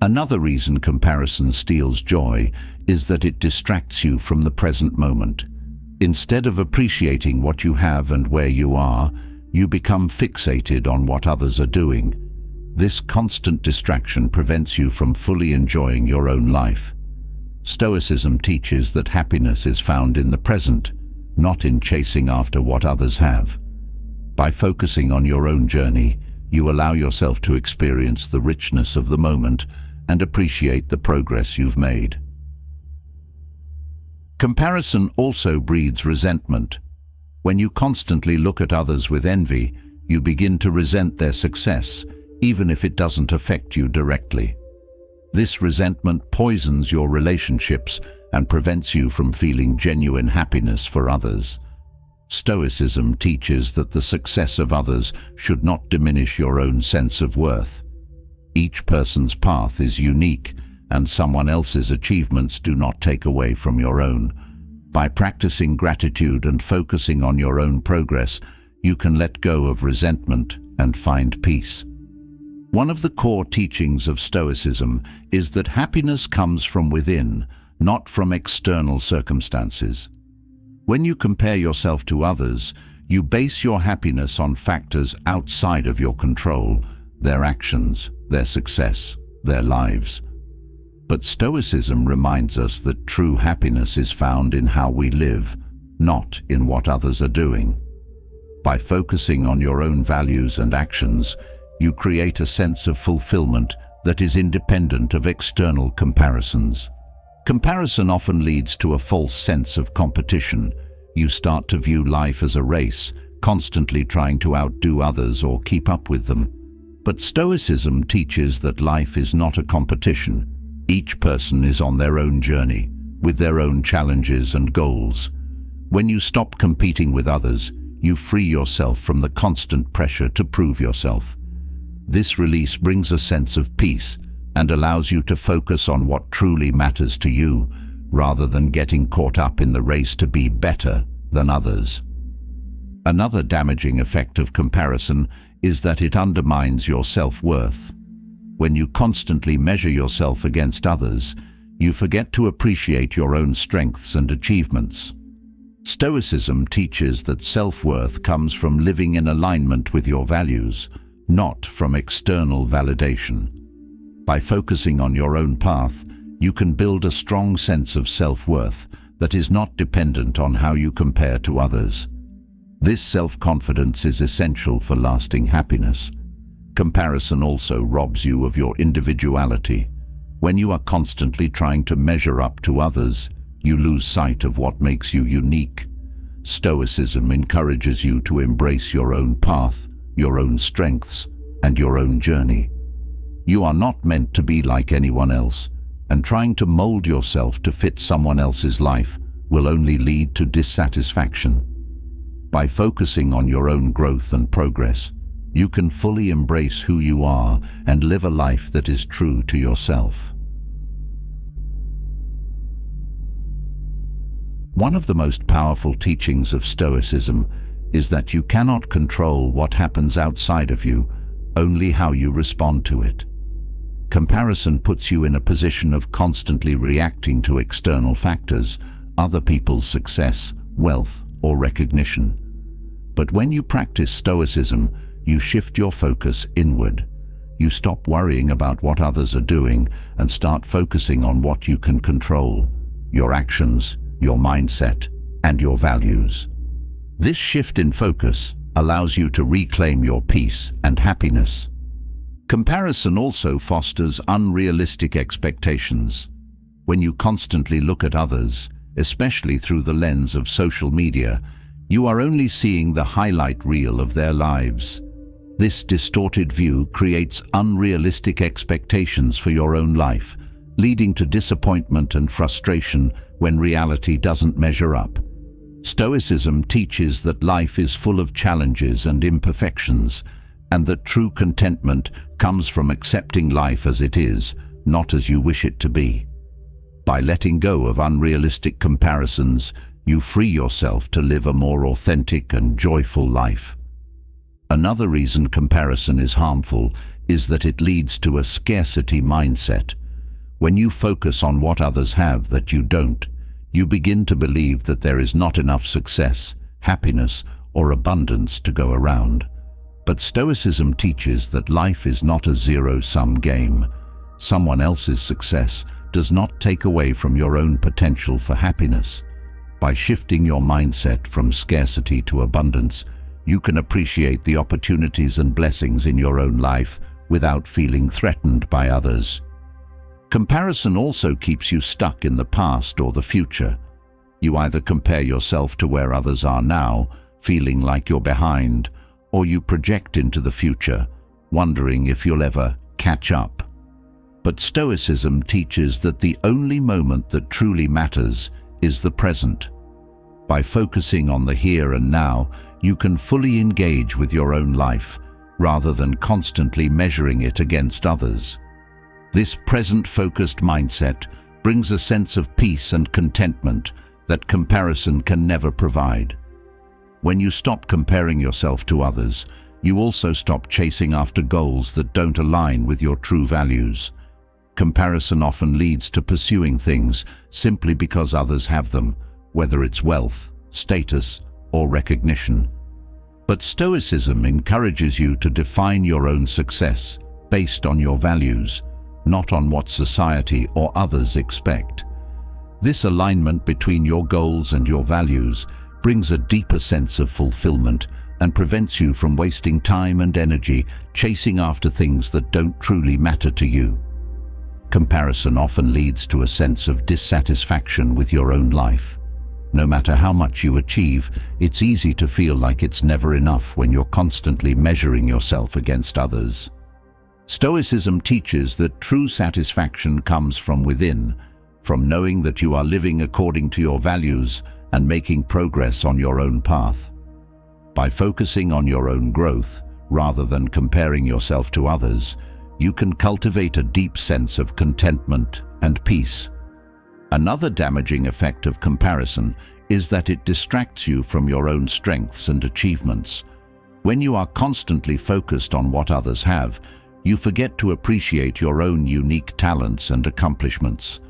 Another reason comparison steals joy is that it distracts you from the present moment. Instead of appreciating what you have and where you are, you become fixated on what others are doing. This constant distraction prevents you from fully enjoying your own life. Stoicism teaches that happiness is found in the present, not in chasing after what others have. By focusing on your own journey, you allow yourself to experience the richness of the moment and appreciate the progress you've made. Comparison also breeds resentment. When you constantly look at others with envy, you begin to resent their success, even if it doesn't affect you directly. This resentment poisons your relationships and prevents you from feeling genuine happiness for others. Stoicism teaches that the success of others should not diminish your own sense of worth. Each person's path is unique, and someone else's achievements do not take away from your own. By practicing gratitude and focusing on your own progress, you can let go of resentment and find peace. One of the core teachings of Stoicism is that happiness comes from within, not from external circumstances. When you compare yourself to others, You base your happiness on factors outside of your control, their actions, their success, their lives. But Stoicism reminds us that true happiness is found in how we live, not in what others are doing. By focusing on your own values and actions, you create a sense of fulfillment that is independent of external comparisons. Comparison often leads to a false sense of competition. You start to view life as a race, constantly trying to outdo others or keep up with them. But Stoicism teaches that life is not a competition. Each person is on their own journey, with their own challenges and goals. When you stop competing with others, you free yourself from the constant pressure to prove yourself. This release brings a sense of peace and allows you to focus on what truly matters to you, rather than getting caught up in the race to be better than others. Another damaging effect of comparison is that it undermines your self-worth. When you constantly measure yourself against others, you forget to appreciate your own strengths and achievements. Stoicism teaches that self-worth comes from living in alignment with your values, not from external validation. By focusing on your own path, you can build a strong sense of self-worth that is not dependent on how you compare to others. This self-confidence is essential for lasting happiness. Comparison also robs you of your individuality. When you are constantly trying to measure up to others, you lose sight of what makes you unique. Stoicism encourages you to embrace your own path, your own strengths, and your own journey. You are not meant to be like anyone else, and trying to mold yourself to fit someone else's life will only lead to dissatisfaction. By focusing on your own growth and progress, you can fully embrace who you are and live a life that is true to yourself. One of the most powerful teachings of Stoicism is that you cannot control what happens outside of you, only how you respond to it. Comparison puts you in a position of constantly reacting to external factors, other people's success, wealth, or recognition. But when you practice Stoicism, you shift your focus inward. You stop worrying about what others are doing and start focusing on what you can control: your actions, your mindset, and your values. This shift in focus allows you to reclaim your peace and happiness. Comparison also fosters unrealistic expectations. When you constantly look at others, especially through the lens of social media, you are only seeing the highlight reel of their lives. This distorted view creates unrealistic expectations for your own life, leading to disappointment and frustration when reality doesn't measure up. Stoicism teaches that life is full of challenges and imperfections, and that true contentment comes from accepting life as it is, not as you wish it to be. By letting go of unrealistic comparisons, you free yourself to live a more authentic and joyful life. Another reason comparison is harmful is that it leads to a scarcity mindset. When you focus on what others have that you don't, you begin to believe that there is not enough success, happiness, or abundance to go around. But Stoicism teaches that life is not a zero-sum game. Someone else's success does not take away from your own potential for happiness. By shifting your mindset from scarcity to abundance, you can appreciate the opportunities and blessings in your own life without feeling threatened by others. Comparison also keeps you stuck in the past or the future. You either compare yourself to where others are now, feeling like you're behind, or you project into the future, wondering if you'll ever catch up. But Stoicism teaches that the only moment that truly matters is the present. By focusing on the here and now, you can fully engage with your own life, rather than constantly measuring it against others. This present-focused mindset brings a sense of peace and contentment that comparison can never provide. When you stop comparing yourself to others, you also stop chasing after goals that don't align with your true values. Comparison often leads to pursuing things simply because others have them, whether it's wealth, status, or recognition. But Stoicism encourages you to define your own success based on your values, not on what society or others expect. This alignment between your goals and your values brings a deeper sense of fulfillment and prevents you from wasting time and energy chasing after things that don't truly matter to you. Comparison often leads to a sense of dissatisfaction with your own life. No matter how much you achieve, it's easy to feel like it's never enough when you're constantly measuring yourself against others. Stoicism teaches that true satisfaction comes from within, from knowing that you are living according to your values and making progress on your own path. By focusing on your own growth, rather than comparing yourself to others, you can cultivate a deep sense of contentment and peace. Another damaging effect of comparison is that it distracts you from your own strengths and achievements. When you are constantly focused on what others have, you forget to appreciate your own unique talents and accomplishments.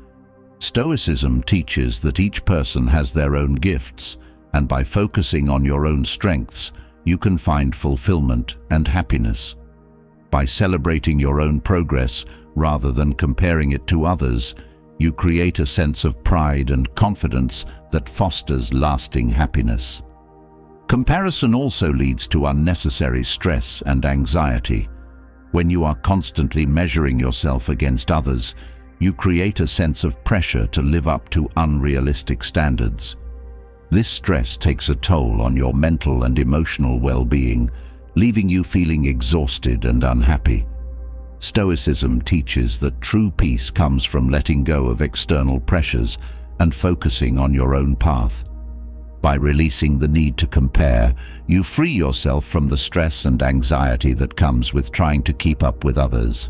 Stoicism teaches that each person has their own gifts, and by focusing on your own strengths, you can find fulfillment and happiness. By celebrating your own progress rather than comparing it to others, you create a sense of pride and confidence that fosters lasting happiness. Comparison also leads to unnecessary stress and anxiety. When you are constantly measuring yourself against others, you create a sense of pressure to live up to unrealistic standards. This stress takes a toll on your mental and emotional well-being, leaving you feeling exhausted and unhappy. Stoicism teaches that true peace comes from letting go of external pressures and focusing on your own path. By releasing the need to compare, you free yourself from the stress and anxiety that comes with trying to keep up with others.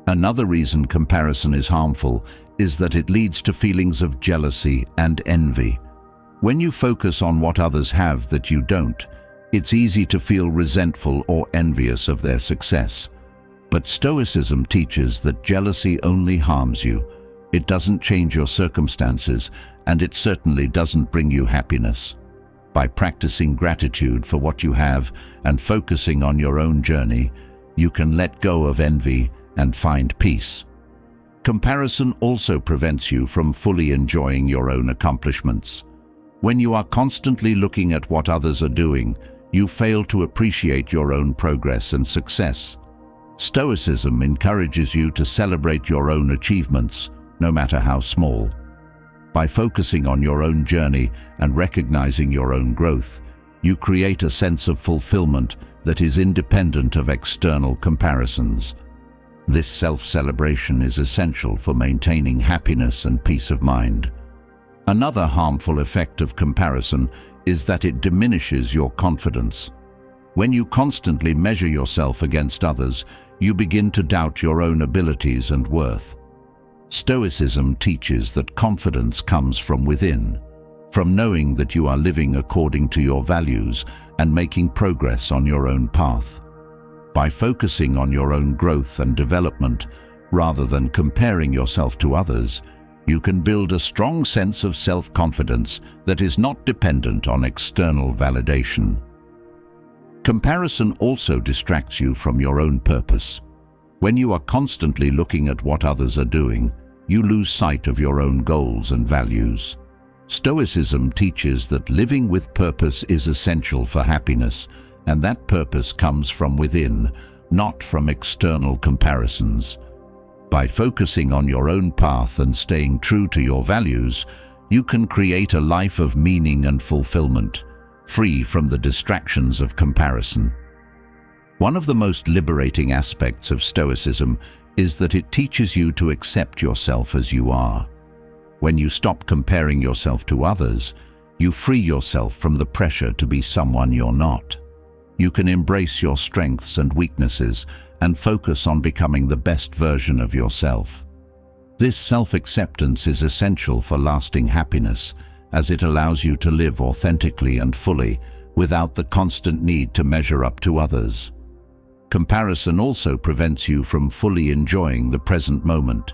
Another reason comparison is harmful is that it leads to feelings of jealousy and envy. When you focus on what others have that you don't, it's easy to feel resentful or envious of their success. But Stoicism teaches that jealousy only harms you. It doesn't change your circumstances, and it certainly doesn't bring you happiness. By practicing gratitude for what you have and focusing on your own journey, you can let go of envy and find peace. Comparison also prevents you from fully enjoying your own accomplishments. When you are constantly looking at what others are doing, you fail to appreciate your own progress and success. Stoicism encourages you to celebrate your own achievements, no matter how small. By focusing on your own journey and recognizing your own growth, you create a sense of fulfillment that is independent of external comparisons. This self-celebration is essential for maintaining happiness and peace of mind. Another harmful effect of comparison is that it diminishes your confidence. When you constantly measure yourself against others, you begin to doubt your own abilities and worth. Stoicism teaches that confidence comes from within, from knowing that you are living according to your values and making progress on your own path. By focusing on your own growth and development, rather than comparing yourself to others, you can build a strong sense of self-confidence that is not dependent on external validation. Comparison also distracts you from your own purpose. When you are constantly looking at what others are doing, you lose sight of your own goals and values. Stoicism teaches that living with purpose is essential for happiness, and that purpose comes from within, not from external comparisons. By focusing on your own path and staying true to your values, you can create a life of meaning and fulfillment, free from the distractions of comparison. One of the most liberating aspects of Stoicism is that it teaches you to accept yourself as you are. When you stop comparing yourself to others, you free yourself from the pressure to be someone you're not. You can embrace your strengths and weaknesses and focus on becoming the best version of yourself. This self-acceptance is essential for lasting happiness, as it allows you to live authentically and fully without the constant need to measure up to others. Comparison also prevents you from fully enjoying the present moment.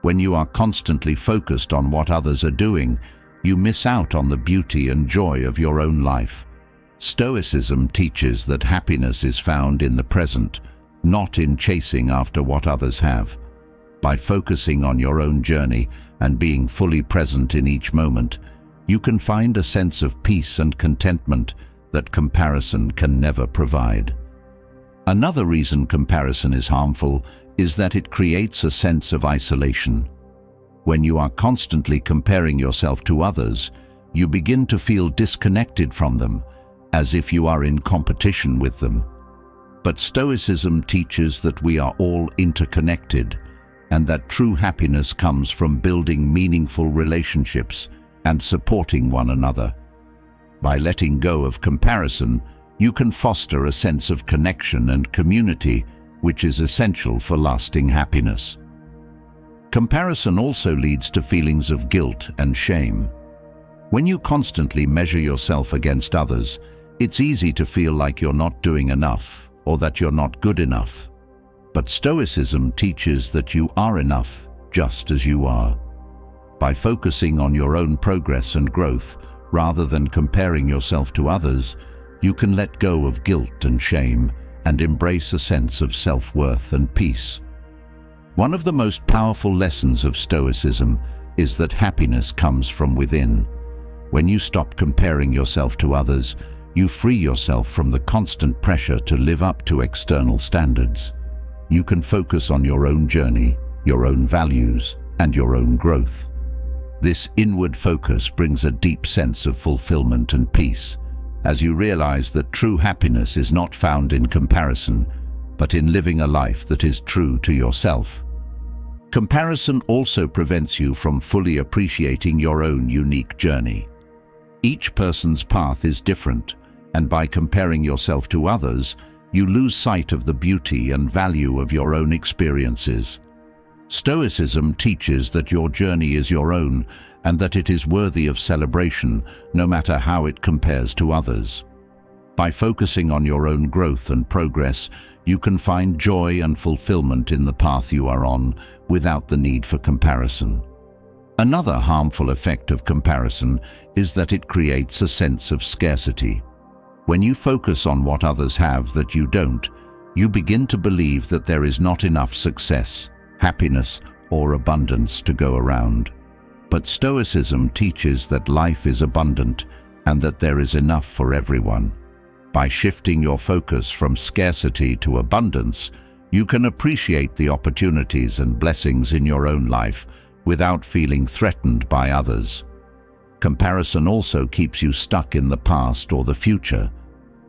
When you are constantly focused on what others are doing, you miss out on the beauty and joy of your own life. Stoicism teaches that happiness is found in the present, not in chasing after what others have. By focusing on your own journey and being fully present in each moment, you can find a sense of peace and contentment that comparison can never provide. Another reason comparison is harmful is that it creates a sense of isolation. When you are constantly comparing yourself to others, you begin to feel disconnected from them, as if you are in competition with them. But Stoicism teaches that we are all interconnected, and that true happiness comes from building meaningful relationships and supporting one another. By letting go of comparison, you can foster a sense of connection and community, which is essential for lasting happiness. Comparison also leads to feelings of guilt and shame. When you constantly measure yourself against others, it's easy to feel like you're not doing enough or that you're not good enough. But Stoicism teaches that you are enough just as you are. By focusing on your own progress and growth, rather than comparing yourself to others, you can let go of guilt and shame and embrace a sense of self-worth and peace. One of the most powerful lessons of Stoicism is that happiness comes from within. When you stop comparing yourself to others, you free yourself from the constant pressure to live up to external standards. You can focus on your own journey, your own values, and your own growth. This inward focus brings a deep sense of fulfillment and peace, as you realize that true happiness is not found in comparison, but in living a life that is true to yourself. Comparison also prevents you from fully appreciating your own unique journey. Each person's path is different, and by comparing yourself to others, you lose sight of the beauty and value of your own experiences. Stoicism teaches that your journey is your own and that it is worthy of celebration, no matter how it compares to others. By focusing on your own growth and progress, you can find joy and fulfillment in the path you are on without the need for comparison. Another harmful effect of comparison is that it creates a sense of scarcity. When you focus on what others have that you don't, you begin to believe that there is not enough success, happiness, or abundance to go around. But Stoicism teaches that life is abundant and that there is enough for everyone. By shifting your focus from scarcity to abundance, you can appreciate the opportunities and blessings in your own life without feeling threatened by others. Comparison also keeps you stuck in the past or the future.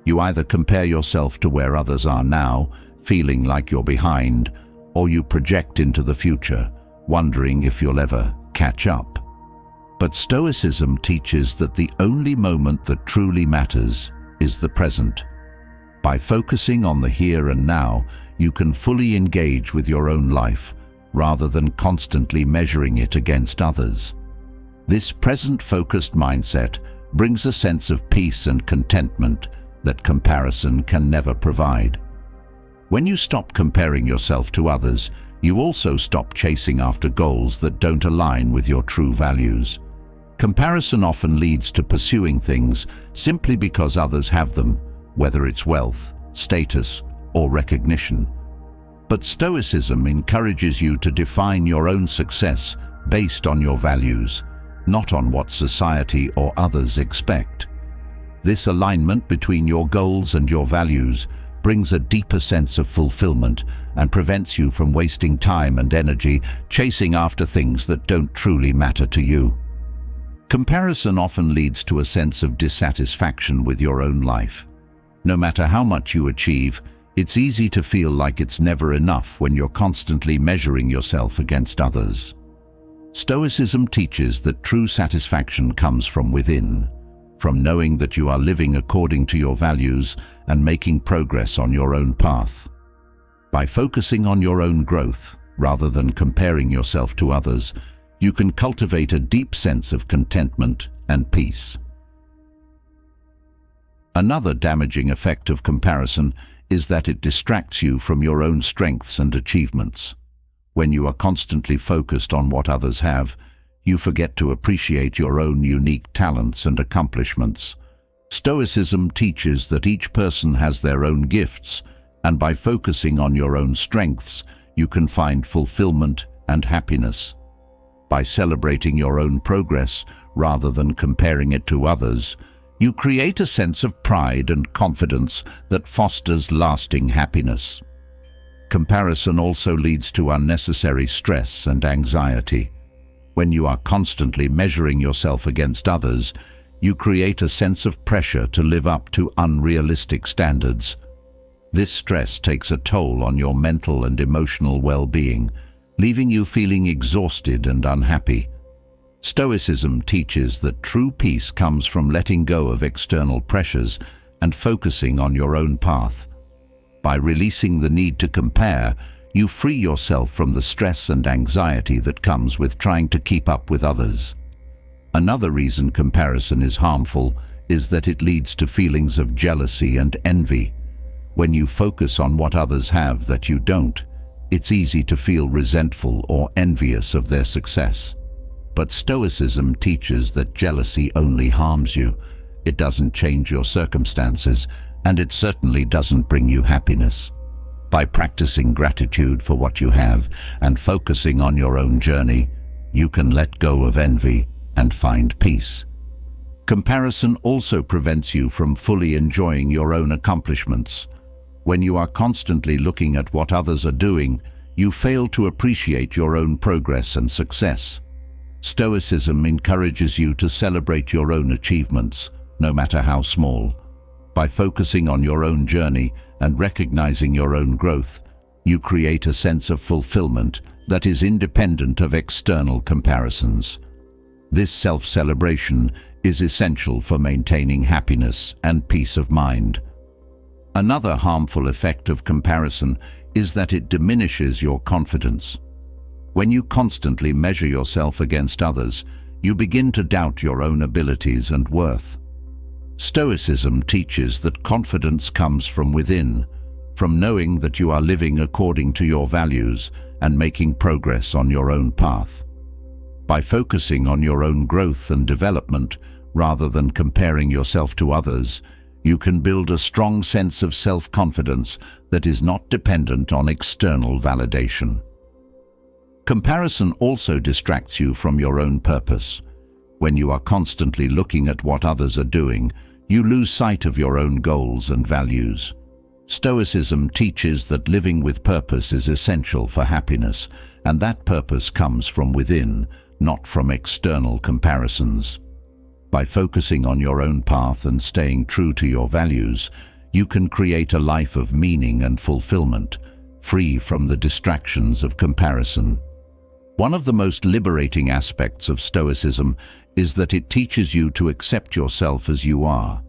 You either compare yourself to where others are now, feeling like you're behind, or you project into the future, wondering if you'll ever catch up. But Stoicism teaches that the only moment that truly matters is the present. By focusing on the here and now, you can fully engage with your own life, rather than constantly measuring it against others. This present-focused mindset brings a sense of peace and contentment that comparison can never provide. When you stop comparing yourself to others, you also stop chasing after goals that don't align with your true values. Comparison often leads to pursuing things simply because others have them, whether it's wealth, status, or recognition. But Stoicism encourages you to define your own success based on your values, not on what society or others expect. This alignment between your goals and your values brings a deeper sense of fulfillment and prevents you from wasting time and energy chasing after things that don't truly matter to you. Comparison often leads to a sense of dissatisfaction with your own life. No matter how much you achieve, it's easy to feel like it's never enough when you're constantly measuring yourself against others. Stoicism teaches that true satisfaction comes from within, from knowing that you are living according to your values and making progress on your own path. By focusing on your own growth, rather than comparing yourself to others, you can cultivate a deep sense of contentment and peace. Another damaging effect of comparison is that it distracts you from your own strengths and achievements. When you are constantly focused on what others have, you forget to appreciate your own unique talents and accomplishments. Stoicism teaches that each person has their own gifts, and by focusing on your own strengths, you can find fulfillment and happiness. By celebrating your own progress rather than comparing it to others, you create a sense of pride and confidence that fosters lasting happiness. Comparison also leads to unnecessary stress and anxiety. When you are constantly measuring yourself against others, you create a sense of pressure to live up to unrealistic standards. This stress takes a toll on your mental and emotional well-being, leaving you feeling exhausted and unhappy. Stoicism teaches that true peace comes from letting go of external pressures and focusing on your own path. By releasing the need to compare, you free yourself from the stress and anxiety that comes with trying to keep up with others. Another reason comparison is harmful is that it leads to feelings of jealousy and envy. When you focus on what others have that you don't, it's easy to feel resentful or envious of their success. But Stoicism teaches that jealousy only harms you. It doesn't change your circumstances, and it certainly doesn't bring you happiness. By practicing gratitude for what you have and focusing on your own journey, you can let go of envy and find peace. Comparison also prevents you from fully enjoying your own accomplishments. When you are constantly looking at what others are doing, you fail to appreciate your own progress and success. Stoicism encourages you to celebrate your own achievements, no matter how small. By focusing on your own journey and recognizing your own growth, you create a sense of fulfillment that is independent of external comparisons. This self-celebration is essential for maintaining happiness and peace of mind. Another harmful effect of comparison is that it diminishes your confidence. When you constantly measure yourself against others, you begin to doubt your own abilities and worth. Stoicism teaches that confidence comes from within, from knowing that you are living according to your values and making progress on your own path. By focusing on your own growth and development, rather than comparing yourself to others, you can build a strong sense of self-confidence that is not dependent on external validation. Comparison also distracts you from your own purpose. When you are constantly looking at what others are doing, you lose sight of your own goals and values. Stoicism teaches that living with purpose is essential for happiness, and that purpose comes from within, not from external comparisons. By focusing on your own path and staying true to your values, you can create a life of meaning and fulfillment, free from the distractions of comparison. One of the most liberating aspects of Stoicism is that it teaches you to accept yourself as you are.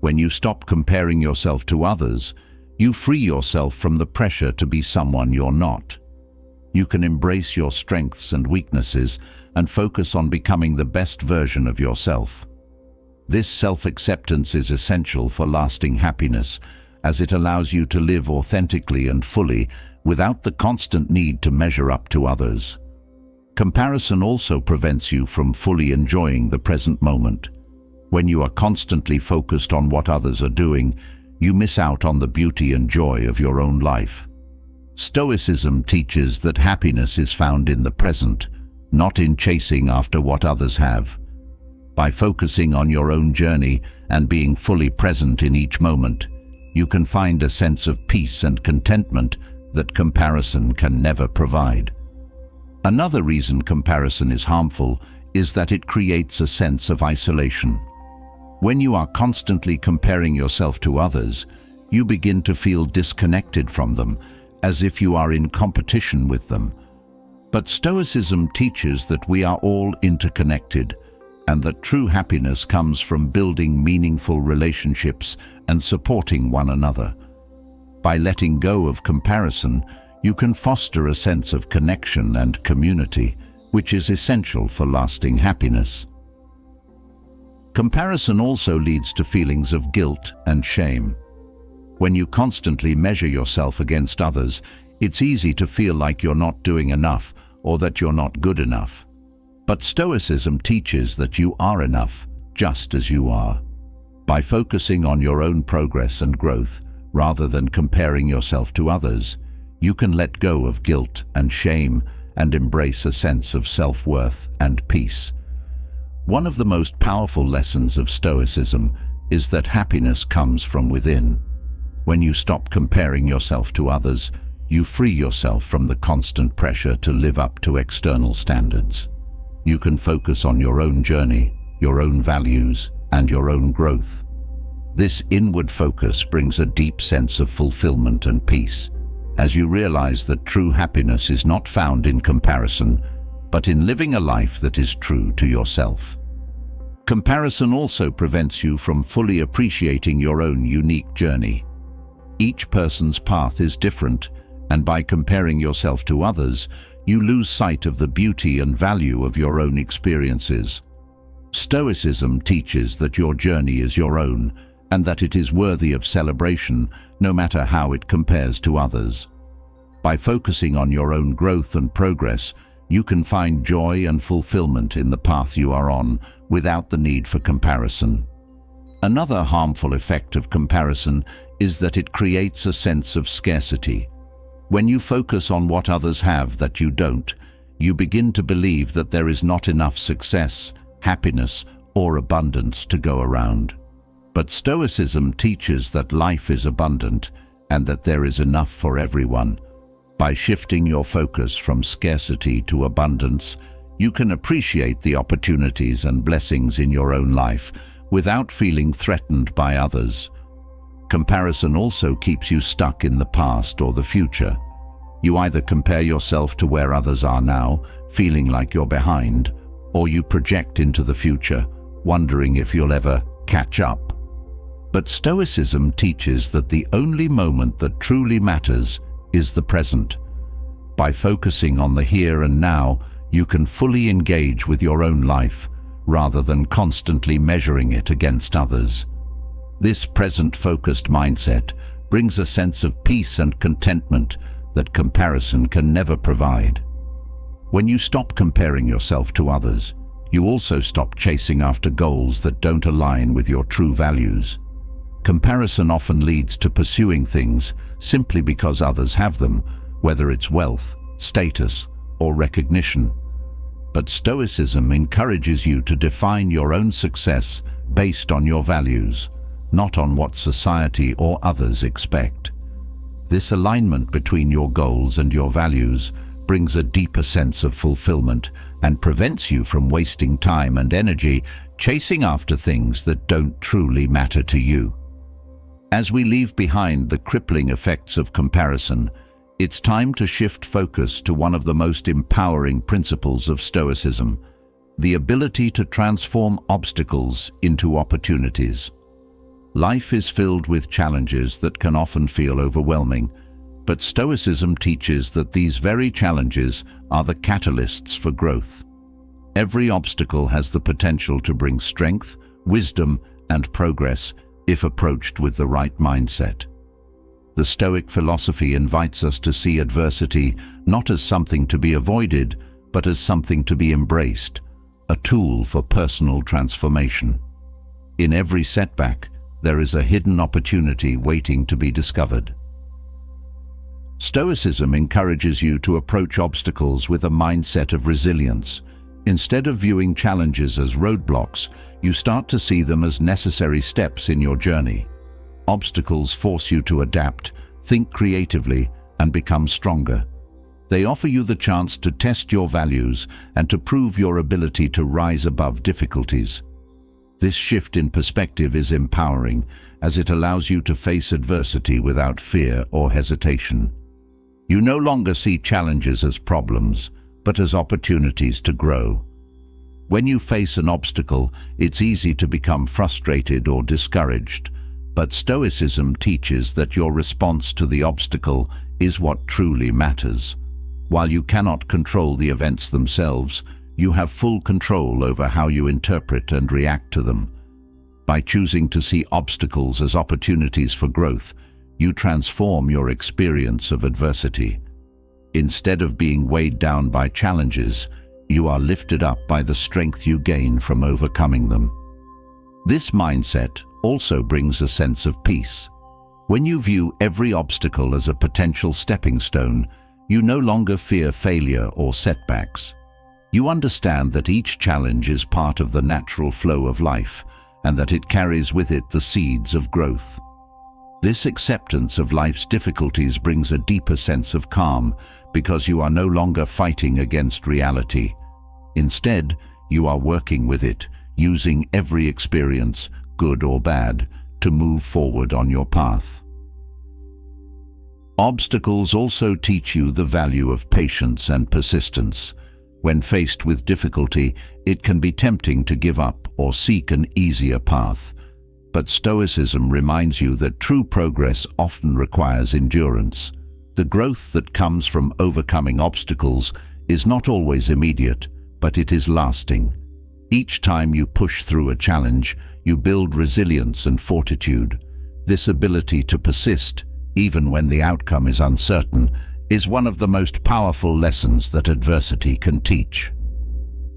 When you stop comparing yourself to others, you free yourself from the pressure to be someone you're not. You can embrace your strengths and weaknesses and focus on becoming the best version of yourself. This self-acceptance is essential for lasting happiness, as it allows you to live authentically and fully without the constant need to measure up to others. Comparison also prevents you from fully enjoying the present moment. When you are constantly focused on what others are doing, you miss out on the beauty and joy of your own life. Stoicism teaches that happiness is found in the present, not in chasing after what others have. By focusing on your own journey and being fully present in each moment, you can find a sense of peace and contentment that comparison can never provide. Another reason comparison is harmful is that it creates a sense of isolation. When you are constantly comparing yourself to others, you begin to feel disconnected from them, as if you are in competition with them. But Stoicism teaches that we are all interconnected, and that true happiness comes from building meaningful relationships and supporting one another. By letting go of comparison, you can foster a sense of connection and community, which is essential for lasting happiness. Comparison also leads to feelings of guilt and shame. When you constantly measure yourself against others, it's easy to feel like you're not doing enough or that you're not good enough. But Stoicism teaches that you are enough, just as you are. By focusing on your own progress and growth, rather than comparing yourself to others, you can let go of guilt and shame and embrace a sense of self-worth and peace. One of the most powerful lessons of Stoicism is that happiness comes from within. When you stop comparing yourself to others, you free yourself from the constant pressure to live up to external standards. You can focus on your own journey, your own values, and your own growth. This inward focus brings a deep sense of fulfillment and peace, as you realize that true happiness is not found in comparison, but in living a life that is true to yourself. Comparison also prevents you from fully appreciating your own unique journey. Each person's path is different, and by comparing yourself to others, you lose sight of the beauty and value of your own experiences. Stoicism teaches that your journey is your own, and that it is worthy of celebration, no matter how it compares to others. By focusing on your own growth and progress, you can find joy and fulfillment in the path you are on, without the need for comparison. Another harmful effect of comparison is that it creates a sense of scarcity. When you focus on what others have that you don't, you begin to believe that there is not enough success, happiness, or abundance to go around. But Stoicism teaches that life is abundant and that there is enough for everyone. By shifting your focus from scarcity to abundance, you can appreciate the opportunities and blessings in your own life without feeling threatened by others. Comparison also keeps you stuck in the past or the future. You either compare yourself to where others are now, feeling like you're behind, or you project into the future, wondering if you'll ever catch up. But Stoicism teaches that the only moment that truly matters is the present. By focusing on the here and now, you can fully engage with your own life, rather than constantly measuring it against others. This present-focused mindset brings a sense of peace and contentment that comparison can never provide. When you stop comparing yourself to others, you also stop chasing after goals that don't align with your true values. Comparison often leads to pursuing things simply because others have them, whether it's wealth, status, or recognition. But Stoicism encourages you to define your own success based on your values, not on what society or others expect. This alignment between your goals and your values brings a deeper sense of fulfillment and prevents you from wasting time and energy chasing after things that don't truly matter to you. As we leave behind the crippling effects of comparison, it's time to shift focus to one of the most empowering principles of Stoicism, the ability to transform obstacles into opportunities. Life is filled with challenges that can often feel overwhelming, but Stoicism teaches that these very challenges are the catalysts for growth. Every obstacle has the potential to bring strength, wisdom, and progress if approached with the right mindset. The Stoic philosophy invites us to see adversity not as something to be avoided, but as something to be embraced, a tool for personal transformation. In every setback, there is a hidden opportunity waiting to be discovered. Stoicism encourages you to approach obstacles with a mindset of resilience. Instead of viewing challenges as roadblocks, you start to see them as necessary steps in your journey. Obstacles force you to adapt, think creatively, and become stronger. They offer you the chance to test your values and to prove your ability to rise above difficulties. This shift in perspective is empowering, as it allows you to face adversity without fear or hesitation. You no longer see challenges as problems, but as opportunities to grow. When you face an obstacle, it's easy to become frustrated or discouraged, but Stoicism teaches that your response to the obstacle is what truly matters. While you cannot control the events themselves, you have full control over how you interpret and react to them. By choosing to see obstacles as opportunities for growth, you transform your experience of adversity. Instead of being weighed down by challenges, you are lifted up by the strength you gain from overcoming them. This mindset also brings a sense of peace. When you view every obstacle as a potential stepping stone, you no longer fear failure or setbacks. You understand that each challenge is part of the natural flow of life, and that it carries with it the seeds of growth. This acceptance of life's difficulties brings a deeper sense of calm, because you are no longer fighting against reality. Instead, you are working with it, using every experience, good or bad, to move forward on your path. Obstacles also teach you the value of patience and persistence. When faced with difficulty, it can be tempting to give up or seek an easier path. But Stoicism reminds you that true progress often requires endurance. The growth that comes from overcoming obstacles is not always immediate, but it is lasting. Each time you push through a challenge, you build resilience and fortitude. This ability to persist, even when the outcome is uncertain, is one of the most powerful lessons that adversity can teach.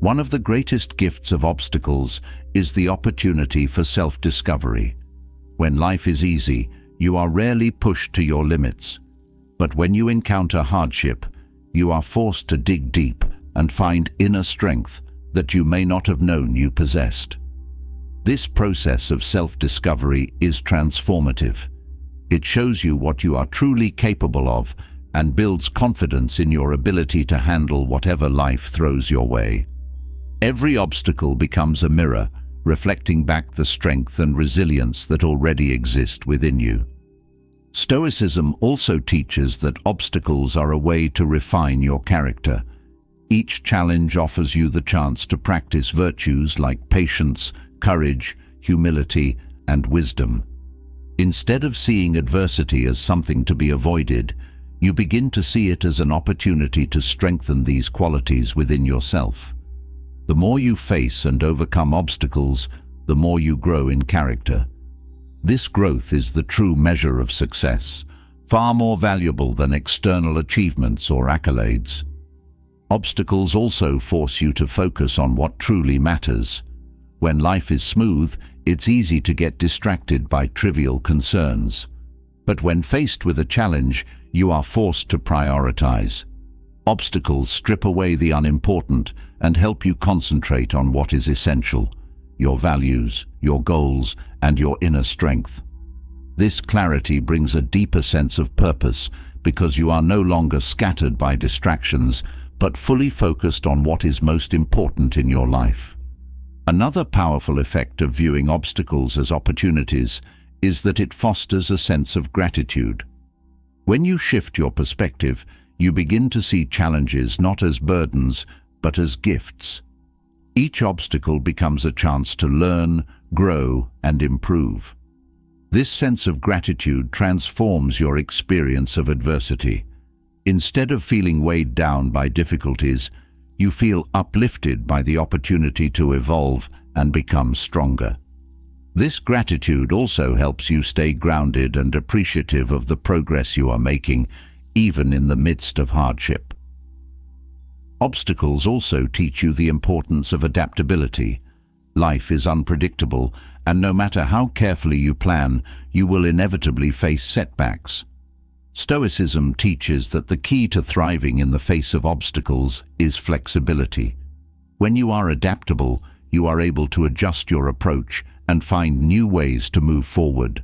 One of the greatest gifts of obstacles is the opportunity for self-discovery. When life is easy, you are rarely pushed to your limits. But when you encounter hardship, you are forced to dig deep and find inner strength that you may not have known you possessed. This process of self-discovery is transformative. It shows you what you are truly capable of and builds confidence in your ability to handle whatever life throws your way. Every obstacle becomes a mirror, reflecting back the strength and resilience that already exist within you. Stoicism also teaches that obstacles are a way to refine your character. Each challenge offers you the chance to practice virtues like patience, courage, humility, and wisdom. Instead of seeing adversity as something to be avoided, you begin to see it as an opportunity to strengthen these qualities within yourself. The more you face and overcome obstacles, the more you grow in character. This growth is the true measure of success, far more valuable than external achievements or accolades. Obstacles also force you to focus on what truly matters. When life is smooth, it's easy to get distracted by trivial concerns. But when faced with a challenge, you are forced to prioritize. Obstacles strip away the unimportant and help you concentrate on what is essential: your values, your goals, and your inner strength. This clarity brings a deeper sense of purpose because you are no longer scattered by distractions, but fully focused on what is most important in your life. Another powerful effect of viewing obstacles as opportunities is that it fosters a sense of gratitude. When you shift your perspective, you begin to see challenges not as burdens, but as gifts. Each obstacle becomes a chance to learn, grow, and improve. This sense of gratitude transforms your experience of adversity. Instead of feeling weighed down by difficulties, you feel uplifted by the opportunity to evolve and become stronger. This gratitude also helps you stay grounded and appreciative of the progress you are making, even in the midst of hardship. Obstacles also teach you the importance of adaptability. Life is unpredictable, and no matter how carefully you plan, you will inevitably face setbacks. Stoicism teaches that the key to thriving in the face of obstacles is flexibility. When you are adaptable, you are able to adjust your approach and find new ways to move forward.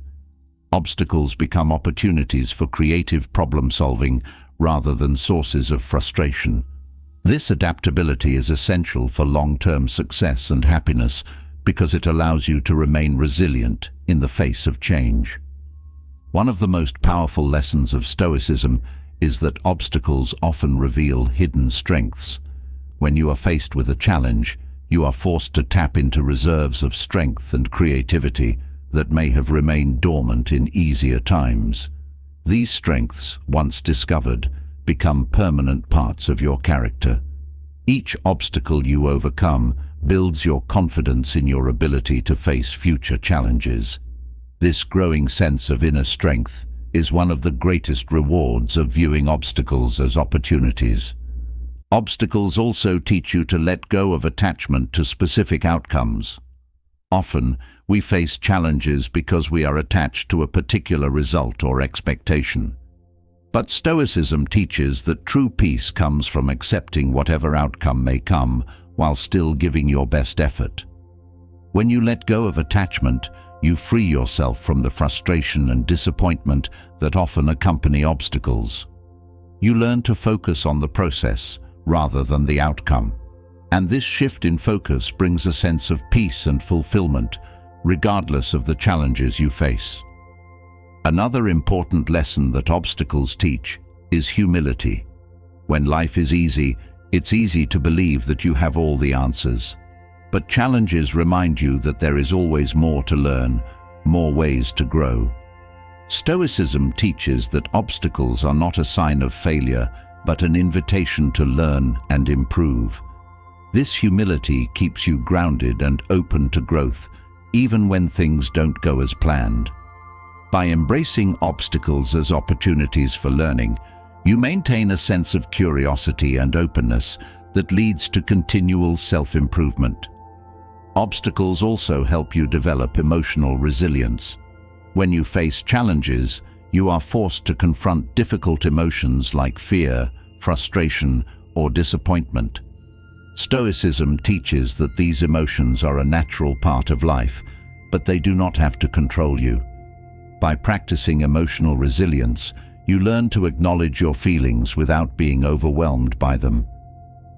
Obstacles become opportunities for creative problem-solving rather than sources of frustration. This adaptability is essential for long-term success and happiness because it allows you to remain resilient in the face of change. One of the most powerful lessons of Stoicism is that obstacles often reveal hidden strengths. When you are faced with a challenge, you are forced to tap into reserves of strength and creativity that may have remained dormant in easier times. These strengths, once discovered, become permanent parts of your character. Each obstacle you overcome builds your confidence in your ability to face future challenges. This growing sense of inner strength is one of the greatest rewards of viewing obstacles as opportunities. Obstacles also teach you to let go of attachment to specific outcomes. Often, we face challenges because we are attached to a particular result or expectation. But Stoicism teaches that true peace comes from accepting whatever outcome may come while still giving your best effort. When you let go of attachment, you free yourself from the frustration and disappointment that often accompany obstacles. You learn to focus on the process rather than the outcome. And this shift in focus brings a sense of peace and fulfillment, regardless of the challenges you face. Another important lesson that obstacles teach is humility. When life is easy, it's easy to believe that you have all the answers. But challenges remind you that there is always more to learn, more ways to grow. Stoicism teaches that obstacles are not a sign of failure, but an invitation to learn and improve. This humility keeps you grounded and open to growth, even when things don't go as planned. By embracing obstacles as opportunities for learning, you maintain a sense of curiosity and openness that leads to continual self-improvement. Obstacles also help you develop emotional resilience. When you face challenges, you are forced to confront difficult emotions like fear, frustration, or disappointment. Stoicism teaches that these emotions are a natural part of life, but they do not have to control you. By practicing emotional resilience, you learn to acknowledge your feelings without being overwhelmed by them.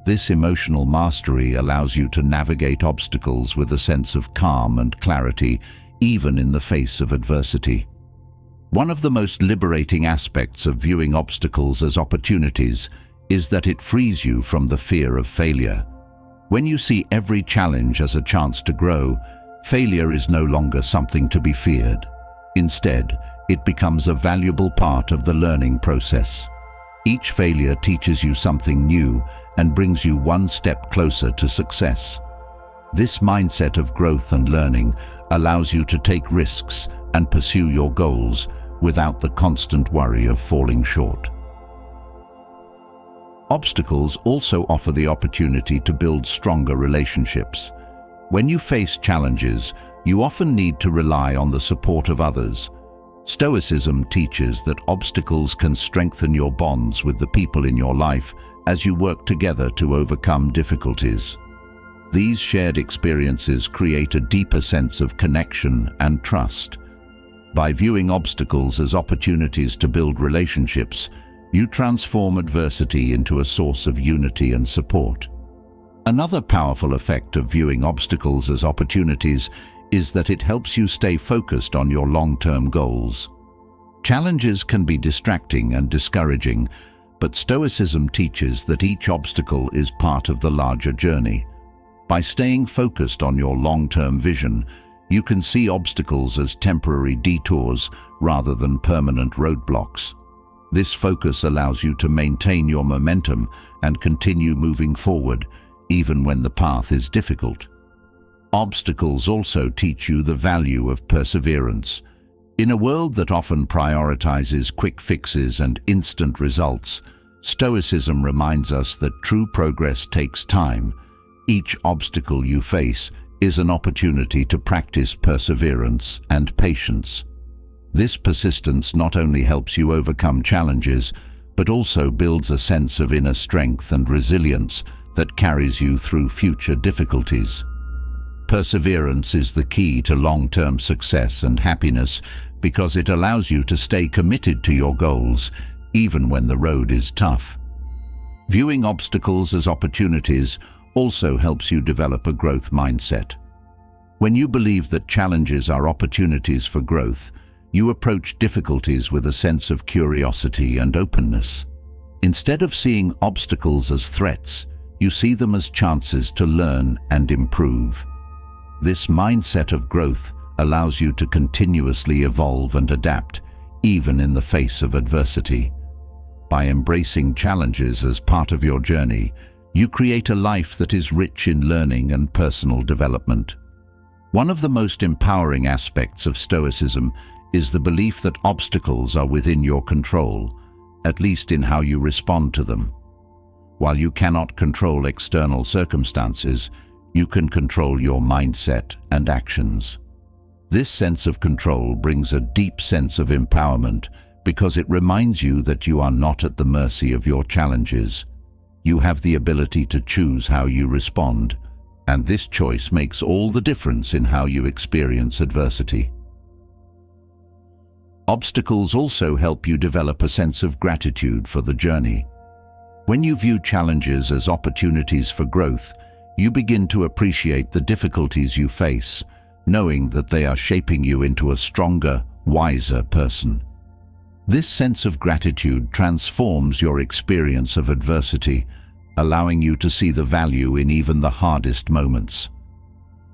This emotional mastery allows you to navigate obstacles with a sense of calm and clarity, even in the face of adversity. One of the most liberating aspects of viewing obstacles as opportunities is that it frees you from the fear of failure. When you see every challenge as a chance to grow, failure is no longer something to be feared. Instead, it becomes a valuable part of the learning process. Each failure teaches you something new and brings you one step closer to success. This mindset of growth and learning allows you to take risks and pursue your goals without the constant worry of falling short. Obstacles also offer the opportunity to build stronger relationships. When you face challenges, you often need to rely on the support of others. Stoicism teaches that obstacles can strengthen your bonds with the people in your life as you work together to overcome difficulties. These shared experiences create a deeper sense of connection and trust. By viewing obstacles as opportunities to build relationships, you transform adversity into a source of unity and support. Another powerful effect of viewing obstacles as opportunities is that it helps you stay focused on your long-term goals. Challenges can be distracting and discouraging, but Stoicism teaches that each obstacle is part of the larger journey. By staying focused on your long-term vision, you can see obstacles as temporary detours rather than permanent roadblocks. This focus allows you to maintain your momentum and continue moving forward, even when the path is difficult. Obstacles also teach you the value of perseverance. In a world that often prioritizes quick fixes and instant results, Stoicism reminds us that true progress takes time. Each obstacle you face is an opportunity to practice perseverance and patience. This persistence not only helps you overcome challenges, but also builds a sense of inner strength and resilience that carries you through future difficulties. Perseverance is the key to long-term success and happiness because it allows you to stay committed to your goals, even when the road is tough. Viewing obstacles as opportunities also helps you develop a growth mindset. When you believe that challenges are opportunities for growth, you approach difficulties with a sense of curiosity and openness. Instead of seeing obstacles as threats, you see them as chances to learn and improve. This mindset of growth allows you to continuously evolve and adapt, even in the face of adversity. By embracing challenges as part of your journey, you create a life that is rich in learning and personal development. One of the most empowering aspects of Stoicism is the belief that obstacles are within your control, at least in how you respond to them. While you cannot control external circumstances, you can control your mindset and actions. This sense of control brings a deep sense of empowerment because it reminds you that you are not at the mercy of your challenges. You have the ability to choose how you respond, and this choice makes all the difference in how you experience adversity. Obstacles also help you develop a sense of gratitude for the journey. When you view challenges as opportunities for growth, you begin to appreciate the difficulties you face, knowing that they are shaping you into a stronger, wiser person. This sense of gratitude transforms your experience of adversity, allowing you to see the value in even the hardest moments.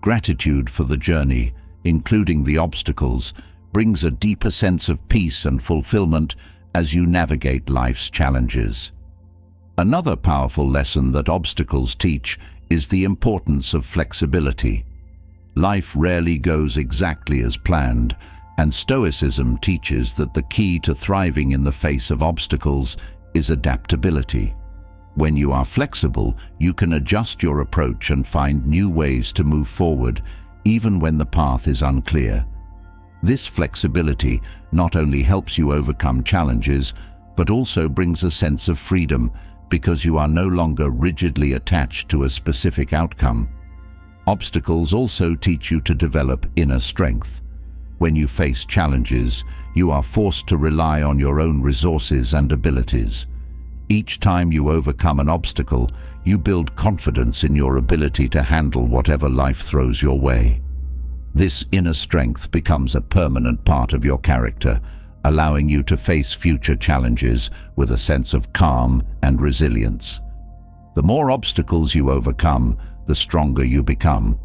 Gratitude for the journey, including the obstacles, brings a deeper sense of peace and fulfillment as you navigate life's challenges. Another powerful lesson that obstacles teach is the importance of flexibility. Life rarely goes exactly as planned, and Stoicism teaches that the key to thriving in the face of obstacles is adaptability. When you are flexible, you can adjust your approach and find new ways to move forward, even when the path is unclear. This flexibility not only helps you overcome challenges, but also brings a sense of freedom because you are no longer rigidly attached to a specific outcome. Obstacles also teach you to develop inner strength. When you face challenges, you are forced to rely on your own resources and abilities. Each time you overcome an obstacle, you build confidence in your ability to handle whatever life throws your way. This inner strength becomes a permanent part of your character, allowing you to face future challenges with a sense of calm and resilience. The more obstacles you overcome, the stronger you become.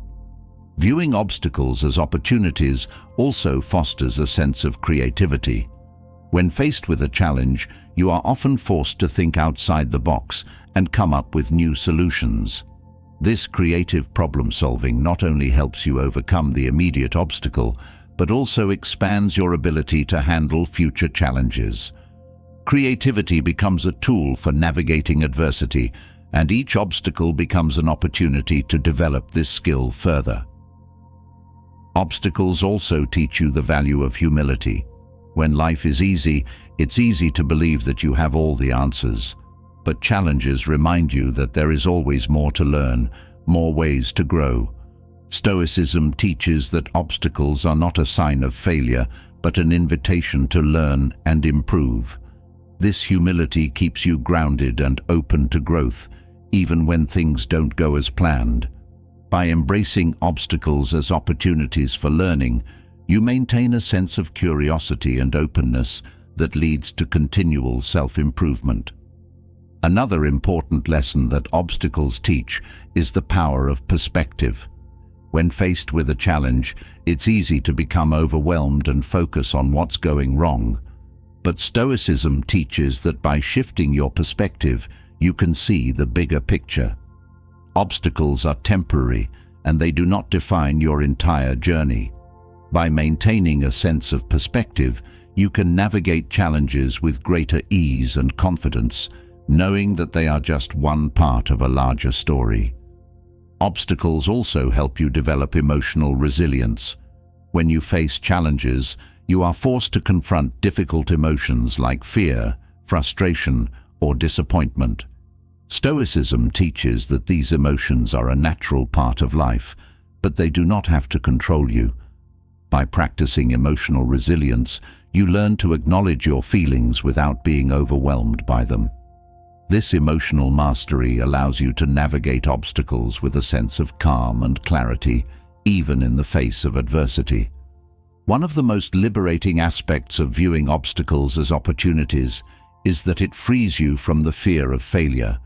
Viewing obstacles as opportunities also fosters a sense of creativity. When faced with a challenge, you are often forced to think outside the box and come up with new solutions. This creative problem-solving not only helps you overcome the immediate obstacle, but also expands your ability to handle future challenges. Creativity becomes a tool for navigating adversity, and each obstacle becomes an opportunity to develop this skill further. Obstacles also teach you the value of humility. When life is easy, it's easy to believe that you have all the answers. But challenges remind you that there is always more to learn, more ways to grow. Stoicism teaches that obstacles are not a sign of failure, but an invitation to learn and improve. This humility keeps you grounded and open to growth, even when things don't go as planned. By embracing obstacles as opportunities for learning, you maintain a sense of curiosity and openness that leads to continual self-improvement. Another important lesson that obstacles teach is the power of perspective. When faced with a challenge, it's easy to become overwhelmed and focus on what's going wrong. But Stoicism teaches that by shifting your perspective, you can see the bigger picture. Obstacles are temporary, and they do not define your entire journey. By maintaining a sense of perspective, you can navigate challenges with greater ease and confidence, knowing that they are just one part of a larger story. Obstacles also help you develop emotional resilience. When you face challenges, you are forced to confront difficult emotions like fear, frustration, or disappointment. Stoicism teaches that these emotions are a natural part of life, but they do not have to control you. By practicing emotional resilience, you learn to acknowledge your feelings without being overwhelmed by them. This emotional mastery allows you to navigate obstacles with a sense of calm and clarity, even in the face of adversity. One of the most liberating aspects of viewing obstacles as opportunities is that it frees you from the fear of failure.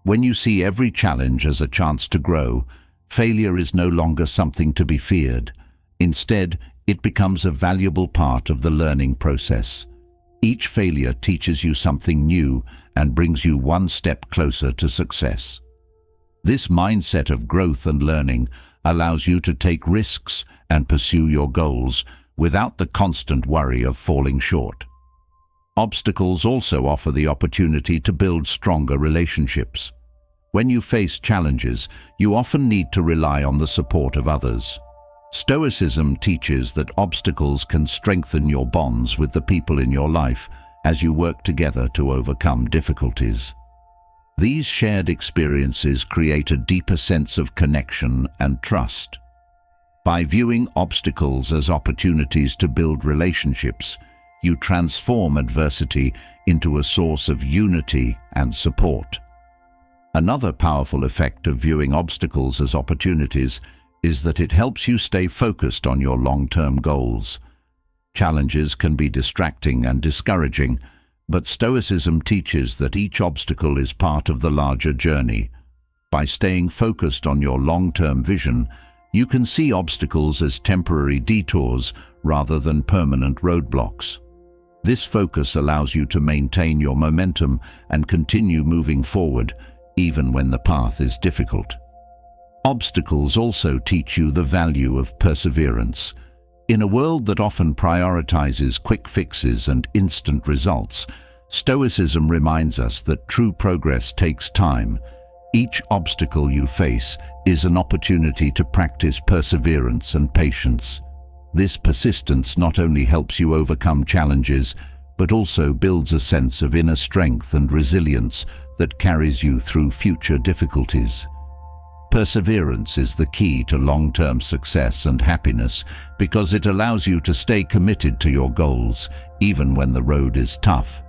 When you see every challenge as a chance to grow, failure is no longer something to be feared. Instead, it becomes a valuable part of the learning process. Each failure teaches you something new and brings you one step closer to success. This mindset of growth and learning allows you to take risks and pursue your goals without the constant worry of falling short. Obstacles also offer the opportunity to build stronger relationships. When you face challenges, you often need to rely on the support of others. Stoicism teaches that obstacles can strengthen your bonds with the people in your life as you work together to overcome difficulties. These shared experiences create a deeper sense of connection and trust. By viewing obstacles as opportunities to build relationships, you transform adversity into a source of unity and support. Another powerful effect of viewing obstacles as opportunities is that it helps you stay focused on your long-term goals. Challenges can be distracting and discouraging, but Stoicism teaches that each obstacle is part of the larger journey. By staying focused on your long-term vision, you can see obstacles as temporary detours rather than permanent roadblocks. This focus allows you to maintain your momentum and continue moving forward, even when the path is difficult. Obstacles also teach you the value of perseverance. In a world that often prioritizes quick fixes and instant results, Stoicism reminds us that true progress takes time. Each obstacle you face is an opportunity to practice perseverance and patience. This persistence not only helps you overcome challenges, but also builds a sense of inner strength and resilience that carries you through future difficulties. Perseverance is the key to long-term success and happiness because it allows you to stay committed to your goals, even when the road is tough.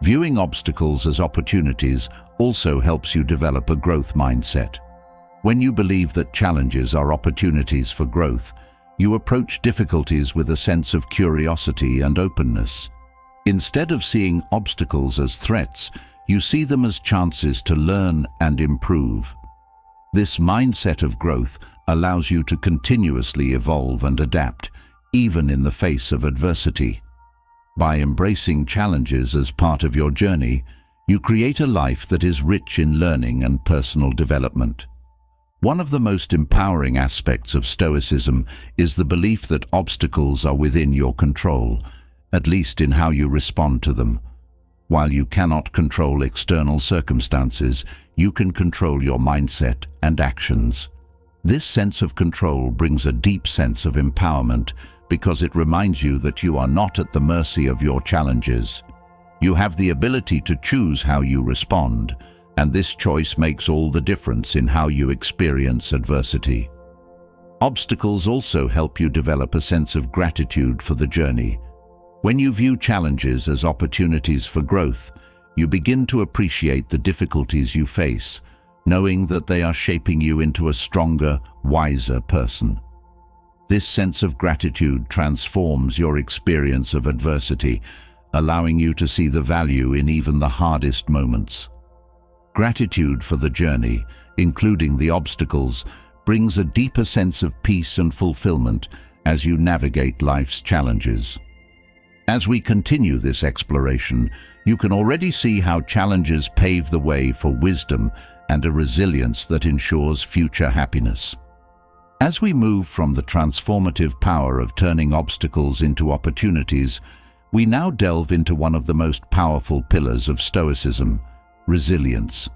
Viewing obstacles as opportunities also helps you develop a growth mindset. When you believe that challenges are opportunities for growth, you approach difficulties with a sense of curiosity and openness. Instead of seeing obstacles as threats, you see them as chances to learn and improve. This mindset of growth allows you to continuously evolve and adapt, even in the face of adversity. By embracing challenges as part of your journey, you create a life that is rich in learning and personal development. One of the most empowering aspects of Stoicism is the belief that obstacles are within your control, at least in how you respond to them. While you cannot control external circumstances, you can control your mindset and actions. This sense of control brings a deep sense of empowerment because it reminds you that you are not at the mercy of your challenges. You have the ability to choose how you respond, and this choice makes all the difference in how you experience adversity. Obstacles also help you develop a sense of gratitude for the journey. When you view challenges as opportunities for growth, you begin to appreciate the difficulties you face, knowing that they are shaping you into a stronger, wiser person. This sense of gratitude transforms your experience of adversity, allowing you to see the value in even the hardest moments. Gratitude for the journey, including the obstacles, brings a deeper sense of peace and fulfillment as you navigate life's challenges. As we continue this exploration, you can already see how challenges pave the way for wisdom and a resilience that ensures future happiness. As we move from the transformative power of turning obstacles into opportunities, we now delve into one of the most powerful pillars of Stoicism: resilience.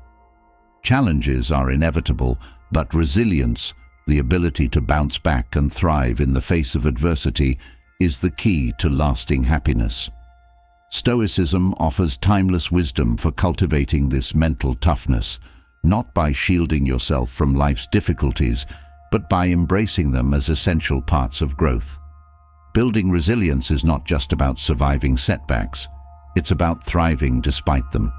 Challenges are inevitable, but resilience, the ability to bounce back and thrive in the face of adversity, is the key to lasting happiness. Stoicism offers timeless wisdom for cultivating this mental toughness, not by shielding yourself from life's difficulties, but by embracing them as essential parts of growth. Building resilience is not just about surviving setbacks, it's about thriving despite them.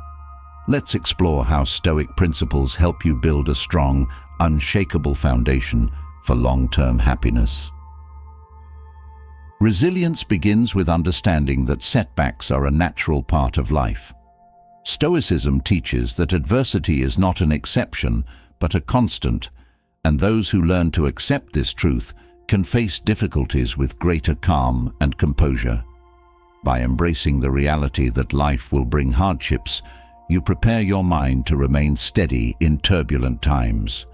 Let's explore how Stoic principles help you build a strong, unshakable foundation for long-term happiness. Resilience begins with understanding that setbacks are a natural part of life. Stoicism teaches that adversity is not an exception, but a constant, and those who learn to accept this truth can face difficulties with greater calm and composure. By embracing the reality that life will bring hardships, you prepare your mind to remain steady in turbulent times.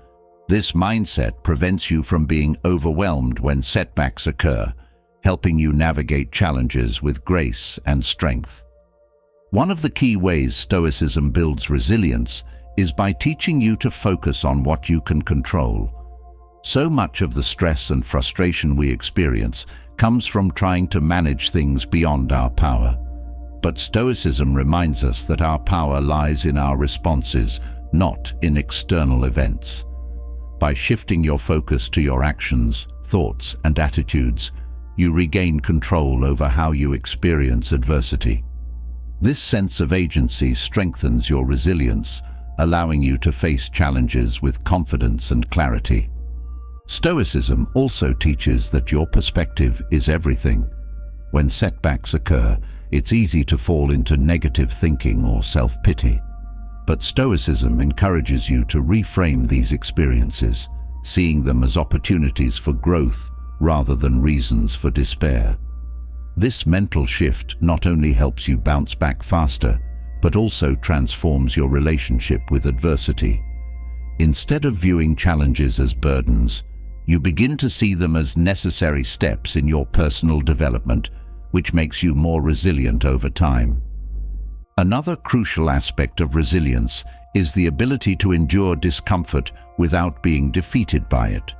This mindset prevents you from being overwhelmed when setbacks occur, helping you navigate challenges with grace and strength. One of the key ways Stoicism builds resilience is by teaching you to focus on what you can control. So much of the stress and frustration we experience comes from trying to manage things beyond our power. But Stoicism reminds us that our power lies in our responses, not in external events. By shifting your focus to your actions, thoughts, and attitudes, you regain control over how you experience adversity. This sense of agency strengthens your resilience, allowing you to face challenges with confidence and clarity. Stoicism also teaches that your perspective is everything. When setbacks occur, it's easy to fall into negative thinking or self-pity. But Stoicism encourages you to reframe these experiences, seeing them as opportunities for growth rather than reasons for despair. This mental shift not only helps you bounce back faster, but also transforms your relationship with adversity. Instead of viewing challenges as burdens, you begin to see them as necessary steps in your personal development, which makes you more resilient over time. Another crucial aspect of resilience is the ability to endure discomfort without being defeated by it.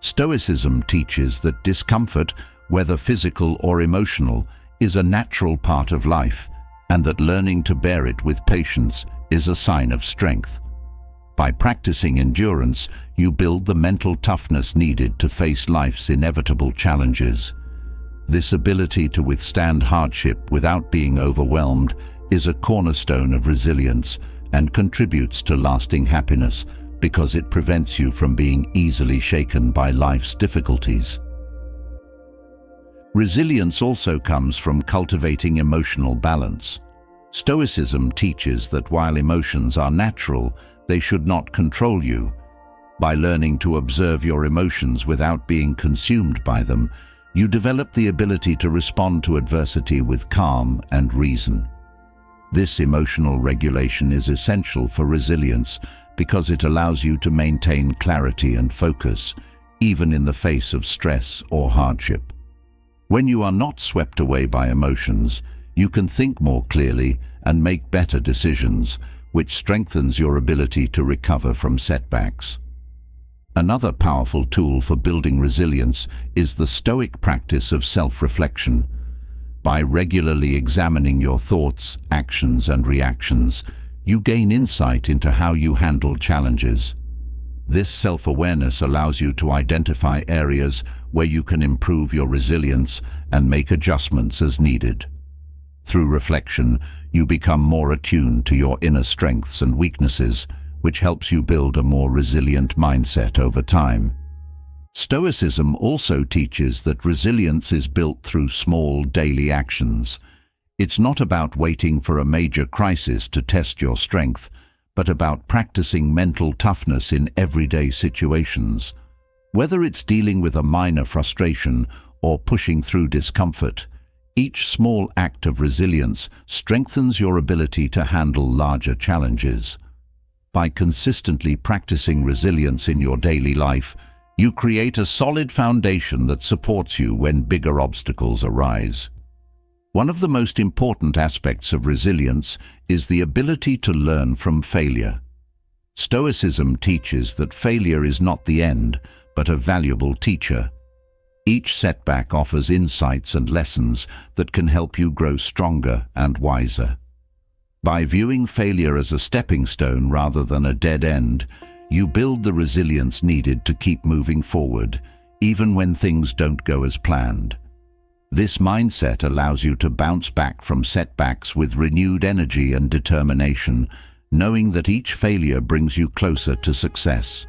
Stoicism teaches that discomfort, whether physical or emotional, is a natural part of life, and that learning to bear it with patience is a sign of strength. By practicing endurance, you build the mental toughness needed to face life's inevitable challenges. This ability to withstand hardship without being overwhelmed is a cornerstone of resilience and contributes to lasting happiness because it prevents you from being easily shaken by life's difficulties. Resilience also comes from cultivating emotional balance. Stoicism teaches that while emotions are natural, they should not control you. By learning to observe your emotions without being consumed by them, you develop the ability to respond to adversity with calm and reason. This emotional regulation is essential for resilience because it allows you to maintain clarity and focus, even in the face of stress or hardship. When you are not swept away by emotions, you can think more clearly and make better decisions, which strengthens your ability to recover from setbacks. Another powerful tool for building resilience is the Stoic practice of self-reflection. By regularly examining your thoughts, actions, and reactions, you gain insight into how you handle challenges. This self-awareness allows you to identify areas where you can improve your resilience and make adjustments as needed. Through reflection, you become more attuned to your inner strengths and weaknesses, which helps you build a more resilient mindset over time. Stoicism also teaches that resilience is built through small daily actions. It's not about waiting for a major crisis to test your strength, but about practicing mental toughness in everyday situations. Whether it's dealing with a minor frustration or pushing through discomfort, each small act of resilience strengthens your ability to handle larger challenges. By consistently practicing resilience in your daily life, you create a solid foundation that supports you when bigger obstacles arise. One of the most important aspects of resilience is the ability to learn from failure. Stoicism teaches that failure is not the end, but a valuable teacher. Each setback offers insights and lessons that can help you grow stronger and wiser. By viewing failure as a stepping stone rather than a dead end, you build the resilience needed to keep moving forward, even when things don't go as planned. This mindset allows you to bounce back from setbacks with renewed energy and determination, knowing that each failure brings you closer to success.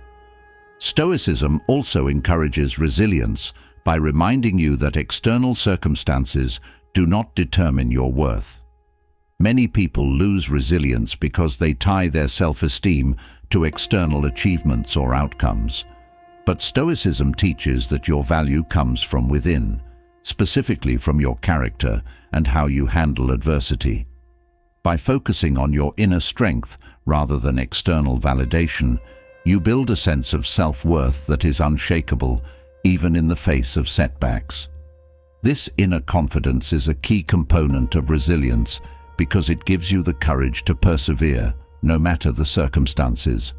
Stoicism also encourages resilience by reminding you that external circumstances do not determine your worth. Many people lose resilience because they tie their self-esteem to external achievements or outcomes. But Stoicism teaches that your value comes from within, specifically from your character and how you handle adversity. By focusing on your inner strength rather than external validation, you build a sense of self-worth that is unshakable, even in the face of setbacks. This inner confidence is a key component of resilience because it gives you the courage to persevere, no matter the circumstances.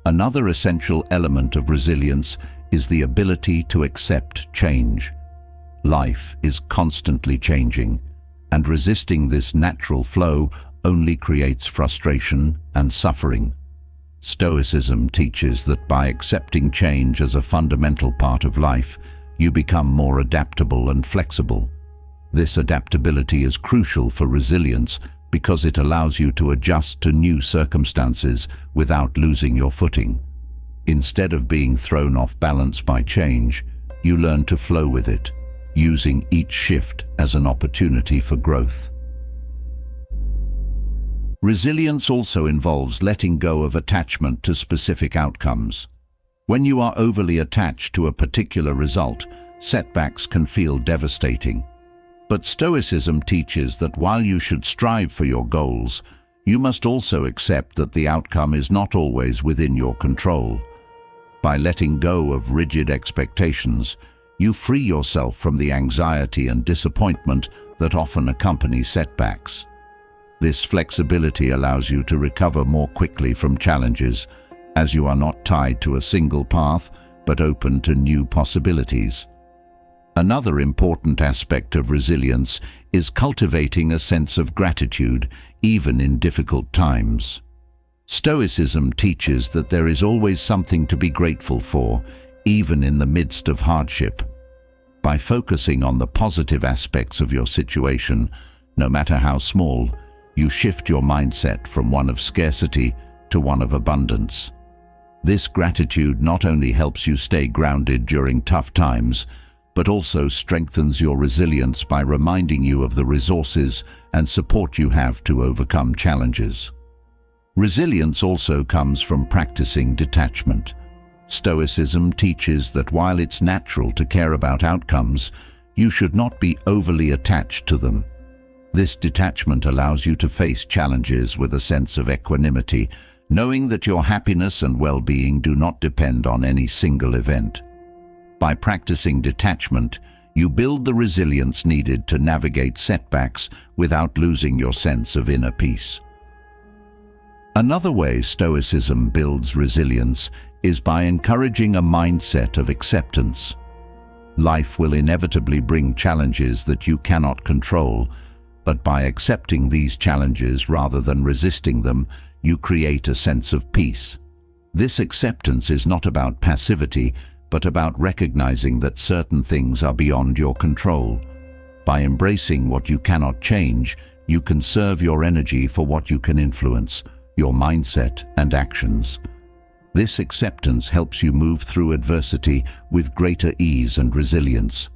Another essential element of resilience is the ability to accept change. Life is constantly changing, and resisting this natural flow only creates frustration and suffering. Stoicism teaches that by accepting change as a fundamental part of life, you become more adaptable and flexible. This adaptability is crucial for resilience because it allows you to adjust to new circumstances without losing your footing. Instead of being thrown off balance by change, you learn to flow with it, using each shift as an opportunity for growth. Resilience also involves letting go of attachment to specific outcomes. When you are overly attached to a particular result, setbacks can feel devastating. But Stoicism teaches that while you should strive for your goals, you must also accept that the outcome is not always within your control. By letting go of rigid expectations, you free yourself from the anxiety and disappointment that often accompany setbacks. This flexibility allows you to recover more quickly from challenges, as you are not tied to a single path but open to new possibilities. Another important aspect of resilience is cultivating a sense of gratitude, even in difficult times. Stoicism teaches that there is always something to be grateful for, even in the midst of hardship. By focusing on the positive aspects of your situation, no matter how small, you shift your mindset from one of scarcity to one of abundance. This gratitude not only helps you stay grounded during tough times, but also strengthens your resilience by reminding you of the resources and support you have to overcome challenges. Resilience also comes from practicing detachment. Stoicism teaches that while it's natural to care about outcomes, you should not be overly attached to them. This detachment allows you to face challenges with a sense of equanimity, knowing that your happiness and well-being do not depend on any single event. By practicing detachment, you build the resilience needed to navigate setbacks without losing your sense of inner peace. Another way Stoicism builds resilience is by encouraging a mindset of acceptance. Life will inevitably bring challenges that you cannot control, but by accepting these challenges rather than resisting them, you create a sense of peace. This acceptance is not about passivity, but about recognizing that certain things are beyond your control. By embracing what you cannot change, you conserve your energy for what you can influence, your mindset and actions. This acceptance helps you move through adversity with greater ease and resilience.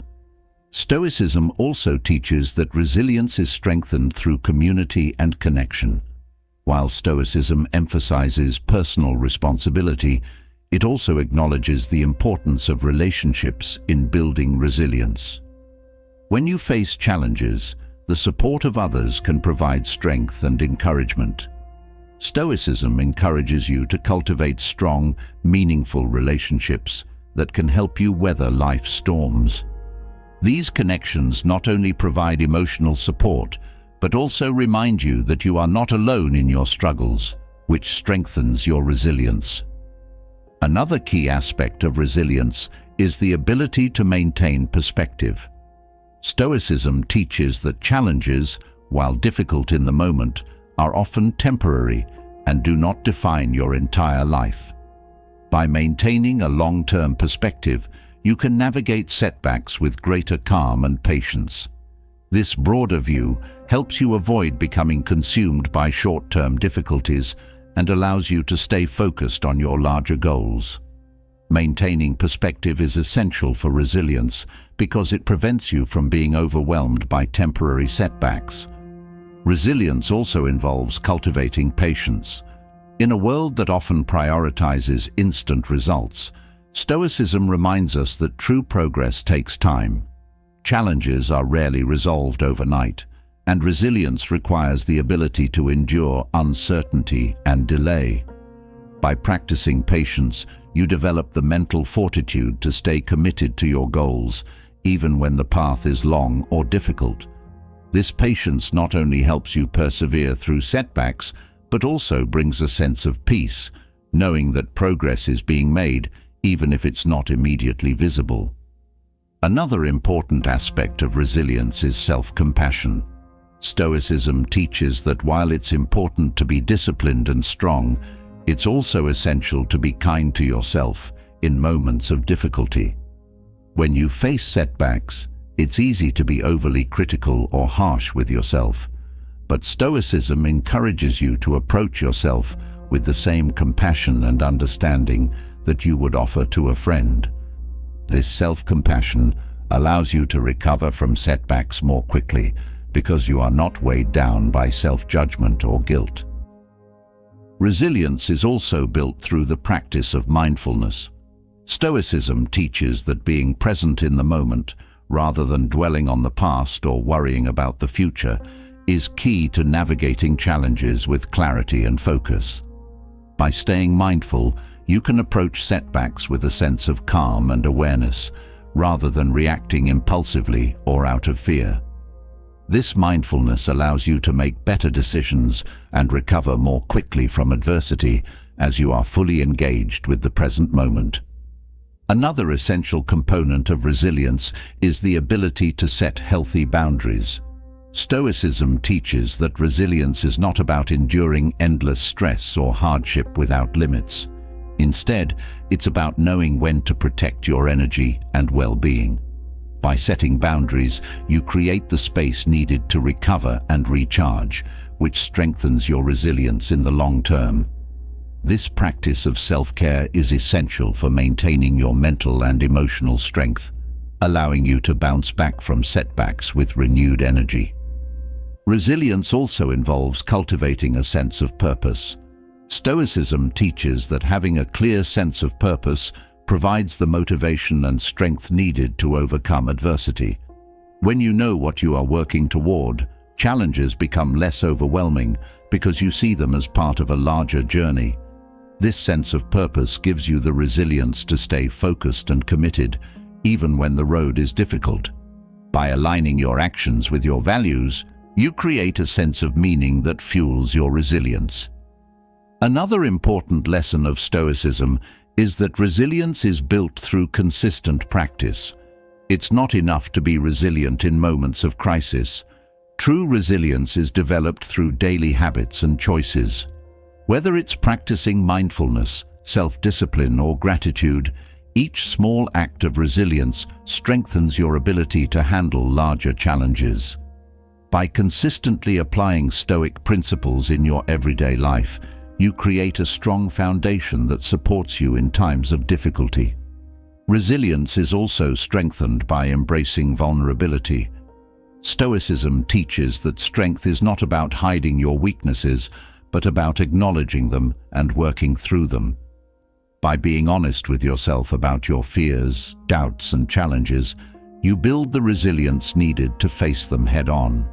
Stoicism also teaches that resilience is strengthened through community and connection. While Stoicism emphasizes personal responsibility, it also acknowledges the importance of relationships in building resilience. When you face challenges, the support of others can provide strength and encouragement. Stoicism encourages you to cultivate strong, meaningful relationships that can help you weather life's storms. These connections not only provide emotional support, but also remind you that you are not alone in your struggles, which strengthens your resilience. Another key aspect of resilience is the ability to maintain perspective. Stoicism teaches that challenges, while difficult in the moment, are often temporary and do not define your entire life. By maintaining a long-term perspective, you can navigate setbacks with greater calm and patience. This broader view helps you avoid becoming consumed by short-term difficulties and allows you to stay focused on your larger goals. Maintaining perspective is essential for resilience because it prevents you from being overwhelmed by temporary setbacks. Resilience also involves cultivating patience. In a world that often prioritizes instant results, Stoicism reminds us that true progress takes time. Challenges are rarely resolved overnight, and resilience requires the ability to endure uncertainty and delay. By practicing patience, you develop the mental fortitude to stay committed to your goals, even when the path is long or difficult. This patience not only helps you persevere through setbacks, but also brings a sense of peace, knowing that progress is being made, even if it's not immediately visible. Another important aspect of resilience is self-compassion. Stoicism teaches that while it's important to be disciplined and strong, it's also essential to be kind to yourself in moments of difficulty. When you face setbacks, it's easy to be overly critical or harsh with yourself, but Stoicism encourages you to approach yourself with the same compassion and understanding that you would offer to a friend. This self-compassion allows you to recover from setbacks more quickly because you are not weighed down by self-judgment or guilt. Resilience is also built through the practice of mindfulness. Stoicism teaches that being present in the moment, rather than dwelling on the past or worrying about the future, is key to navigating challenges with clarity and focus. By staying mindful, you can approach setbacks with a sense of calm and awareness, rather than reacting impulsively or out of fear. This mindfulness allows you to make better decisions and recover more quickly from adversity as you are fully engaged with the present moment. Another essential component of resilience is the ability to set healthy boundaries. Stoicism teaches that resilience is not about enduring endless stress or hardship without limits. Instead, it's about knowing when to protect your energy and well-being. By setting boundaries, you create the space needed to recover and recharge, which strengthens your resilience in the long term. This practice of self-care is essential for maintaining your mental and emotional strength, allowing you to bounce back from setbacks with renewed energy. Resilience also involves cultivating a sense of purpose. Stoicism teaches that having a clear sense of purpose provides the motivation and strength needed to overcome adversity. When you know what you are working toward, challenges become less overwhelming because you see them as part of a larger journey. This sense of purpose gives you the resilience to stay focused and committed, even when the road is difficult. By aligning your actions with your values, you create a sense of meaning that fuels your resilience. Another important lesson of Stoicism is that resilience is built through consistent practice. It's not enough to be resilient in moments of crisis. True resilience is developed through daily habits and choices. Whether it's practicing mindfulness, self-discipline, or gratitude, each small act of resilience strengthens your ability to handle larger challenges. By consistently applying Stoic principles in your everyday life, you create a strong foundation that supports you in times of difficulty. Resilience is also strengthened by embracing vulnerability. Stoicism teaches that strength is not about hiding your weaknesses, but about acknowledging them and working through them. By being honest with yourself about your fears, doubts, and challenges, you build the resilience needed to face them head-on.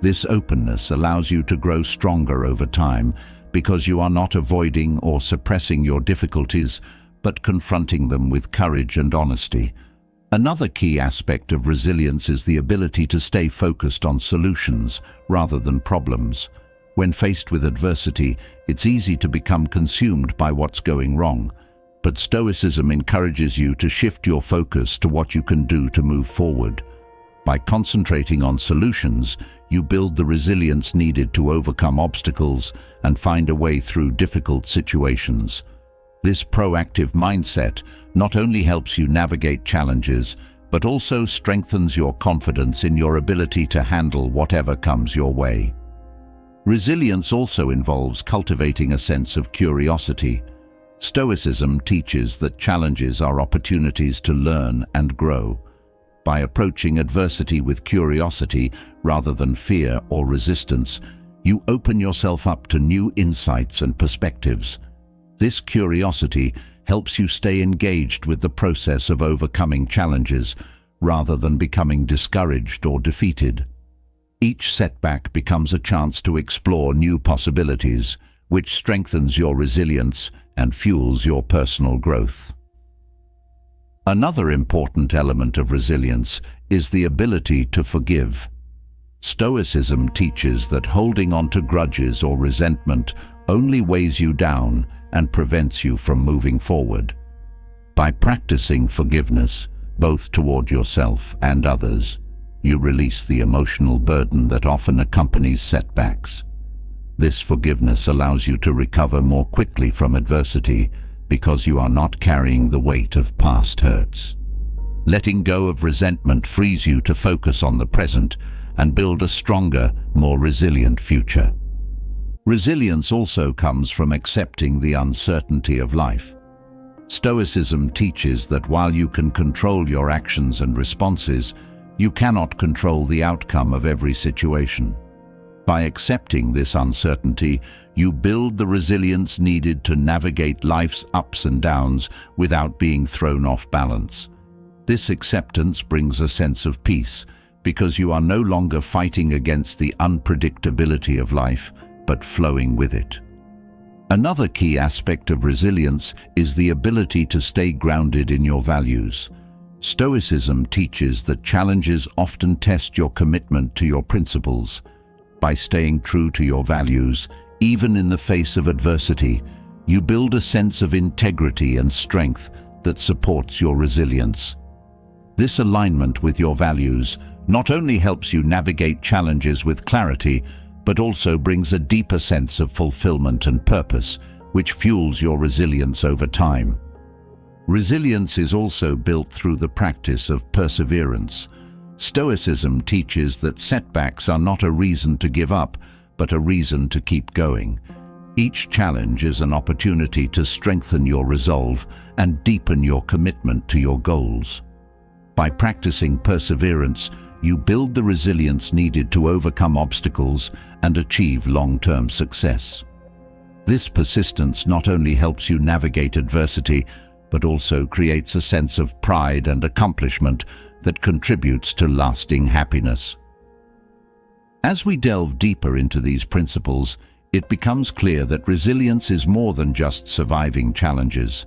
This openness allows you to grow stronger over time because you are not avoiding or suppressing your difficulties, but confronting them with courage and honesty. Another key aspect of resilience is the ability to stay focused on solutions rather than problems. When faced with adversity, it's easy to become consumed by what's going wrong, but Stoicism encourages you to shift your focus to what you can do to move forward. By concentrating on solutions, you build the resilience needed to overcome obstacles and find a way through difficult situations. This proactive mindset not only helps you navigate challenges, but also strengthens your confidence in your ability to handle whatever comes your way. Resilience also involves cultivating a sense of curiosity. Stoicism teaches that challenges are opportunities to learn and grow. By approaching adversity with curiosity rather than fear or resistance, you open yourself up to new insights and perspectives. This curiosity helps you stay engaged with the process of overcoming challenges rather than becoming discouraged or defeated. Each setback becomes a chance to explore new possibilities, which strengthens your resilience and fuels your personal growth. Another important element of resilience is the ability to forgive. Stoicism teaches that holding on to grudges or resentment only weighs you down and prevents you from moving forward. By practicing forgiveness, both toward yourself and others, you release the emotional burden that often accompanies setbacks. This forgiveness allows you to recover more quickly from adversity because you are not carrying the weight of past hurts. Letting go of resentment frees you to focus on the present and build a stronger, more resilient future. Resilience also comes from accepting the uncertainty of life. Stoicism teaches that while you can control your actions and responses, you cannot control the outcome of every situation. By accepting this uncertainty, you build the resilience needed to navigate life's ups and downs without being thrown off balance. This acceptance brings a sense of peace, because you are no longer fighting against the unpredictability of life, but flowing with it. Another key aspect of resilience is the ability to stay grounded in your values. Stoicism teaches that challenges often test your commitment to your principles. By staying true to your values, even in the face of adversity, you build a sense of integrity and strength that supports your resilience. This alignment with your values not only helps you navigate challenges with clarity, but also brings a deeper sense of fulfillment and purpose, which fuels your resilience over time. Resilience is also built through the practice of perseverance. Stoicism teaches that setbacks are not a reason to give up, but a reason to keep going. Each challenge is an opportunity to strengthen your resolve and deepen your commitment to your goals. By practicing perseverance, you build the resilience needed to overcome obstacles and achieve long-term success. This persistence not only helps you navigate adversity, but also creates a sense of pride and accomplishment that contributes to lasting happiness. As we delve deeper into these principles, it becomes clear that resilience is more than just surviving challenges.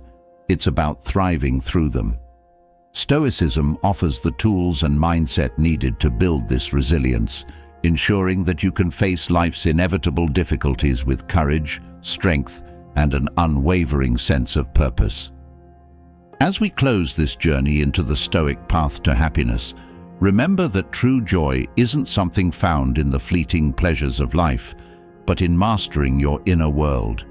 It's about thriving through them. Stoicism offers the tools and mindset needed to build this resilience, ensuring that you can face life's inevitable difficulties with courage, strength, and an unwavering sense of purpose. As we close this journey into the Stoic path to happiness, remember that true joy isn't something found in the fleeting pleasures of life, but in mastering your inner world.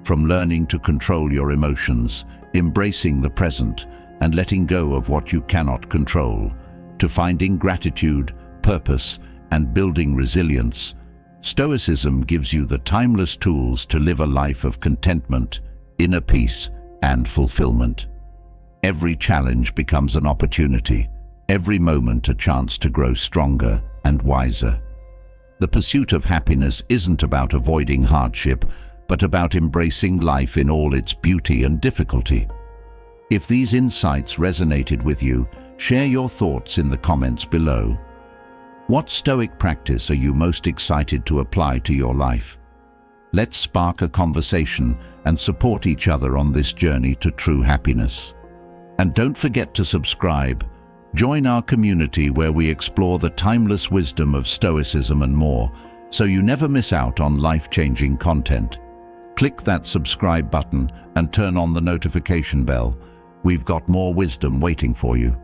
From learning to control your emotions, embracing the present, and letting go of what you cannot control, to finding gratitude, purpose, and building resilience, Stoicism gives you the timeless tools to live a life of contentment, inner peace, and fulfillment. Every challenge becomes an opportunity, every moment a chance to grow stronger and wiser. The pursuit of happiness isn't about avoiding hardship, but about embracing life in all its beauty and difficulty. If these insights resonated with you, share your thoughts in the comments below. What Stoic practice are you most excited to apply to your life? Let's spark a conversation and support each other on this journey to true happiness. And don't forget to subscribe. Join our community where we explore the timeless wisdom of Stoicism and more, so you never miss out on life-changing content. Click that subscribe button and turn on the notification bell. We've got more wisdom waiting for you.